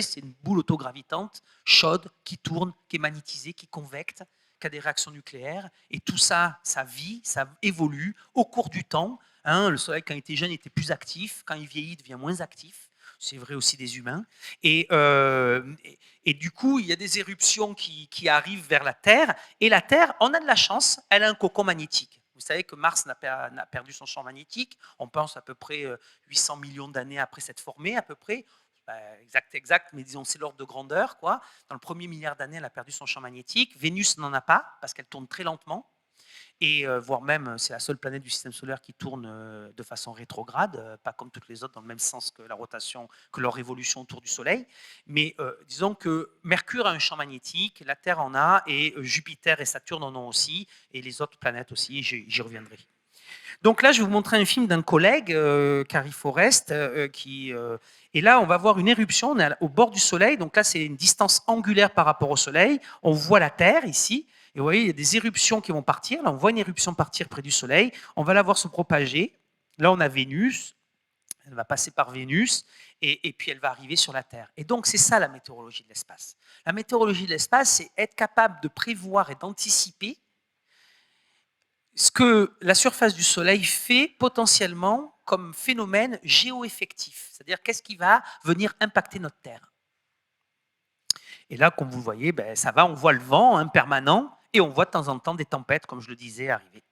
c'est une boule autogravitante, chaude, qui tourne, qui est magnétisée, qui convecte, qui a des réactions nucléaires. Et tout ça, ça vit, ça évolue au cours du temps. Hein, le Soleil, quand il était jeune, était plus actif. Quand il vieillit, il devient moins actif. C'est vrai aussi des humains. Et du coup, il y a des éruptions qui arrivent vers la Terre. Et la Terre, on a de la chance, elle a un cocon magnétique. Vous savez que Mars n'a perdu son champ magnétique. On pense à peu près 800 millions d'années après s'être formé, à peu près. Exact, mais disons c'est l'ordre de grandeur, quoi. Dans le premier milliard d'années, elle a perdu son champ magnétique. Vénus n'en a pas parce qu'elle tourne très lentement. Et voire même, c'est la seule planète du système solaire qui tourne de façon rétrograde, pas comme toutes les autres dans le même sens que la rotation, que leur révolution autour du Soleil. Mais disons que Mercure a un champ magnétique, la Terre en a, et Jupiter et Saturne en ont aussi, et les autres planètes aussi, j'y reviendrai. Donc là, je vais vous montrer un film d'un collègue, Carrie Forrest, et là, on va voir une éruption, on est au bord du Soleil, donc là, c'est une distance angulaire par rapport au Soleil, on voit la Terre ici, et vous voyez, il y a des éruptions qui vont partir. Là, on voit une éruption partir près du Soleil. On va la voir se propager. Là, on a Vénus. Elle va passer par Vénus et puis elle va arriver sur la Terre. Et donc, c'est ça la météorologie de l'espace. La météorologie de l'espace, c'est être capable de prévoir et d'anticiper ce que la surface du Soleil fait potentiellement comme phénomène géoeffectif. C'est-à-dire, qu'est-ce qui va venir impacter notre Terre. Et là, comme vous le voyez, ça va, on voit le vent permanent. Et on voit de temps en temps des tempêtes, comme je le disais, arriver.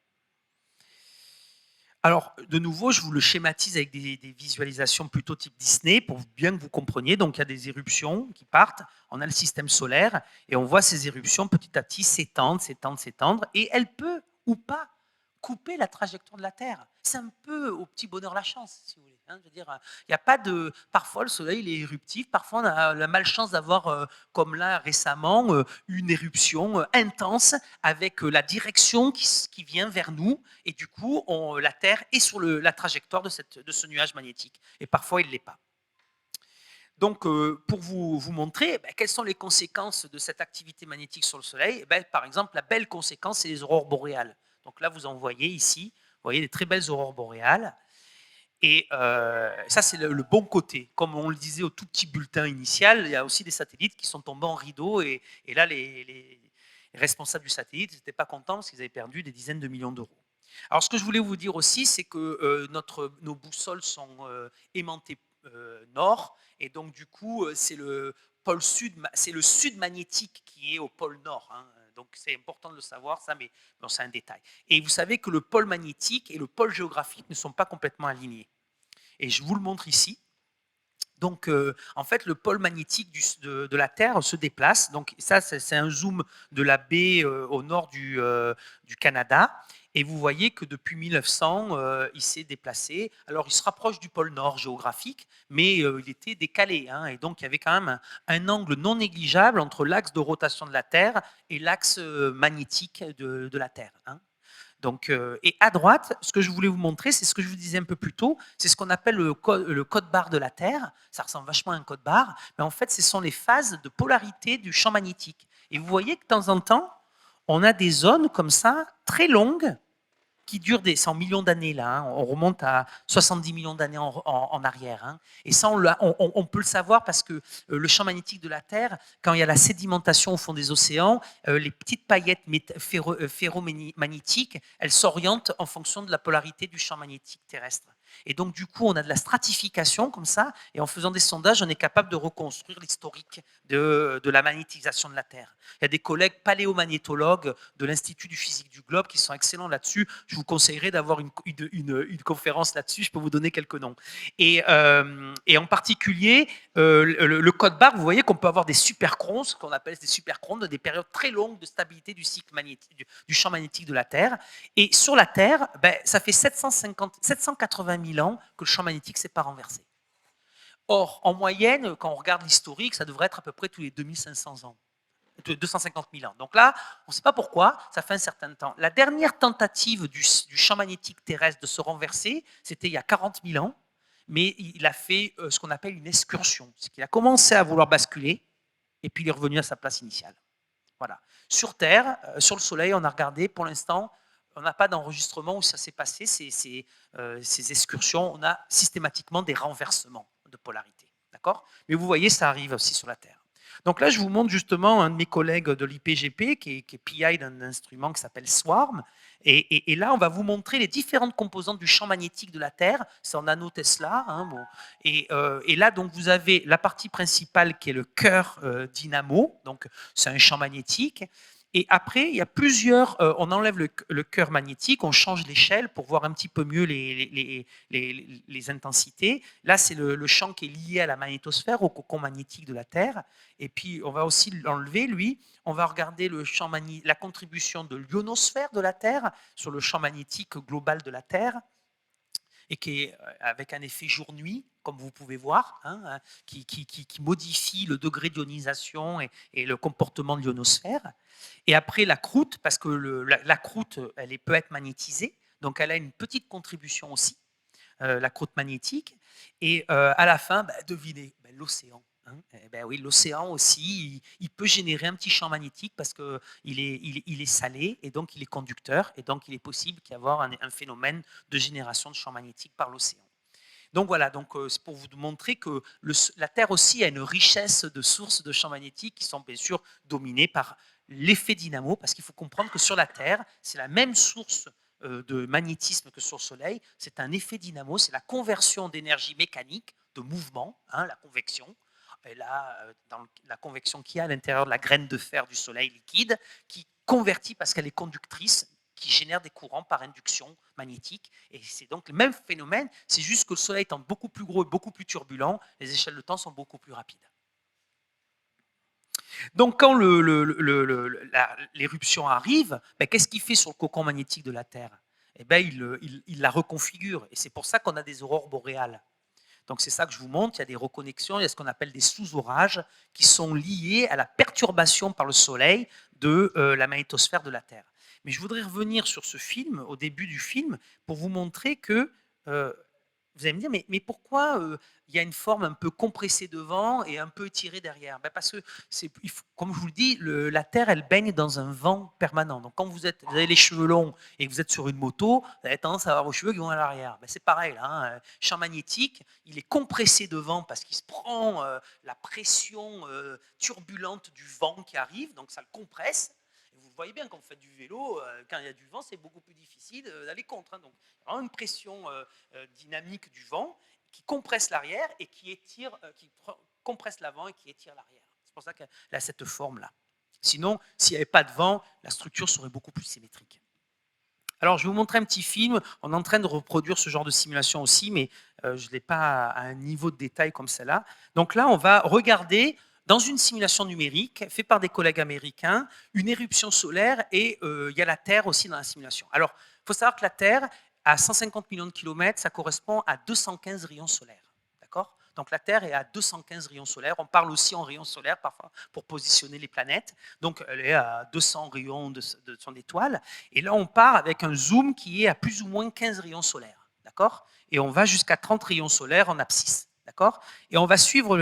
Alors, de nouveau, je vous le schématise avec des visualisations plutôt type Disney, pour bien que vous compreniez. Donc, il y a des éruptions qui partent, on a le système solaire, et on voit ces éruptions petit à petit s'étendre, et elles peuvent ou pas couper la trajectoire de la Terre. C'est un peu au petit bonheur la chance, si vous voulez. Je veux dire, il n'y a pas de. Parfois, le Soleil il est éruptif. Parfois, on a la malchance d'avoir, comme là récemment, une éruption intense avec la direction qui vient vers nous. Et du coup, la Terre est sur la trajectoire de ce nuage magnétique. Et parfois, il ne l'est pas. Donc, pour vous montrer quelles sont les conséquences de cette activité magnétique sur le Soleil, par exemple, la belle conséquence, c'est les aurores boréales. Donc là, vous en voyez ici, vous voyez des très belles aurores boréales. Et ça, c'est le bon côté. Comme on le disait au tout petit bulletin initial, il y a aussi des satellites qui sont tombés en rideau. Et là, les responsables du satellite n'étaient pas contents parce qu'ils avaient perdu des dizaines de millions d'euros. Alors, ce que je voulais vous dire aussi, c'est que nos boussoles sont aimantées nord. Et donc, du coup, c'est le pôle sud, c'est le sud magnétique qui est au pôle nord. Donc, c'est important de le savoir, ça, mais bon, c'est un détail. Et vous savez que le pôle magnétique et le pôle géographique ne sont pas complètement alignés. Et je vous le montre ici. Donc, en fait, le pôle magnétique de la Terre se déplace. Donc, ça, c'est un zoom de la baie au nord du Canada. Et vous voyez que depuis 1900, il s'est déplacé. Alors, il se rapproche du pôle Nord géographique, mais il était décalé. Hein, et donc, il y avait quand même un angle non négligeable entre l'axe de rotation de la Terre et l'axe magnétique de la Terre. Hein. Donc, et à droite, ce que je voulais vous montrer, c'est ce que je vous disais un peu plus tôt, c'est ce qu'on appelle le code barre de la Terre. Ça ressemble vachement à un code barre, mais en fait, ce sont les phases de polarité du champ magnétique. Et vous voyez que de temps en temps, on a des zones comme ça, très longues, qui durent des 100 millions d'années. Là, hein. On remonte à 70 millions d'années en arrière. Hein. Et ça, on peut le savoir parce que le champ magnétique de la Terre, quand il y a la sédimentation au fond des océans, les petites paillettes ferromagnétiques, elles s'orientent en fonction de la polarité du champ magnétique terrestre. Et donc, du coup, on a de la stratification comme ça, et en faisant des sondages, on est capable de reconstruire l'historique de la magnétisation de la Terre. Il y a des collègues paléomagnétologues de l'Institut du physique du globe qui sont excellents là-dessus. Je vous conseillerais d'avoir une conférence là-dessus, je peux vous donner quelques noms. Et en particulier, le code barre, vous voyez qu'on peut avoir des supercrons, ce qu'on appelle des supercrons, des périodes très longues de stabilité du cycle magnétique, du champ magnétique de la Terre. Et sur la Terre, ça fait 780 000 ans que le champ magnétique ne s'est pas renversé. Or, en moyenne, quand on regarde l'historique, ça devrait être à peu près tous les 2500 ans. 250 000 ans. Donc là, on ne sait pas pourquoi, ça fait un certain temps. La dernière tentative du champ magnétique terrestre de se renverser, c'était il y a 40 000 ans, mais il a fait ce qu'on appelle une excursion. C'est qu'il a commencé à vouloir basculer, et puis il est revenu à sa place initiale. Voilà. Sur Terre, sur le Soleil, on a regardé, pour l'instant, on n'a pas d'enregistrement où ça s'est passé, ces excursions. On a systématiquement des renversements de polarité. D'accord ? Mais vous voyez, ça arrive aussi sur la Terre. Donc là, je vous montre justement un de mes collègues de l'IPGP qui est PI d'un instrument qui s'appelle SWARM. Et là, on va vous montrer les différentes composantes du champ magnétique de la Terre. C'est en nanotesla. Hein, bon. Et là, donc, vous avez la partie principale qui est le cœur dynamo. Donc, c'est un champ magnétique. Et après, il y a plusieurs. On enlève le cœur magnétique, on change l'échelle pour voir un petit peu mieux les intensités. Là, c'est le champ qui est lié à la magnétosphère, au cocon magnétique de la Terre. Et puis, on va aussi l'enlever, lui. On va regarder la contribution de l'ionosphère de la Terre sur le champ magnétique global de la Terre, et qui est avec un effet jour-nuit, comme vous pouvez voir, hein, qui modifie le degré d'ionisation et le comportement de l'ionosphère. Et après, la croûte, parce que la croûte, peut être magnétisée, donc elle a une petite contribution aussi, la croûte magnétique. Et à la fin, devinez, l'océan. Hein, oui, l'océan aussi, il peut générer un petit champ magnétique parce qu'il est salé et donc il est conducteur, et donc il est possible qu'il y ait un phénomène de génération de champ magnétique par l'océan. Donc voilà, c'est pour vous montrer que la Terre aussi a une richesse de sources de champs magnétiques qui sont bien sûr dominées par l'effet dynamo, parce qu'il faut comprendre que sur la Terre, c'est la même source de magnétisme que sur le Soleil, c'est un effet dynamo, c'est la conversion d'énergie mécanique, de mouvement, hein, la convection. Et là, dans la convection qu'il y a à l'intérieur de la graine de fer du Soleil liquide, qui convertit parce qu'elle est conductrice, qui génère des courants par induction magnétique. Et c'est donc le même phénomène, c'est juste que le Soleil étant beaucoup plus gros et beaucoup plus turbulent, les échelles de temps sont beaucoup plus rapides. Donc quand l'éruption arrive, qu'est-ce qu'il fait sur le cocon magnétique de la Terre ? Il la reconfigure, et c'est pour ça qu'on a des aurores boréales. Donc c'est ça que je vous montre, il y a des reconnexions, il y a ce qu'on appelle des sous-orages qui sont liés à la perturbation par le Soleil de la magnétosphère de la Terre. Mais je voudrais revenir sur ce film, au début du film, pour vous montrer que, vous allez me dire, mais pourquoi il y a une forme un peu compressée devant et un peu étirée derrière ? Parce que, comme je vous le dis, la Terre, elle baigne dans un vent permanent. Donc quand vous avez les cheveux longs et que vous êtes sur une moto, vous avez tendance à avoir vos cheveux qui vont à l'arrière. C'est pareil, là, hein, champ magnétique, il est compressé devant parce qu'il se prend la pression turbulente du vent qui arrive, donc ça le compresse. Vous voyez bien quand vous faites du vélo, quand il y a du vent, c'est beaucoup plus difficile d'aller contre. Hein. Donc, il y a vraiment une pression dynamique du vent qui compresse l'arrière et qui compresse l'avant et qui étire l'arrière. C'est pour ça qu'elle a cette forme-là. Sinon, s'il n'y avait pas de vent, la structure serait beaucoup plus symétrique. Alors, je vais vous montrer un petit film. On est en train de reproduire ce genre de simulation aussi, mais je ne l'ai pas à un niveau de détail comme celle-là. Donc là, on va regarder dans une simulation numérique faite par des collègues américains, une éruption solaire, et il y a la Terre aussi dans la simulation. Alors, il faut savoir que la Terre, à 150 millions de kilomètres, ça correspond à 215 rayons solaires. D'accord ? Donc la Terre est à 215 rayons solaires. On parle aussi en rayons solaires parfois pour positionner les planètes. Donc elle est à 200 rayons de son étoile. Et là, on part avec un zoom qui est à plus ou moins 15 rayons solaires. D'accord ? Et on va jusqu'à 30 rayons solaires en abscisse. D'accord ? Et on va suivre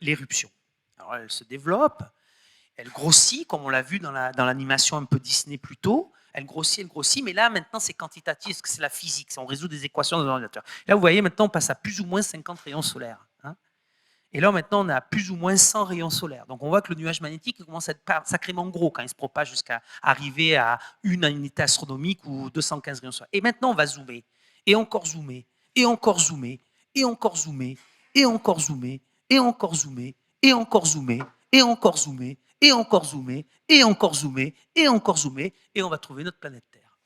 l'éruption. Alors elle se développe, elle grossit, comme on l'a vu dans l'animation un peu Disney plus tôt. Elle grossit, mais là, maintenant, c'est quantitatif, parce que c'est la physique, on résout des équations dans l'ordinateur. Là, vous voyez, maintenant, on passe à plus ou moins 50 rayons solaires. Hein. Et là, maintenant, on a plus ou moins 100 rayons solaires. Donc, on voit que le nuage magnétique commence à être sacrément gros quand il se propage jusqu'à arriver à une unité astronomique ou 215 rayons solaires. Et maintenant, on va zoomer, et encore zoomer, et encore zoomer, et encore zoomer, et encore zoomer, et encore zoomer, et encore zoomer, et encore zoomer, et encore zoomer, et encore zoomer, et encore zoomer, et on va trouver notre planète Terre,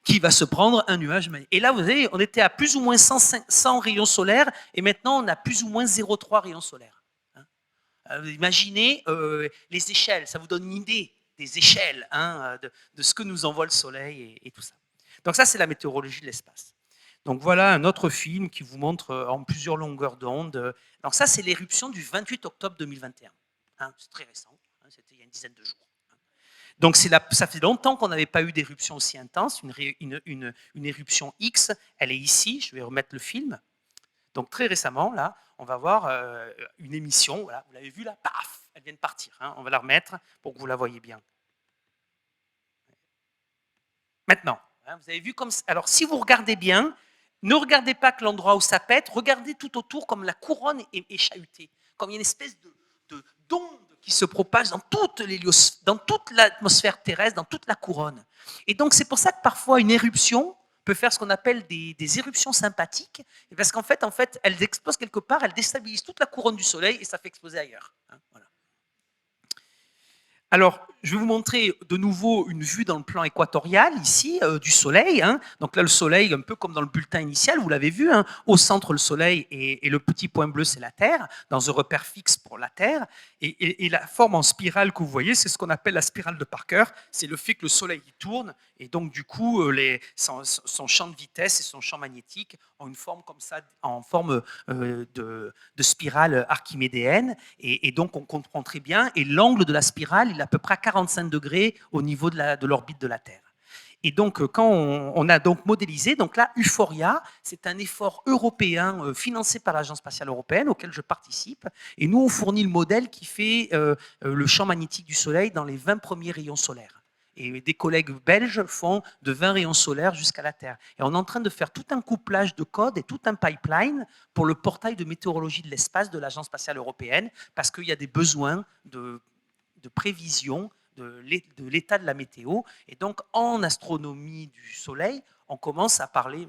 qui va se prendre un nuage magnétique. Et là, vous voyez, on était à plus ou moins 100 rayons solaires, et maintenant, on a plus ou moins 0,3 rayons solaires. Imaginez les échelles, ça vous donne une idée des échelles de ce que nous envoie le Soleil et tout ça. Donc ça, c'est la météorologie de l'espace. Donc voilà un autre film qui vous montre en plusieurs longueurs d'onde. Donc ça, c'est l'éruption du 28 octobre 2021. C'est très récent, c'était il y a une dizaine de jours. Donc ça fait longtemps qu'on n'avait pas eu d'éruption aussi intense, une éruption X, elle est ici, je vais remettre le film. Donc très récemment, là, on va voir une émission, voilà, vous l'avez vu là, paf, elle vient de partir, on va la remettre pour que vous la voyez bien. Maintenant, vous avez vu comme... Alors si vous regardez bien, ne regardez pas que l'endroit où ça pète, regardez tout autour comme la couronne est chahutée, comme il y a une espèce d'onde qui se propage dans toute l'atmosphère terrestre, dans toute la couronne. Et donc c'est pour ça que parfois une éruption peut faire ce qu'on appelle des éruptions sympathiques, parce qu'en fait, elles explosent quelque part, elles déstabilisent toute la couronne du Soleil et ça fait exploser ailleurs. Voilà. Alors, je vais vous montrer de nouveau une vue dans le plan équatorial, ici, du Soleil. Donc là, le Soleil, un peu comme dans le bulletin initial, vous l'avez vu, au centre, le Soleil et le petit point bleu, c'est la Terre, dans un repère fixe pour la Terre. Et la forme en spirale que vous voyez, c'est ce qu'on appelle la spirale de Parker. C'est le fait que le Soleil y tourne, et donc du coup, son champ de vitesse et son champ magnétique ont une forme comme ça, en forme de spirale archimédéenne. Et donc, on comprend très bien. Et l'angle de la spirale, il est à peu près à 45 degrés au niveau de l'orbite de la Terre. Et donc, quand on a donc modélisé, donc là, Euphoria, c'est un effort européen financé par l'Agence spatiale européenne auquel je participe. Et nous, on fournit le modèle qui fait le champ magnétique du Soleil dans les 20 premiers rayons solaires. Et des collègues belges font de 20 rayons solaires jusqu'à la Terre. Et on est en train de faire tout un couplage de code et tout un pipeline pour le portail de météorologie de l'espace de l'Agence spatiale européenne, parce qu'il y a des besoins de prévision de l'état de la météo. Et donc, en astronomie du Soleil, on commence à parler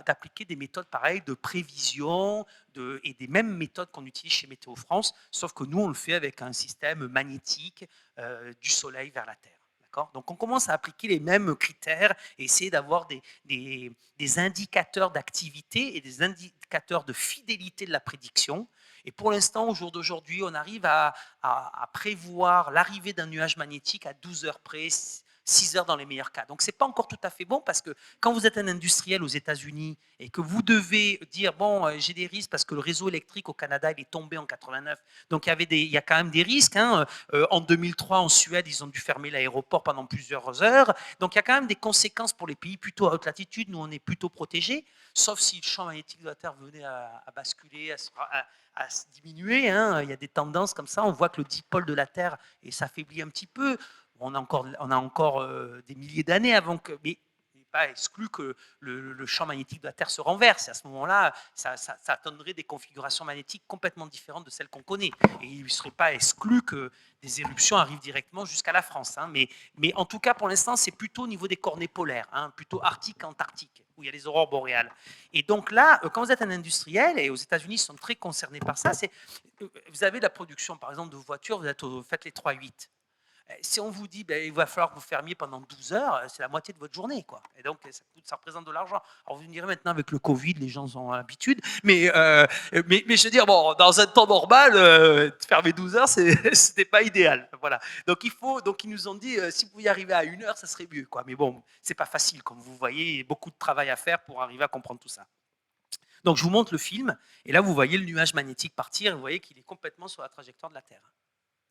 d'appliquer des méthodes pareilles de prévision et des mêmes méthodes qu'on utilise chez Météo France, sauf que nous, on le fait avec un système magnétique du Soleil vers la Terre. Donc, on commence à appliquer les mêmes critères et essayer d'avoir des indicateurs d'activité et des indicateurs de fidélité de la prédiction. Et pour l'instant, au jour d'aujourd'hui, on arrive à prévoir l'arrivée d'un nuage magnétique à 12 heures près, 6 heures dans les meilleurs cas. Donc, ce n'est pas encore tout à fait bon, parce que quand vous êtes un industriel aux États-Unis et que vous devez dire, bon, j'ai des risques parce que le réseau électrique au Canada, il est tombé en 89. Donc, il y a quand même des risques. En 2003, en Suède, ils ont dû fermer l'aéroport pendant plusieurs heures. Donc, il y a quand même des conséquences pour les pays plutôt à haute latitude. Nous, on est plutôt protégés, sauf si le champ magnétique de la Terre venait à basculer, à se diminuer. Il y a des tendances comme ça. On voit que le dipôle de la Terre s'affaiblit un petit peu. On a encore des milliers d'années avant que... Mais il n'est pas exclu que le champ magnétique de la Terre se renverse. Et à ce moment-là, ça donnerait des configurations magnétiques complètement différentes de celles qu'on connaît. Et il ne serait pas exclu que des éruptions arrivent directement jusqu'à la France. Mais en tout cas, pour l'instant, c'est plutôt au niveau des cornets polaires, plutôt arctique qu'antarctique, où il y a les aurores boréales. Et donc là, quand vous êtes un industriel, et aux États-Unis, ils sont très concernés par ça, vous avez la production, par exemple, de voitures, vous faites les 3.8. Si on vous dit il va falloir que vous fermiez pendant 12 heures, c'est la moitié de votre journée, quoi. Et donc ça représente de l'argent. Alors vous me direz maintenant avec le Covid, les gens ont l'habitude, mais je veux dire, bon, dans un temps normal, fermer 12 heures, c'était pas idéal. Voilà. Donc ils nous ont dit si vous pouviez arriver à 1 heure, ça serait mieux, quoi. Mais bon, c'est pas facile, comme vous voyez, il y a beaucoup de travail à faire pour arriver à comprendre tout ça. Donc je vous montre le film, et là vous voyez le nuage magnétique partir, et vous voyez qu'il est complètement sur la trajectoire de la Terre.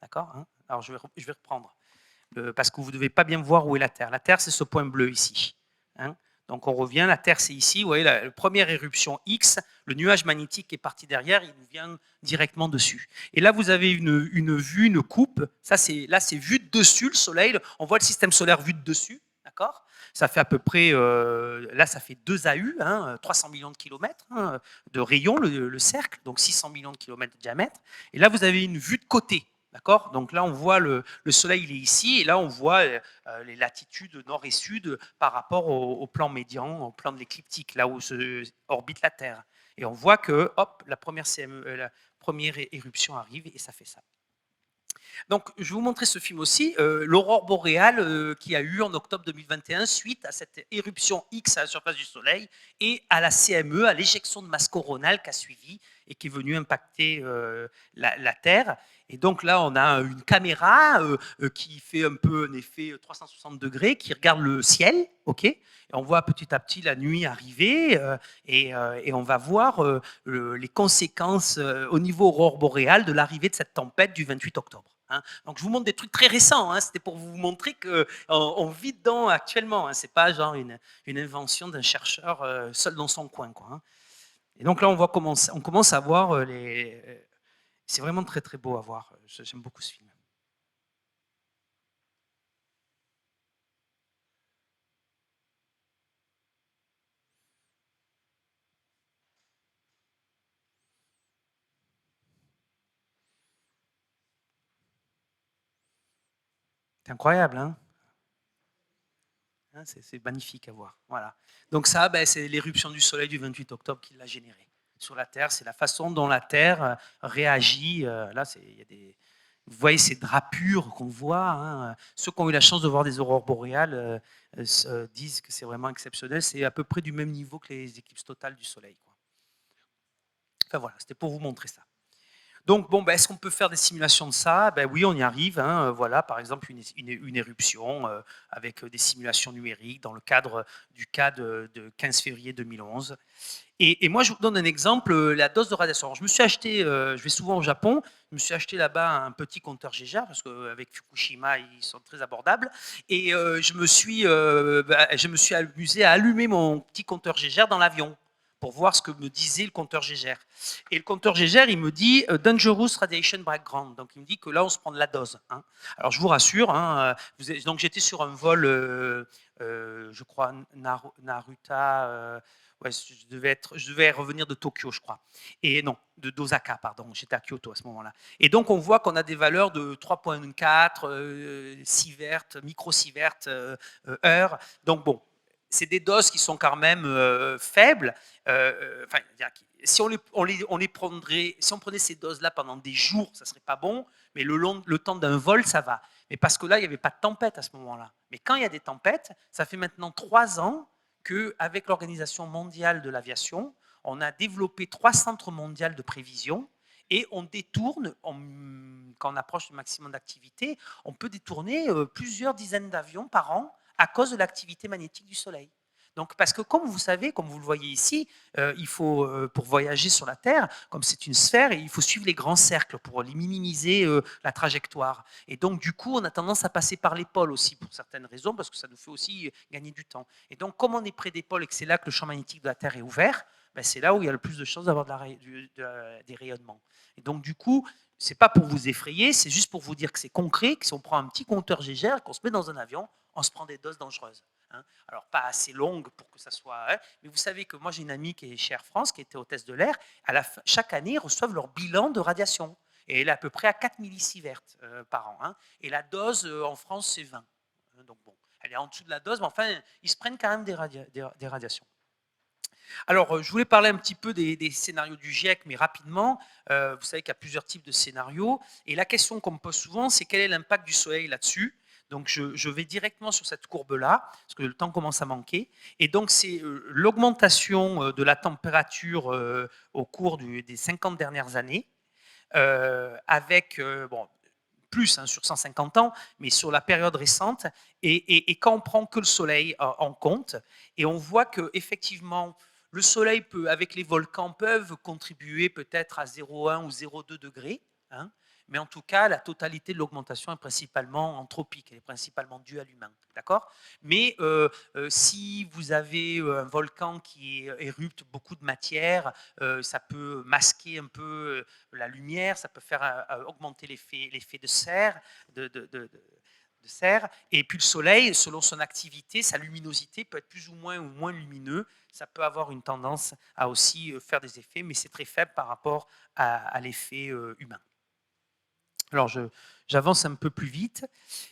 D'accord, hein? Alors je vais reprendre, parce que vous ne devez pas bien voir où est la Terre. La Terre, c'est ce point bleu ici. Hein? Donc on revient, la Terre, c'est ici. Vous voyez, la première éruption X, le nuage magnétique est parti derrière, il nous vient directement dessus. Et là, vous avez une vue, une coupe. Là, c'est vu de dessus, le Soleil. On voit le système solaire vu de dessus. D'accord ? Ça fait à peu près, là, ça fait 2 AU, 300 millions de kilomètres de rayon, le cercle, donc 600 millions de kilomètres de diamètre. Et là, vous avez une vue de côté. D'accord ? Donc là, on voit le Soleil, il est ici, et là, on voit les latitudes nord et sud par rapport au plan médian, au plan de l'écliptique, là où orbite la Terre. Et on voit que, hop, la première éruption arrive, et ça fait ça. Donc, je vais vous montrer ce film aussi, l'aurore boréale qui a eu en octobre 2021 suite à cette éruption X à la surface du Soleil et à la CME, à l'éjection de masse coronale qui a suivi et qui est venue impacter la Terre. Et donc là, on a une caméra qui fait un peu un effet 360 degrés, qui regarde le ciel, ok ? Et on voit petit à petit la nuit arriver et on va voir les conséquences au niveau aurore boréale de l'arrivée de cette tempête du 28 octobre. Hein. Donc je vous montre des trucs très récents, hein. C'était pour vous montrer qu'on vit dedans actuellement, hein. Ce n'est pas genre une invention d'un chercheur seul dans son coin, quoi, hein. Et donc là, on commence à voir les... C'est vraiment très très beau à voir, j'aime beaucoup ce film. C'est incroyable, hein? C'est magnifique à voir. Voilà. Donc ça, c'est l'éruption du Soleil du 28 octobre qui l'a généré sur la Terre. C'est la façon dont la Terre réagit. Là, il y a des... Vous voyez ces drapures qu'on voit. Hein. Ceux qui ont eu la chance de voir des aurores boréales disent que c'est vraiment exceptionnel. C'est à peu près du même niveau que les éclipses totales du Soleil, quoi. Enfin voilà, c'était pour vous montrer ça. Donc, bon, est-ce qu'on peut faire des simulations de ça ? Oui, on y arrive. Hein. Voilà, par exemple, une éruption avec des simulations numériques dans le cadre du cas de 15 février 2011. Et moi, je vous donne un exemple, la dose de radiation. Alors, je me suis acheté, je vais souvent au Japon, je me suis acheté là-bas un petit compteur Geiger, parce qu'avec Fukushima, ils sont très abordables. Et je me suis amusé à allumer mon petit compteur Geiger dans l'avion, pour voir ce que me disait le compteur Geiger. Et le compteur Geiger, il me dit Dangerous Radiation Background. Donc, il me dit que là, on se prend de la dose. Hein. Alors, je vous rassure, hein, donc j'étais sur un vol, je crois, Naruta. Ouais, je devais revenir de Tokyo, je crois. Et non, d'Osaka, pardon. J'étais à Kyoto à ce moment-là. Et donc, on voit qu'on a des valeurs de 3,4 sieverts, microsieverts heure. Donc, bon, c'est des doses qui sont quand même faibles. Si on prenait ces doses-là pendant des jours, ça ne serait pas bon, mais le temps d'un vol, ça va. Mais parce que là, il n'y avait pas de tempête à ce moment-là. Mais quand il y a des tempêtes, ça fait maintenant 3 ans qu'avec l'Organisation mondiale de l'aviation, on a développé 3 centres mondiaux de prévision et on détourne, quand on approche du maximum d'activité, on peut détourner plusieurs dizaines d'avions par an à cause de l'activité magnétique du Soleil. Donc, parce que comme vous savez, comme vous le voyez ici, il faut, pour voyager sur la Terre, comme c'est une sphère, il faut suivre les grands cercles pour minimiser la trajectoire. Et donc, du coup, on a tendance à passer par les pôles aussi, pour certaines raisons, parce que ça nous fait aussi gagner du temps. Et donc, comme on est près des pôles et que c'est là que le champ magnétique de la Terre est ouvert, c'est là où il y a le plus de chances d'avoir des rayonnements. Et donc, du coup, ce n'est pas pour vous effrayer, c'est juste pour vous dire que c'est concret, que si on prend un petit compteur Geiger, qu'on se met dans un avion, on se prend des doses dangereuses. Hein. Alors, pas assez longues pour que ça soit... Hein, mais vous savez que moi, j'ai une amie qui est chez Air France, qui était hôtesse de l'air. Chaque année, ils reçoivent leur bilan de radiation. Et elle est à peu près à 4 millisieverts par an. Hein. Et la dose, en France, c'est 20. Donc, bon, elle est en dessous de la dose, mais enfin, ils se prennent quand même des radiations. Alors, je voulais parler un petit peu des scénarios du GIEC, mais rapidement. Vous savez qu'il y a plusieurs types de scénarios. Et la question qu'on me pose souvent, c'est quel est l'impact du soleil là-dessus? Donc, je vais directement sur cette courbe-là, parce que le temps commence à manquer. Et donc, c'est l'augmentation de la température au cours des 50 dernières années, avec, bon, plus sur 150 ans, mais sur la période récente. Et quand on prend que le soleil en compte, et on voit qu'effectivement, le soleil peut, avec les volcans, peuvent contribuer peut-être à 0,1 ou 0,2 degrés, hein, mais en tout cas, la totalité de l'augmentation est principalement anthropique, elle est principalement due à l'humain, d'accord? Mais si vous avez un volcan qui érupte beaucoup de matière, ça peut masquer un peu la lumière, ça peut faire augmenter l'effet de serre, de serre. Et puis le soleil, selon son activité, sa luminosité peut être plus ou moins lumineux. Ça peut avoir une tendance à aussi faire des effets, mais c'est très faible par rapport à l'effet humain. Alors, j'avance un peu plus vite.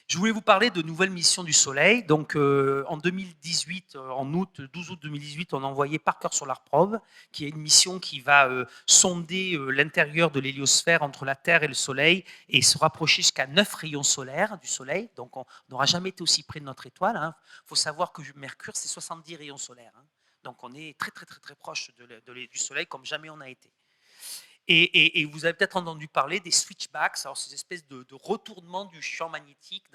Je voulais vous parler de nouvelles missions du Soleil. Donc, en 2018, en 12 août 2018, on a envoyé Parker Solar Probe, qui est une mission qui va sonder l'intérieur de l'héliosphère entre la Terre et le Soleil et se rapprocher jusqu'à 9 rayons solaires du Soleil. Donc, on n'aura jamais été aussi près de notre étoile. Il faut savoir que Mercure, c'est 70 rayons solaires. Donc, on est très, très, très, très proche du Soleil, comme jamais on a été. Et vous avez peut-être entendu parler des switchbacks, alors ces espèces de retournements du champ magnétique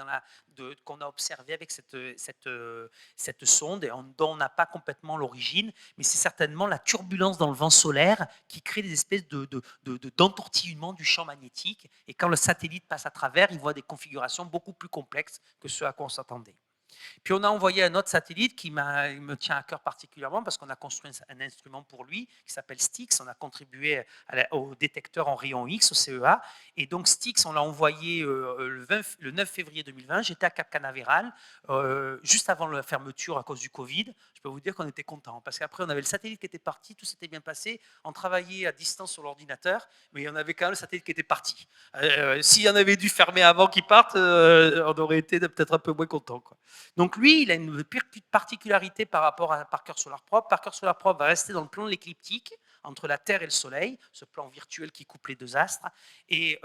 qu'on a observé avec cette sonde, dont on n'a pas complètement l'origine, mais c'est certainement la turbulence dans le vent solaire qui crée des espèces d'entortillement du champ magnétique. Et quand le satellite passe à travers, il voit des configurations beaucoup plus complexes que ce à quoi on s'attendait. Puis on a envoyé un autre satellite qui me tient à cœur particulièrement parce qu'on a construit un instrument pour lui qui s'appelle STIX. On a contribué au détecteur en rayon X, au CEA. Et donc STIX, on l'a envoyé le 9 février 2020. J'étais à Cap Canaveral, juste avant la fermeture à cause du Covid. Je peux vous dire qu'on était contents parce qu'après, on avait le satellite qui était parti, tout s'était bien passé. On travaillait à distance sur l'ordinateur, mais on avait quand même le satellite qui était parti. S'il y en avait dû fermer avant qu'il parte, on aurait été peut-être un peu moins contents, quoi. Donc lui, il a une particularité par rapport à Parker Solar Probe. Parker Solar Probe va rester dans le plan de l'écliptique, entre la Terre et le Soleil, ce plan virtuel qui coupe les deux astres. Et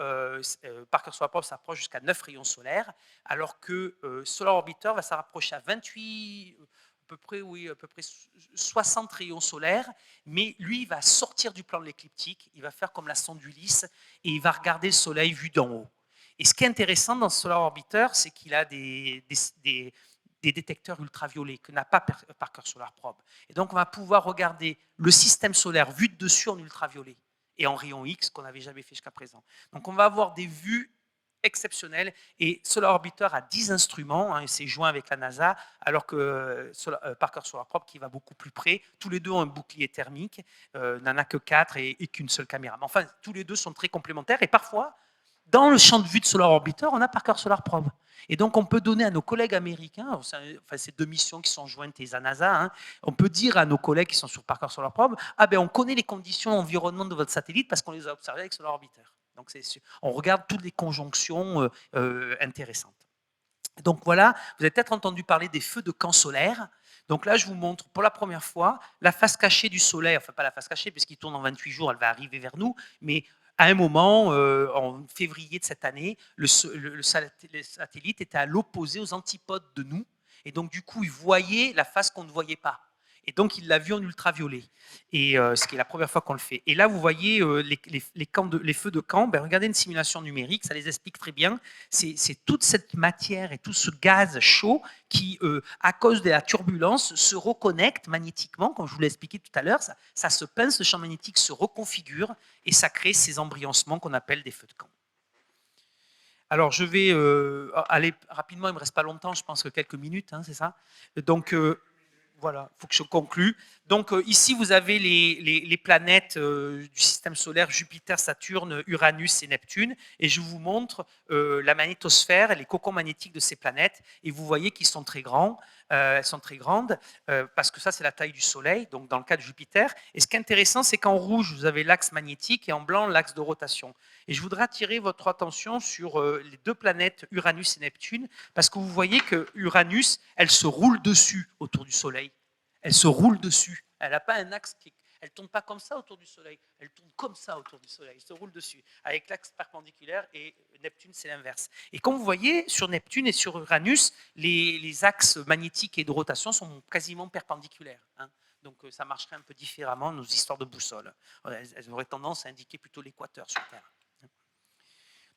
Parker Solar Probe s'approche jusqu'à 9 rayons solaires, alors que Solar Orbiter va s'approcher à 28, à peu près 60 rayons solaires, mais lui, il va sortir du plan de l'écliptique, il va faire comme la sonde Ulysse, et il va regarder le Soleil vu d'en haut. Et ce qui est intéressant dans ce Solar Orbiter, c'est qu'il a des détecteurs ultraviolets que n'a pas Parker Solar Probe. Et donc, on va pouvoir regarder le système solaire vu de dessus en ultraviolet et en rayon X qu'on n'avait jamais fait jusqu'à présent. Donc, on va avoir des vues exceptionnelles. Et Solar Orbiter a 10 instruments, il s'est joint avec la NASA, alors que Parker Solar Probe, qui va beaucoup plus près, tous les deux ont un bouclier thermique, n'en a que 4 et qu'une seule caméra. Mais enfin, tous les deux sont très complémentaires et parfois, dans le champ de vue de Solar Orbiter, on a Parker Solar Probe. Et donc, on peut donner à nos collègues américains, enfin, ces deux missions qui sont jointes et à NASA, on peut dire à nos collègues qui sont sur Parker Solar Probe, on connaît les conditions environnement de votre satellite parce qu'on les a observées avec Solar Orbiter. Donc, on regarde toutes les conjonctions intéressantes. Donc voilà, vous avez peut-être entendu parler des feux de camp solaire. Donc là, je vous montre pour la première fois la face cachée du Soleil, enfin pas la face cachée, puisqu'il tourne en 28 jours, elle va arriver vers nous, mais à un moment, en février de cette année, le satellite était à l'opposé, aux antipodes de nous. Et donc, du coup, il voyait la face qu'on ne voyait pas. Et donc, il l'a vu en ultraviolet. Et ce qui est la première fois qu'on le fait. Et là, vous voyez les feux de camp. Regardez une simulation numérique, ça les explique très bien. C'est toute cette matière et tout ce gaz chaud qui, à cause de la turbulence, se reconnecte magnétiquement. Comme je vous l'ai expliqué tout à l'heure, ça se pince, le champ magnétique se reconfigure et ça crée ces embryancements qu'on appelle des feux de camp. Alors, je vais aller rapidement, il ne me reste pas longtemps, je pense que quelques minutes, c'est ça. Donc, voilà, il faut que je conclue. Donc ici, vous avez les planètes du système solaire, Jupiter, Saturne, Uranus et Neptune. Et je vous montre la magnétosphère et les cocons magnétiques de ces planètes. Et vous voyez qu'ils sont très grands. Elles sont très grandes parce que ça, c'est la taille du Soleil, donc dans le cas de Jupiter. Et ce qui est intéressant, c'est qu'en rouge, vous avez l'axe magnétique et en blanc, l'axe de rotation. Et je voudrais attirer votre attention sur les deux planètes Uranus et Neptune parce que vous voyez que Uranus, elle se roule dessus autour du Soleil. Elle se roule dessus. Elle n'a pas un axe elle ne tourne pas comme ça autour du Soleil, elle tourne comme ça autour du Soleil, elle se roule dessus, avec l'axe perpendiculaire, et Neptune, c'est l'inverse. Et comme vous voyez, sur Neptune et sur Uranus, les axes magnétiques et de rotation sont quasiment perpendiculaires. Hein. Donc ça marcherait un peu différemment, nos histoires de boussole. Elles auraient tendance à indiquer plutôt l'équateur sur Terre.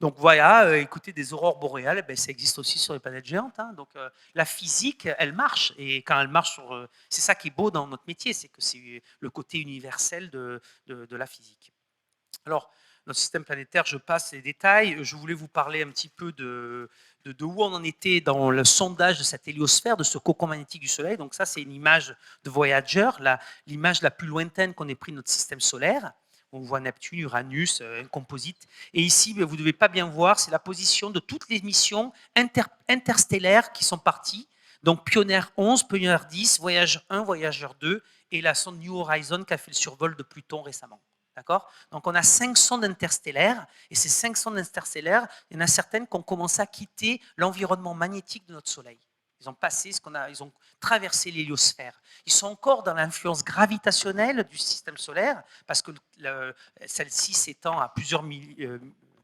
Donc voilà, écoutez, des aurores boréales, ça existe aussi sur les planètes géantes. Hein. Donc la physique, elle marche. Et quand elle marche, c'est ça qui est beau dans notre métier, c'est que c'est le côté universel de la physique. Alors, notre système planétaire, je passe les détails. Je voulais vous parler un petit peu de où on en était dans le sondage de cette héliosphère, de ce cocon magnétique du Soleil. Donc ça, c'est une image de Voyager, l'image la plus lointaine qu'on ait pris de notre système solaire. On voit Neptune, Uranus, un composite. Et ici, vous ne devez pas bien voir, c'est la position de toutes les missions interstellaires qui sont parties. Donc Pioneer 11, Pioneer 10, Voyager 1, Voyager 2 et la sonde New Horizons qui a fait le survol de Pluton récemment. D'accord ? Donc on a 5 sondes interstellaires, et ces 5 sondes interstellaires, il y en a certaines qui ont commencé à quitter l'environnement magnétique de notre Soleil. Ils ont passé ils ont traversé l'héliosphère. Ils sont encore dans l'influence gravitationnelle du système solaire, parce que celle-ci s'étend à plusieurs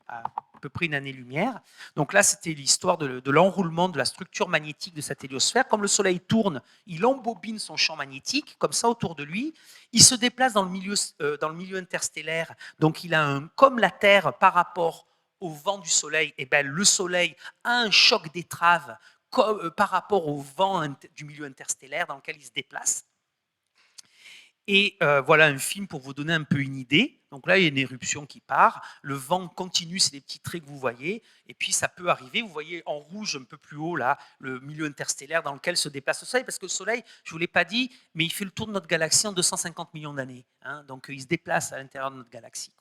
à peu près une année-lumière. Donc là, c'était l'histoire de l'enroulement de la structure magnétique de cette héliosphère. Comme le Soleil tourne, il embobine son champ magnétique, comme ça autour de lui. Il se déplace dans le milieu interstellaire. Donc il a comme la Terre par rapport au vent du Soleil, et le Soleil a un choc d'étrave par rapport au vent du milieu interstellaire dans lequel il se déplace. Et voilà un film pour vous donner un peu une idée. Donc là, il y a une éruption qui part. Le vent continue, c'est les petits traits que vous voyez. Et puis, ça peut arriver. Vous voyez en rouge, un peu plus haut, là, le milieu interstellaire dans lequel se déplace le Soleil. Parce que le Soleil, je ne vous l'ai pas dit, mais il fait le tour de notre galaxie en 250 millions d'années. Hein, donc, il se déplace à l'intérieur de notre galaxie.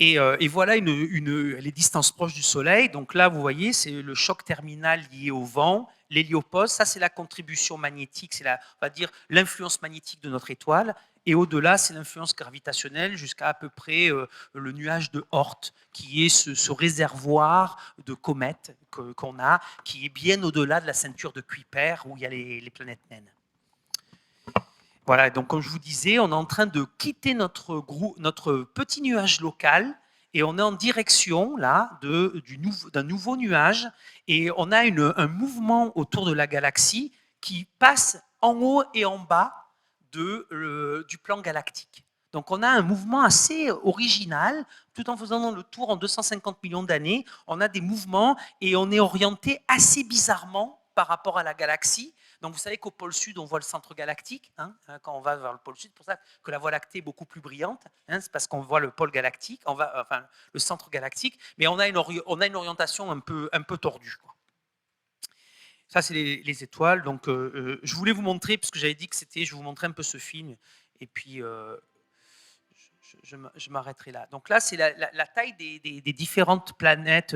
Et voilà les distances proches du Soleil. Donc là, vous voyez, c'est le choc terminal lié au vent, l'héliopause. Ça, c'est la contribution magnétique, c'est on va dire l'influence magnétique de notre étoile. Et au-delà, c'est l'influence gravitationnelle jusqu'à peu près le nuage de Oort, qui est ce réservoir de comètes qu'on a, qui est bien au-delà de la ceinture de Kuiper, où il y a les planètes naines. Voilà, donc comme je vous disais, on est en train de quitter notre petit nuage local et on est en direction là d'un nouveau nuage, et on a un mouvement autour de la galaxie qui passe en haut et en bas du plan galactique. Donc on a un mouvement assez original, tout en faisant le tour en 250 millions d'années, on a des mouvements et on est orienté assez bizarrement par rapport à la galaxie. Donc vous savez qu'au pôle sud, on voit le centre galactique, hein, quand on va vers le pôle sud. C'est pour ça que la Voie lactée est beaucoup plus brillante, hein, c'est parce qu'on voit le pôle galactique, le centre galactique, mais on a une orientation un peu tordue, quoi. Ça, c'est les étoiles. Donc je voulais vous montrer, parce que j'avais dit que je vous montrais un peu ce film, et puis je m'arrêterai là. Donc là, c'est la taille des différentes planètes.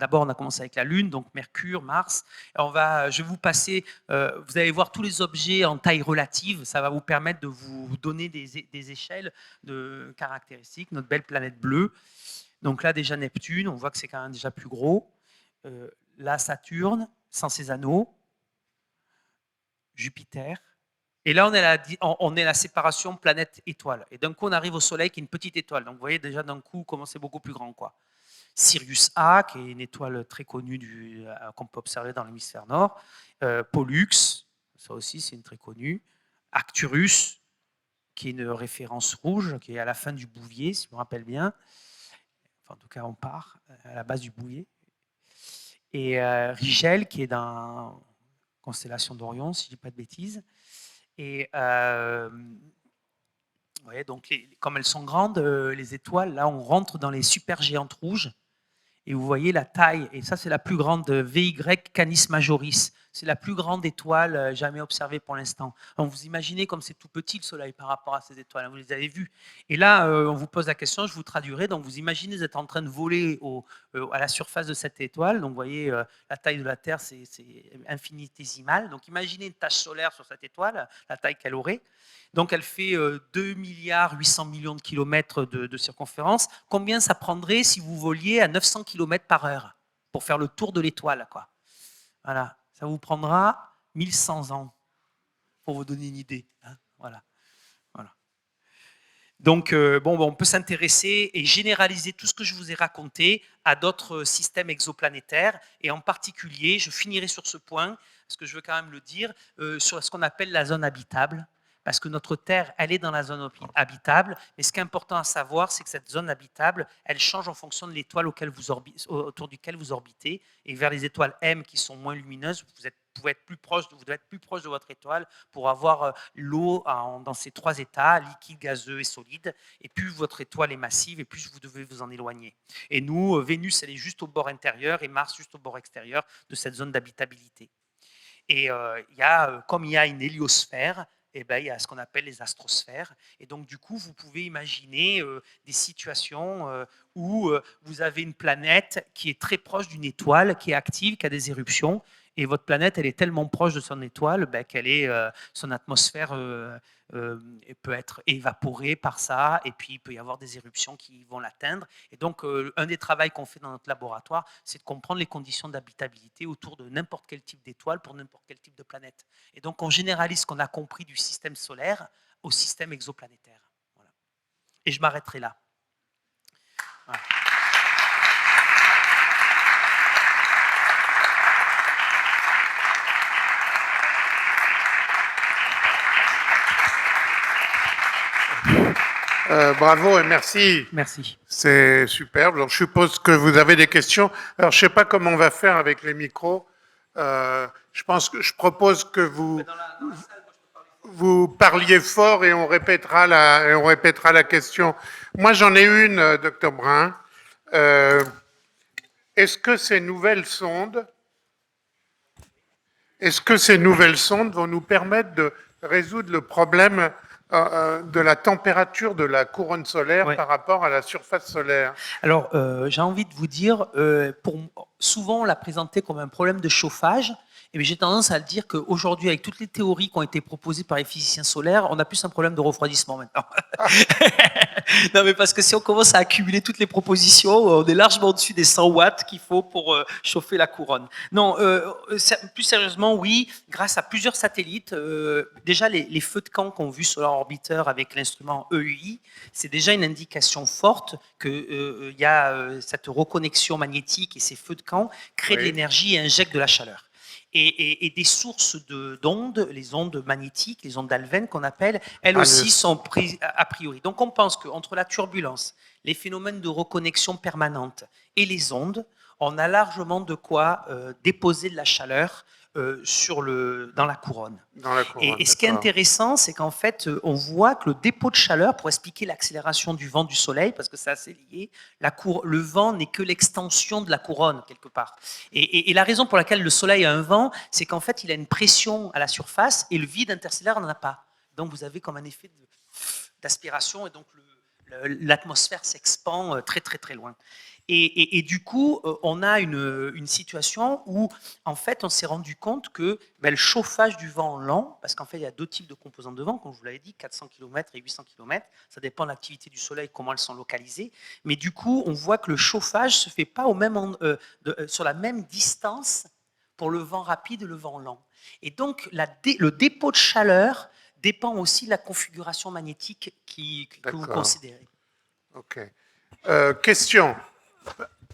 D'abord, on a commencé avec la Lune, donc Mercure, Mars. Je vais vous passer, vous allez voir tous les objets en taille relative. Ça va vous permettre de vous donner des échelles de caractéristiques. Notre belle planète bleue. Donc là, déjà Neptune, on voit que c'est quand même déjà plus gros. Là, Saturne, sans ses anneaux. Jupiter. Et là, on est à la séparation planète-étoile. Et d'un coup, on arrive au Soleil, qui est une petite étoile. Donc, vous voyez déjà d'un coup comment c'est beaucoup plus grand, quoi. Sirius A, qui est une étoile très connue qu'on peut observer dans l'hémisphère nord. Pollux, ça aussi, c'est une très connue. Arcturus, qui est une référence rouge, qui est à la fin du Bouvier, si je me rappelle bien. Enfin, en tout cas, on part à la base du Bouvier. Et Rigel, qui est dans la constellation d'Orion, si je ne dis pas de bêtises. Et ouais, donc comme elles sont grandes, les étoiles, là on rentre dans les supergéantes rouges, et vous voyez la taille, et ça c'est la plus grande, VY Canis Majoris, c'est la plus grande étoile jamais observée pour l'instant. Vous imaginez comme c'est tout petit le Soleil par rapport à ces étoiles, vous les avez vues. Et là, on vous pose la question, je vous traduirai, donc vous imaginez vous êtes en train de voler à la surface de cette étoile, donc vous voyez la taille de la Terre, c'est infinitésimal, donc imaginez une tache solaire sur cette étoile, la taille qu'elle aurait. Donc elle fait 2 milliards 800 millions de kilomètres de circonférence. Combien ça prendrait si vous voliez à 900 km par heure pour faire le tour de l'étoile, quoi. Voilà, ça vous prendra 1100 ans. pour vous donner une idée. Hein, voilà. Donc, on peut s'intéresser et généraliser tout ce que je vous ai raconté à d'autres systèmes exoplanétaires. Et en particulier, je finirai sur ce point, parce que je veux quand même le dire, sur ce qu'on appelle la zone habitable. Parce que notre Terre, elle est dans la zone habitable. Mais ce qui est important à savoir, c'est que cette zone habitable, elle change en fonction de l'étoile autour duquel vous orbitez. Et vers les étoiles M qui sont moins lumineuses, vous devez être plus proche de votre étoile pour avoir l'eau dans ces 3 états, liquide, gazeux et solide. Et plus votre étoile est massive, et plus vous devez vous en éloigner. Et nous, Vénus, elle est juste au bord intérieur et Mars juste au bord extérieur de cette zone d'habitabilité. Et comme il y a une héliosphère, il y a ce qu'on appelle les astrosphères. Et donc, du coup, vous pouvez imaginer des situations où vous avez une planète qui est très proche d'une étoile, qui est active, qui a des éruptions. Et votre planète, elle est tellement proche de son étoile son atmosphère peut être évaporée par ça. Et puis, il peut y avoir des éruptions qui vont l'atteindre. Et donc, un des travaux qu'on fait dans notre laboratoire, c'est de comprendre les conditions d'habitabilité autour de n'importe quel type d'étoile pour n'importe quel type de planète. Et donc, on généralise ce qu'on a compris du système solaire au système exoplanétaire. Voilà. Et je m'arrêterai là. Voilà. Bravo et merci. Merci. C'est superbe. Donc, je suppose que vous avez des questions. Alors, je ne sais pas comment on va faire avec les micros. Je propose que vous parliez fort et on répétera la question. Moi, j'en ai une, Dr Brun. Est-ce que ces nouvelles sondes vont nous permettre de résoudre le problème de la température de la couronne solaire par rapport à la surface solaire? Alors, j'ai envie de vous dire, souvent on l'a présenté comme un problème de chauffage, et j'ai tendance à le dire qu'aujourd'hui, avec toutes les théories qui ont été proposées par les physiciens solaires, on a plus un problème de refroidissement maintenant. Non, mais parce que si on commence à accumuler toutes les propositions, on est largement au-dessus des 100 watts qu'il faut pour chauffer la couronne. Non, plus sérieusement, oui, grâce à plusieurs satellites, déjà les feux de camp qu'on a vus sur leur orbiteur avec l'instrument EUI, c'est déjà une indication forte qu'il y a cette reconnexion magnétique et ces feux de camp créent de l'énergie et injectent de la chaleur. Et des sources d'ondes, les ondes magnétiques, les ondes d'Alven qu'on appelle, elles aussi sont prises a priori. Donc on pense qu'entre la turbulence, les phénomènes de reconnexion permanente et les ondes, on a largement de quoi déposer de la chaleur dans la couronne. Et ce qui est intéressant, c'est qu'en fait, on voit que le dépôt de chaleur, pour expliquer l'accélération du vent du Soleil, parce que c'est assez lié, le vent n'est que l'extension de la couronne, quelque part. Et la raison pour laquelle le Soleil a un vent, c'est qu'en fait, il a une pression à la surface et le vide interstellaire n'en a pas. Donc, vous avez comme un effet d'aspiration et donc l'atmosphère s'expand très, très, très loin. Et du coup, on a une situation où, en fait, on s'est rendu compte que le chauffage du vent lent, parce qu'en fait, il y a 2 types de composantes de vent, comme je vous l'avais dit, 400 km et 800 km, ça dépend de l'activité du Soleil, comment elles sont localisées, mais du coup, on voit que le chauffage ne se fait pas sur la même distance pour le vent rapide et le vent lent. Et donc, le dépôt de chaleur dépend aussi de la configuration magnétique que vous considérez. Ok. Question.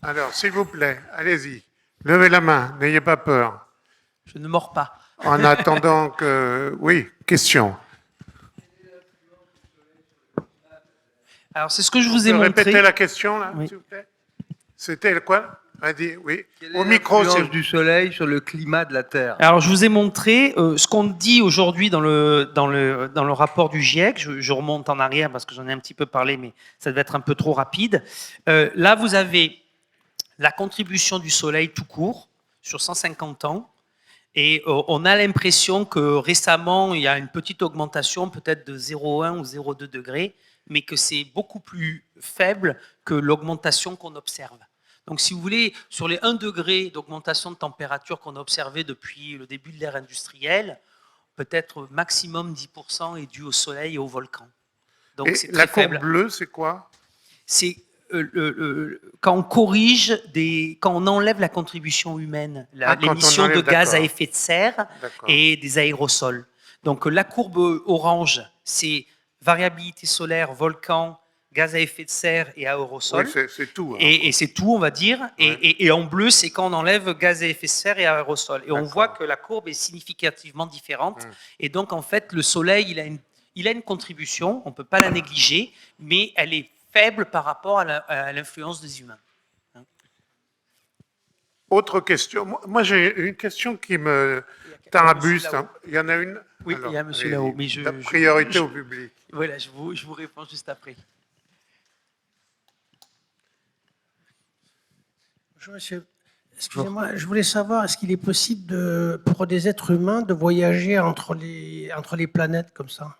Alors, s'il vous plaît, allez-y. Levez la main, n'ayez pas peur. Je ne mords pas. En attendant que... Oui, question. Alors, c'est ce que je vous ai montré. Répétez la question, là, s'il vous plaît. C'était quoi? Oui. Au micro, c'est du Soleil sur le climat de la Terre. Alors, je vous ai montré ce qu'on dit aujourd'hui dans le rapport du GIEC. Je remonte en arrière parce que j'en ai un petit peu parlé, mais ça devait être un peu trop rapide. Là, vous avez la contribution du Soleil tout court sur 150 ans. Et on a l'impression que récemment, il y a une petite augmentation, peut-être de 0,1 ou 0,2 degrés, mais que c'est beaucoup plus faible que l'augmentation qu'on observe. Donc, si vous voulez, sur les 1 degré d'augmentation de température qu'on a observé depuis le début de l'ère industrielle, peut-être maximum 10% est dû au soleil et au volcan. Donc, et c'est très la courbe faible. bleue, c'est quoi? C'est quand on corrige, quand on enlève la contribution humaine, l'émission de gaz à effet de serre et des aérosols. Donc la courbe orange, c'est variabilité solaire, volcan, gaz à effet de serre et aérosol. Oui, c'est tout. Hein. Et c'est tout, on va dire. Ouais. Et en bleu, c'est quand on enlève gaz à effet de serre et aérosol. Et on D'accord. voit que la courbe est significativement différente. Et donc, en fait, le Soleil, il a une contribution, on ne peut pas la négliger, mais elle est faible par rapport à l'influence des humains. Autre question. Moi, j'ai une question qui me tarabuste. Il y en a une. Oui, il y a un monsieur là-haut. Mais la priorité au public. Voilà, je vous réponds juste après. Bonjour monsieur. Excusez-moi, je voulais savoir, est-ce qu'il est possible pour des êtres humains de voyager entre les planètes comme ça?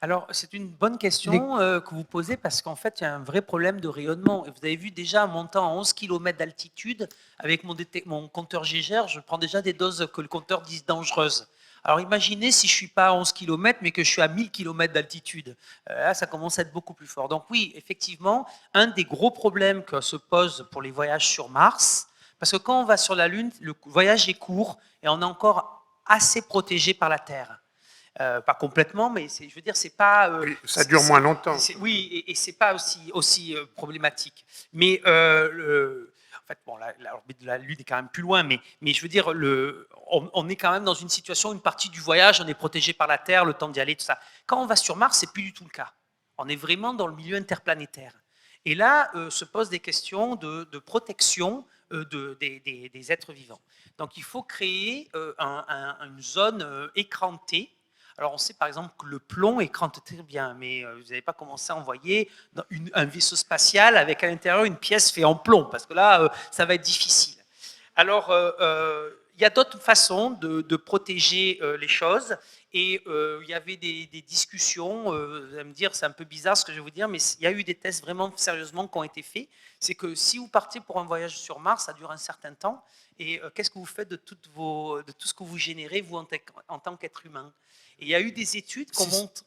Alors, c'est une bonne question que vous posez parce qu'en fait, il y a un vrai problème de rayonnement. Et vous avez vu déjà, en montant à 11 km d'altitude, avec mon compteur Geiger, je prends déjà des doses que le compteur dit dangereuses. Alors, imaginez si je ne suis pas à 11 km, mais que je suis à 1000 km d'altitude. Là, ça commence à être beaucoup plus fort. Donc oui, effectivement, un des gros problèmes que se pose pour les voyages sur Mars, parce que quand on va sur la Lune, le voyage est court et on est encore assez protégé par la Terre. Pas complètement, mais je veux dire, c'est pas. Oui, ça dure moins longtemps. Oui, et c'est pas aussi problématique. Mais en fait, bon, l'orbite de la Lune est quand même plus loin, mais je veux dire, on est quand même dans une situation, une partie du voyage, on est protégé par la Terre, le temps d'y aller, tout ça. Quand on va sur Mars, c'est plus du tout le cas. On est vraiment dans le milieu interplanétaire. Et là, se posent des questions de protection des êtres vivants. Donc, il faut créer une zone écrantée. Alors, on sait par exemple que le plomb écrante très bien, mais vous n'avez pas commencé à envoyer un vaisseau spatial avec à l'intérieur une pièce faite en plomb, parce que là, ça va être difficile. Alors, il y a d'autres façons de protéger les choses, et il y avait des discussions, vous allez me dire, c'est un peu bizarre ce que je vais vous dire, mais il y a eu des tests vraiment sérieusement qui ont été faits. C'est que si vous partez pour un voyage sur Mars, ça dure un certain temps, et qu'est-ce que vous faites de tout ce que vous générez, vous, en tant qu'être humain? Et il y a eu des études qu'on montre.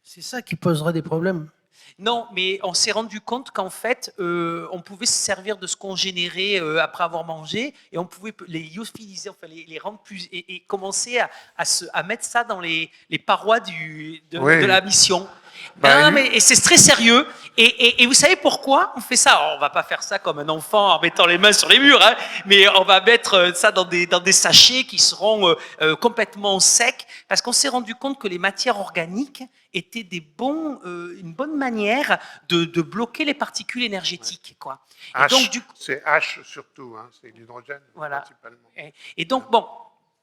C'est ça qui poserait des problèmes. Non, mais on s'est rendu compte qu'en fait, on pouvait se servir de ce qu'on générait après avoir mangé, et on pouvait les lyophiliser, enfin les rendre plus, et commencer à mettre ça dans les parois de la mission. Et c'est très sérieux. Et vous savez pourquoi on fait ça? Alors, on ne va pas faire ça comme un enfant en mettant les mains sur les murs, hein, mais on va mettre ça dans des sachets qui seront complètement secs, parce qu'on s'est rendu compte que les matières organiques étaient une bonne manière de bloquer les particules énergétiques. Quoi. C'est H surtout, hein, c'est l'hydrogène voilà. principalement. Et donc, bon,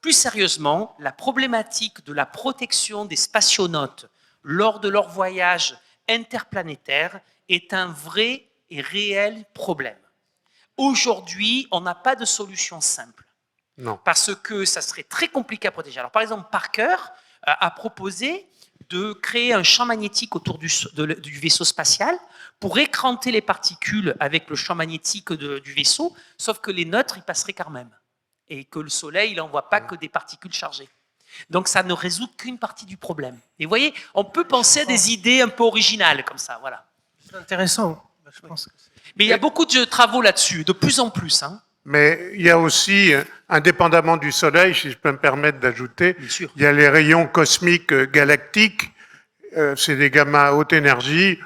plus sérieusement, la problématique de la protection des spationautes lors de leur voyage interplanétaire est un vrai et réel problème. Aujourd'hui, on n'a pas de solution simple. Non. Parce que ça serait très compliqué à protéger. Alors, par exemple, Parker a proposé de créer un champ magnétique autour du vaisseau spatial pour écranter les particules avec le champ magnétique du vaisseau, sauf que les neutres, ils passeraient quand même. Et que le Soleil, il n'envoie pas que des particules chargées. Donc, ça ne résout qu'une partie du problème. Et vous voyez, on peut penser à des idées un peu originales comme ça. Voilà. C'est intéressant, je pense. Mais il y a beaucoup de travaux là-dessus, de plus en plus. Hein. Mais il y a aussi, indépendamment du Soleil, si je peux me permettre d'ajouter, il y a les rayons cosmiques galactiques, c'est des gamma à haute énergie.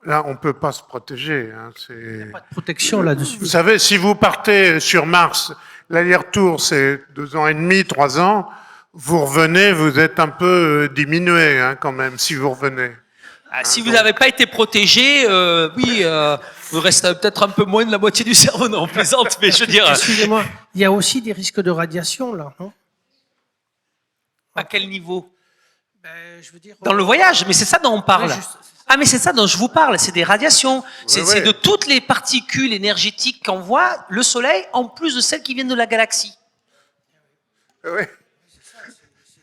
Là, on ne peut pas se protéger. Hein, il n'y a pas de protection là-dessus. Vous savez, si vous partez sur Mars, l'aller-retour, c'est 2 ans et demi, 3 ans, vous revenez, vous êtes un peu diminué hein, quand même, si vous revenez. Si vous n'avez pas été protégé, vous restez peut-être un peu moins de la moitié du cerveau. Non, on plaisante, mais je veux dire... Excusez-moi, il y a aussi des risques de radiation, là, non? À quel niveau? Je veux dire, dans le voyage, mais c'est ça dont on parle. Mais c'est ça dont je vous parle, c'est des radiations. C'est de toutes les particules énergétiques qu'envoie le Soleil, en plus de celles qui viennent de la galaxie. Oui.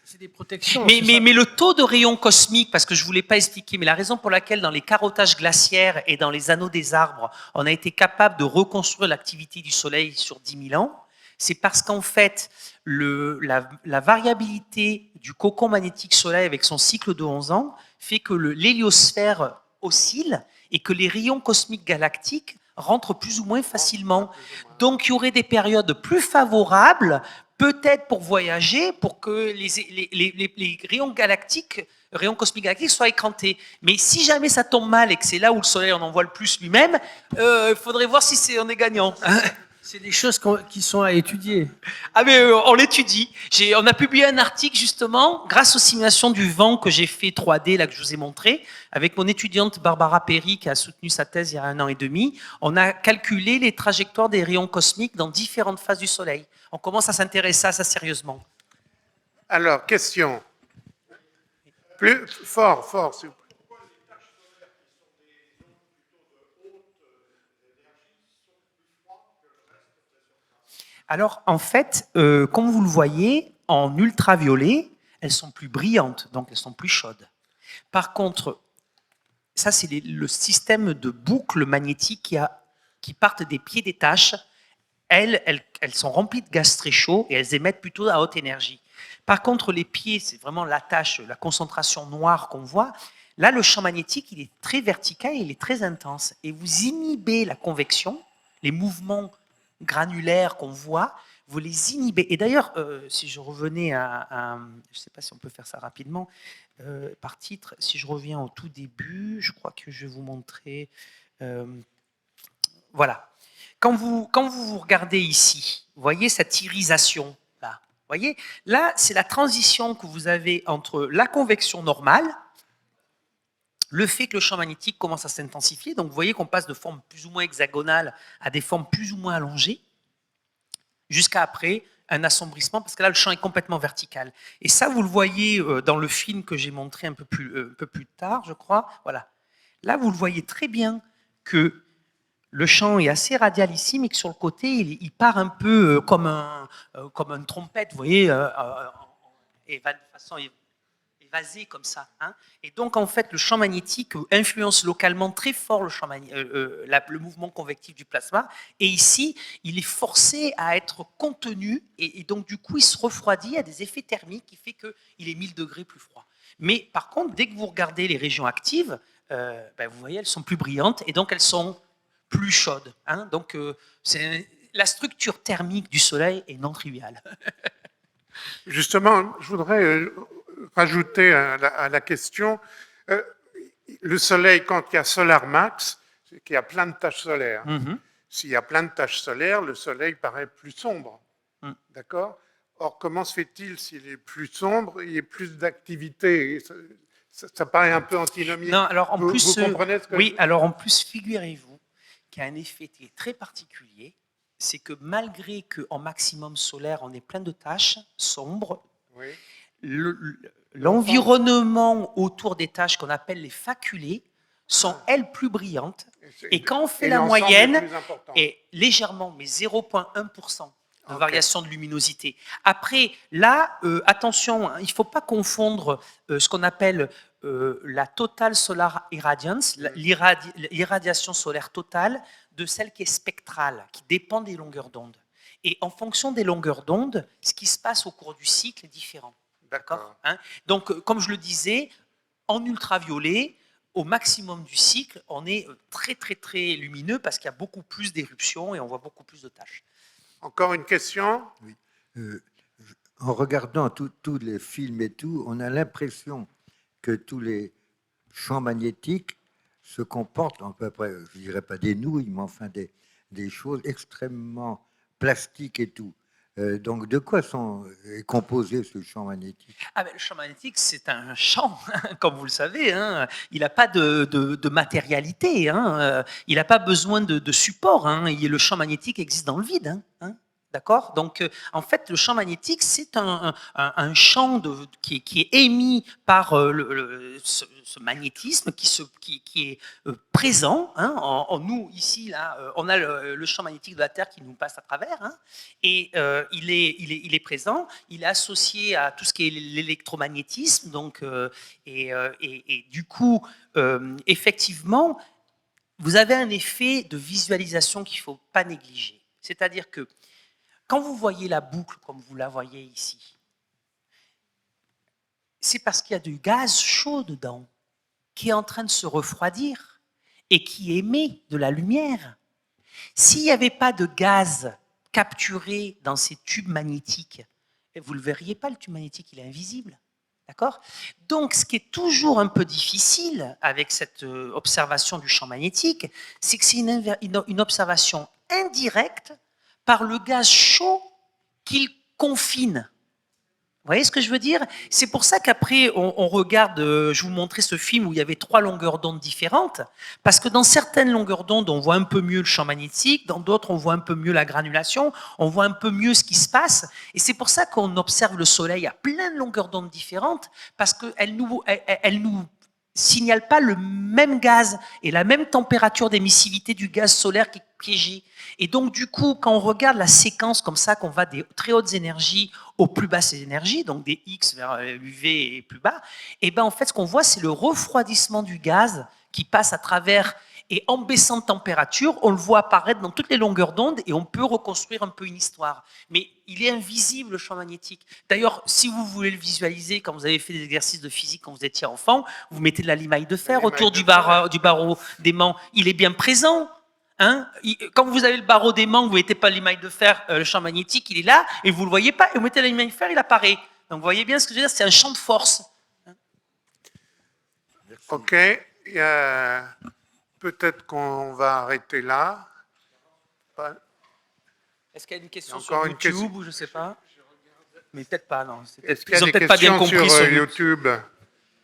C'est des protections. Mais le taux de rayons cosmiques, parce que je ne vous l'ai pas expliqué, mais la raison pour laquelle dans les carottages glaciaires et dans les anneaux des arbres, on a été capable de reconstruire l'activité du Soleil sur 10 000 ans, c'est parce qu'en fait, la variabilité du cocon magnétique Soleil avec son cycle de 11 ans fait que l'héliosphère oscille et que les rayons cosmiques galactiques rentrent plus ou moins facilement. Donc, il y aurait des périodes plus favorables peut-être pour voyager, pour que les rayons galactiques, rayons cosmiques galactiques soient écrantés. Mais si jamais ça tombe mal et que c'est là où le Soleil en envoie le plus lui-même, il faudrait voir si on est gagnant. C'est des choses qui sont à étudier. Ah mais on l'étudie. On a publié un article justement grâce aux simulations du vent que j'ai fait 3D là que je vous ai montré avec mon étudiante Barbara Perry qui a soutenu sa thèse il y a 1 an et demi. On a calculé les trajectoires des rayons cosmiques dans différentes phases du Soleil. On commence à s'intéresser à ça sérieusement. Alors, question. Plus fort, s'il vous plaît. Alors, en fait, comme vous le voyez, en ultraviolet, elles sont plus brillantes, donc elles sont plus chaudes. Par contre, ça, c'est le système de boucles magnétiques qui partent des pieds des taches. Elles sont remplies de gaz très chaud et elles émettent plutôt à haute énergie. Par contre, les pieds, c'est vraiment la tache, la concentration noire qu'on voit. Là, le champ magnétique, il est très vertical, il est très intense. Et vous inhibez la convection, les mouvements granulaires qu'on voit, vous les inhibez. Et d'ailleurs, si je revenais je ne sais pas si on peut faire ça rapidement, par titre, si je reviens au tout début, je crois que je vais vous montrer. Voilà. Quand vous regardez ici, vous voyez cette irisation là. Vous voyez, là, c'est la transition que vous avez entre la convection normale, le fait que le champ magnétique commence à s'intensifier. Donc, vous voyez qu'on passe de formes plus ou moins hexagonales à des formes plus ou moins allongées, jusqu'à après un assombrissement, parce que là, le champ est complètement vertical. Et ça, vous le voyez dans le film que j'ai montré un peu plus tard, je crois. Voilà. Là, vous le voyez très bien que le champ est assez radial ici, mais que sur le côté, il part un peu comme une trompette, vous voyez, de façon évasée comme ça. Hein. Et donc, en fait, le champ magnétique influence localement très fort le mouvement convectif du plasma. Et ici, il est forcé à être contenu, et donc, du coup, il se refroidit à des effets thermiques qui fait qu'il est 1000 degrés plus froid. Mais par contre, dès que vous regardez les régions actives, vous voyez, elles sont plus brillantes, et donc elles sont plus chaude. Hein. Donc, la structure thermique du Soleil est non triviale. Justement, je voudrais rajouter à la question, le Soleil, quand il y a solar max, c'est qu'il y a plein de taches solaires. S'il y a plein de taches solaires, le Soleil paraît plus sombre. D'accord ? Or, comment se fait-il s'il est plus sombre, il y a plus d'activité ? Ça paraît un peu antinomique. Non, alors en plus, vous comprenez ce que oui, alors en plus, figurez-vous qu'il y a un effet qui est très particulier, c'est que malgré qu'en maximum solaire, on est plein de taches sombres, oui. L'environnement autour des taches qu'on appelle les faculées sont, elles, plus brillantes. Et quand on fait la moyenne, est légèrement, mais 0,1% de variation de luminosité. Après, là, attention, hein, il ne faut pas confondre ce qu'on appelle la total solar irradiance, l'irradiation solaire totale, de celle qui est spectrale, qui dépend des longueurs d'onde. Et en fonction des longueurs d'onde, ce qui se passe au cours du cycle est différent. D'accord, hein. Donc, comme je le disais, en ultraviolet, au maximum du cycle, on est très, très, très lumineux parce qu'il y a beaucoup plus d'éruptions et on voit beaucoup plus de taches. Encore une question ? Oui. En regardant tous les films et tout, on a l'impression que tous les champs magnétiques se comportent à peu près, je ne dirais pas des nouilles, mais enfin des choses extrêmement plastiques et tout. Donc, de quoi est composé ce champ magnétique ? Le champ magnétique, c'est un champ, comme vous le savez. Hein. Il n'a pas de matérialité. Hein. Il n'a pas besoin de support. Hein. Le champ magnétique existe dans le vide. Hein. D'accord ? Donc, en fait, le champ magnétique, c'est un champ qui est émis par ce magnétisme qui est présent. Hein, en nous, ici, là, on a le champ magnétique de la Terre qui nous passe à travers. Hein, et il est présent. Il est associé à tout ce qui est l'électromagnétisme. Donc, et du coup, effectivement, vous avez un effet de visualisation qu'il ne faut pas négliger. C'est-à-dire que quand vous voyez la boucle comme vous la voyez ici, c'est parce qu'il y a du gaz chaud dedans qui est en train de se refroidir et qui émet de la lumière. S'il n'y avait pas de gaz capturé dans ces tubes magnétiques. Et vous ne le verriez pas, le tube magnétique, il est invisible. D'accord ? Donc, ce qui est toujours un peu difficile avec cette observation du champ magnétique, c'est que c'est une observation indirecte par le gaz chaud qu'il confine. Vous voyez ce que je veux dire? C'est pour ça qu'après, on regarde, je vous montrais ce film où il y avait 3 longueurs d'onde différentes, parce que dans certaines longueurs d'onde, on voit un peu mieux le champ magnétique, dans d'autres, on voit un peu mieux la granulation, on voit un peu mieux ce qui se passe, et c'est pour ça qu'on observe le Soleil à plein de longueurs d'onde différentes, parce qu'elle nous signale pas le même gaz et la même température d'émissivité du gaz solaire qui est piégé. Et donc, du coup, quand on regarde la séquence comme ça, qu'on va des très hautes énergies aux plus basses énergies, donc des X vers UV et plus bas, et ben en fait, ce qu'on voit, c'est le refroidissement du gaz qui passe à travers, et en baissant de température, on le voit apparaître dans toutes les longueurs d'onde et on peut reconstruire un peu une histoire. Mais il est invisible, le champ magnétique. D'ailleurs, si vous voulez le visualiser, quand vous avez fait des exercices de physique quand vous étiez enfant, vous mettez de la limaille de fer autour du barreau d'aimant. Il est bien présent. Hein, quand vous avez le barreau d'aimant, vous ne mettez pas l'émail de fer, le champ magnétique, il est là, et vous ne le voyez pas, et vous mettez l'émail de fer, il apparaît. Donc vous voyez bien ce que je veux dire, c'est un champ de force. Ok, peut-être qu'on va arrêter là. Est-ce qu'il y a une question Encore sur une YouTube question. ou je ne sais pas? Mais peut-être pas, non. Est-ce qu'il y a Ils n'ont des peut-être pas bien questions compris sur sur YouTube?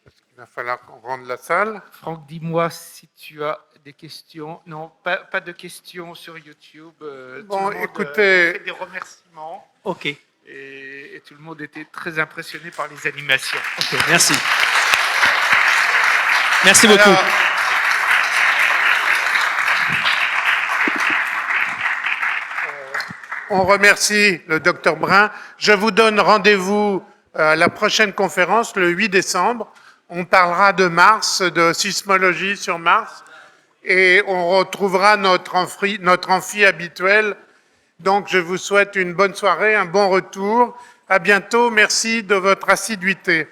Parce qu'il va falloir qu'on rende la salle. Franck, dis-moi si tu as des questions. Non, pas de questions sur YouTube. Bon, tout le monde, écoutez- fait des remerciements. Ok, Et tout le monde était très impressionné par les animations. ok, merci. Merci beaucoup. Alors, on remercie le docteur Brun. Je vous donne rendez-vous à la prochaine conférence, le 8 décembre. On parlera de Mars, de sismologie sur Mars, et on retrouvera notre amphi habituel. Donc, je vous souhaite une bonne soirée, un bon retour. À bientôt. Merci de votre assiduité.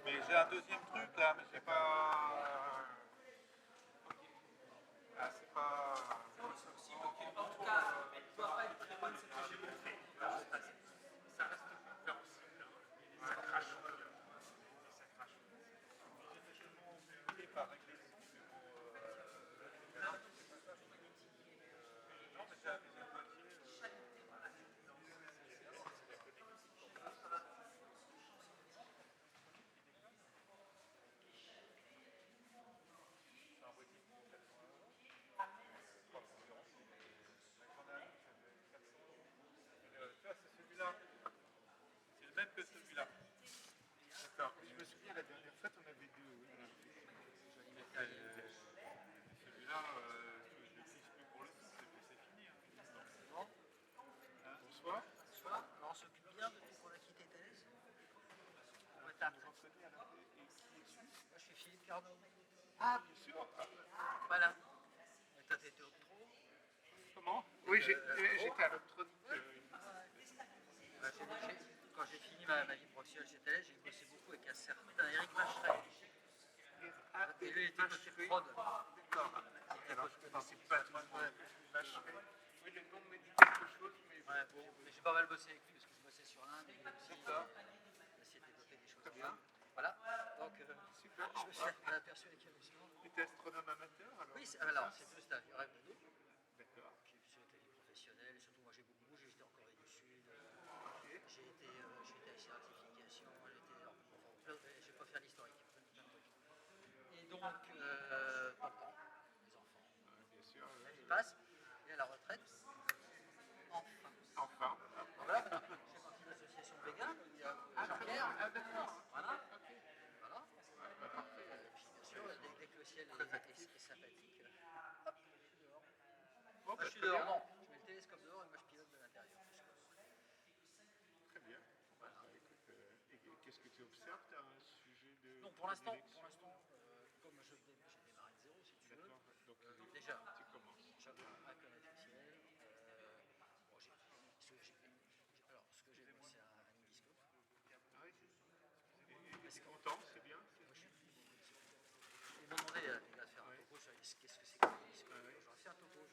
Mais j'ai un deuxième truc là, mais j'ai pas. Ah, c'est pas. C'est le même que celui-là. D'accord. Je me souviens, la dernière fois, on avait deux. Celui-là, je ne l'utilise plus pour le coup, c'est fini. Bonsoir. Bonsoir. On s'occupe bien de tout pour la quitter Thérèse. Moi, je suis Philippe Carnot. Ah, bien sûr. Voilà. T'as été au pro. Comment? Oui, j'étais à l'octronique. Quand j'ai fini ma vie professionnelle chez Thérèse, j'ai bossé beaucoup avec un certain Eric Macheret. Et lui, il était côté prod. D'accord. Alors, je ne connaissais pas tout le monde. Oui, le nom me dit quelque chose, mais... Ouais, bon, mais j'ai pas mal bossé avec lui parce que je bossais sur l'Inde et il aussi essayé de développer des choses bien. Voilà. Donc, je me suis aperçu avec lui. étais astronome amateur alors? Oui, alors c'est plus un rêve de nous. D'accord. Puis c'était des professionnels, et surtout moi j'ai beaucoup bougé, j'étais en Corée du Sud, j'ai été à certification, je vais pas faire l'historique, plein de trucs. Et donc, papa, les enfants, Bien sûr. ils passent, et à la retraite, Enfin. voilà, j'ai parti de l'association Vega, il y a Jean-Pierre, voilà. Voilà. Puis bien sûr, dès que le ciel est sympathique, hop, je suis dehors. Bon, Je suis dehors, non, je mets le télescope dehors et moi je pilote de l'intérieur. Très bien. Voilà. Écoute, et qu'est-ce que tu observes? Tu as un sujet de. Non, pour l'instant, comme j'ai démarré de zéro, si tu veux, Donc, déjà, tu commences. j'apprends à connaître le ciel. Bon, alors, ce que j'ai, moi, c'est un hémiscope. Ah oui, c'est content, c'est bien. Ils m'ont demandé de faire un topo sur qu'est-ce que c'est que l'hémiscope. J'en ai fait un topo,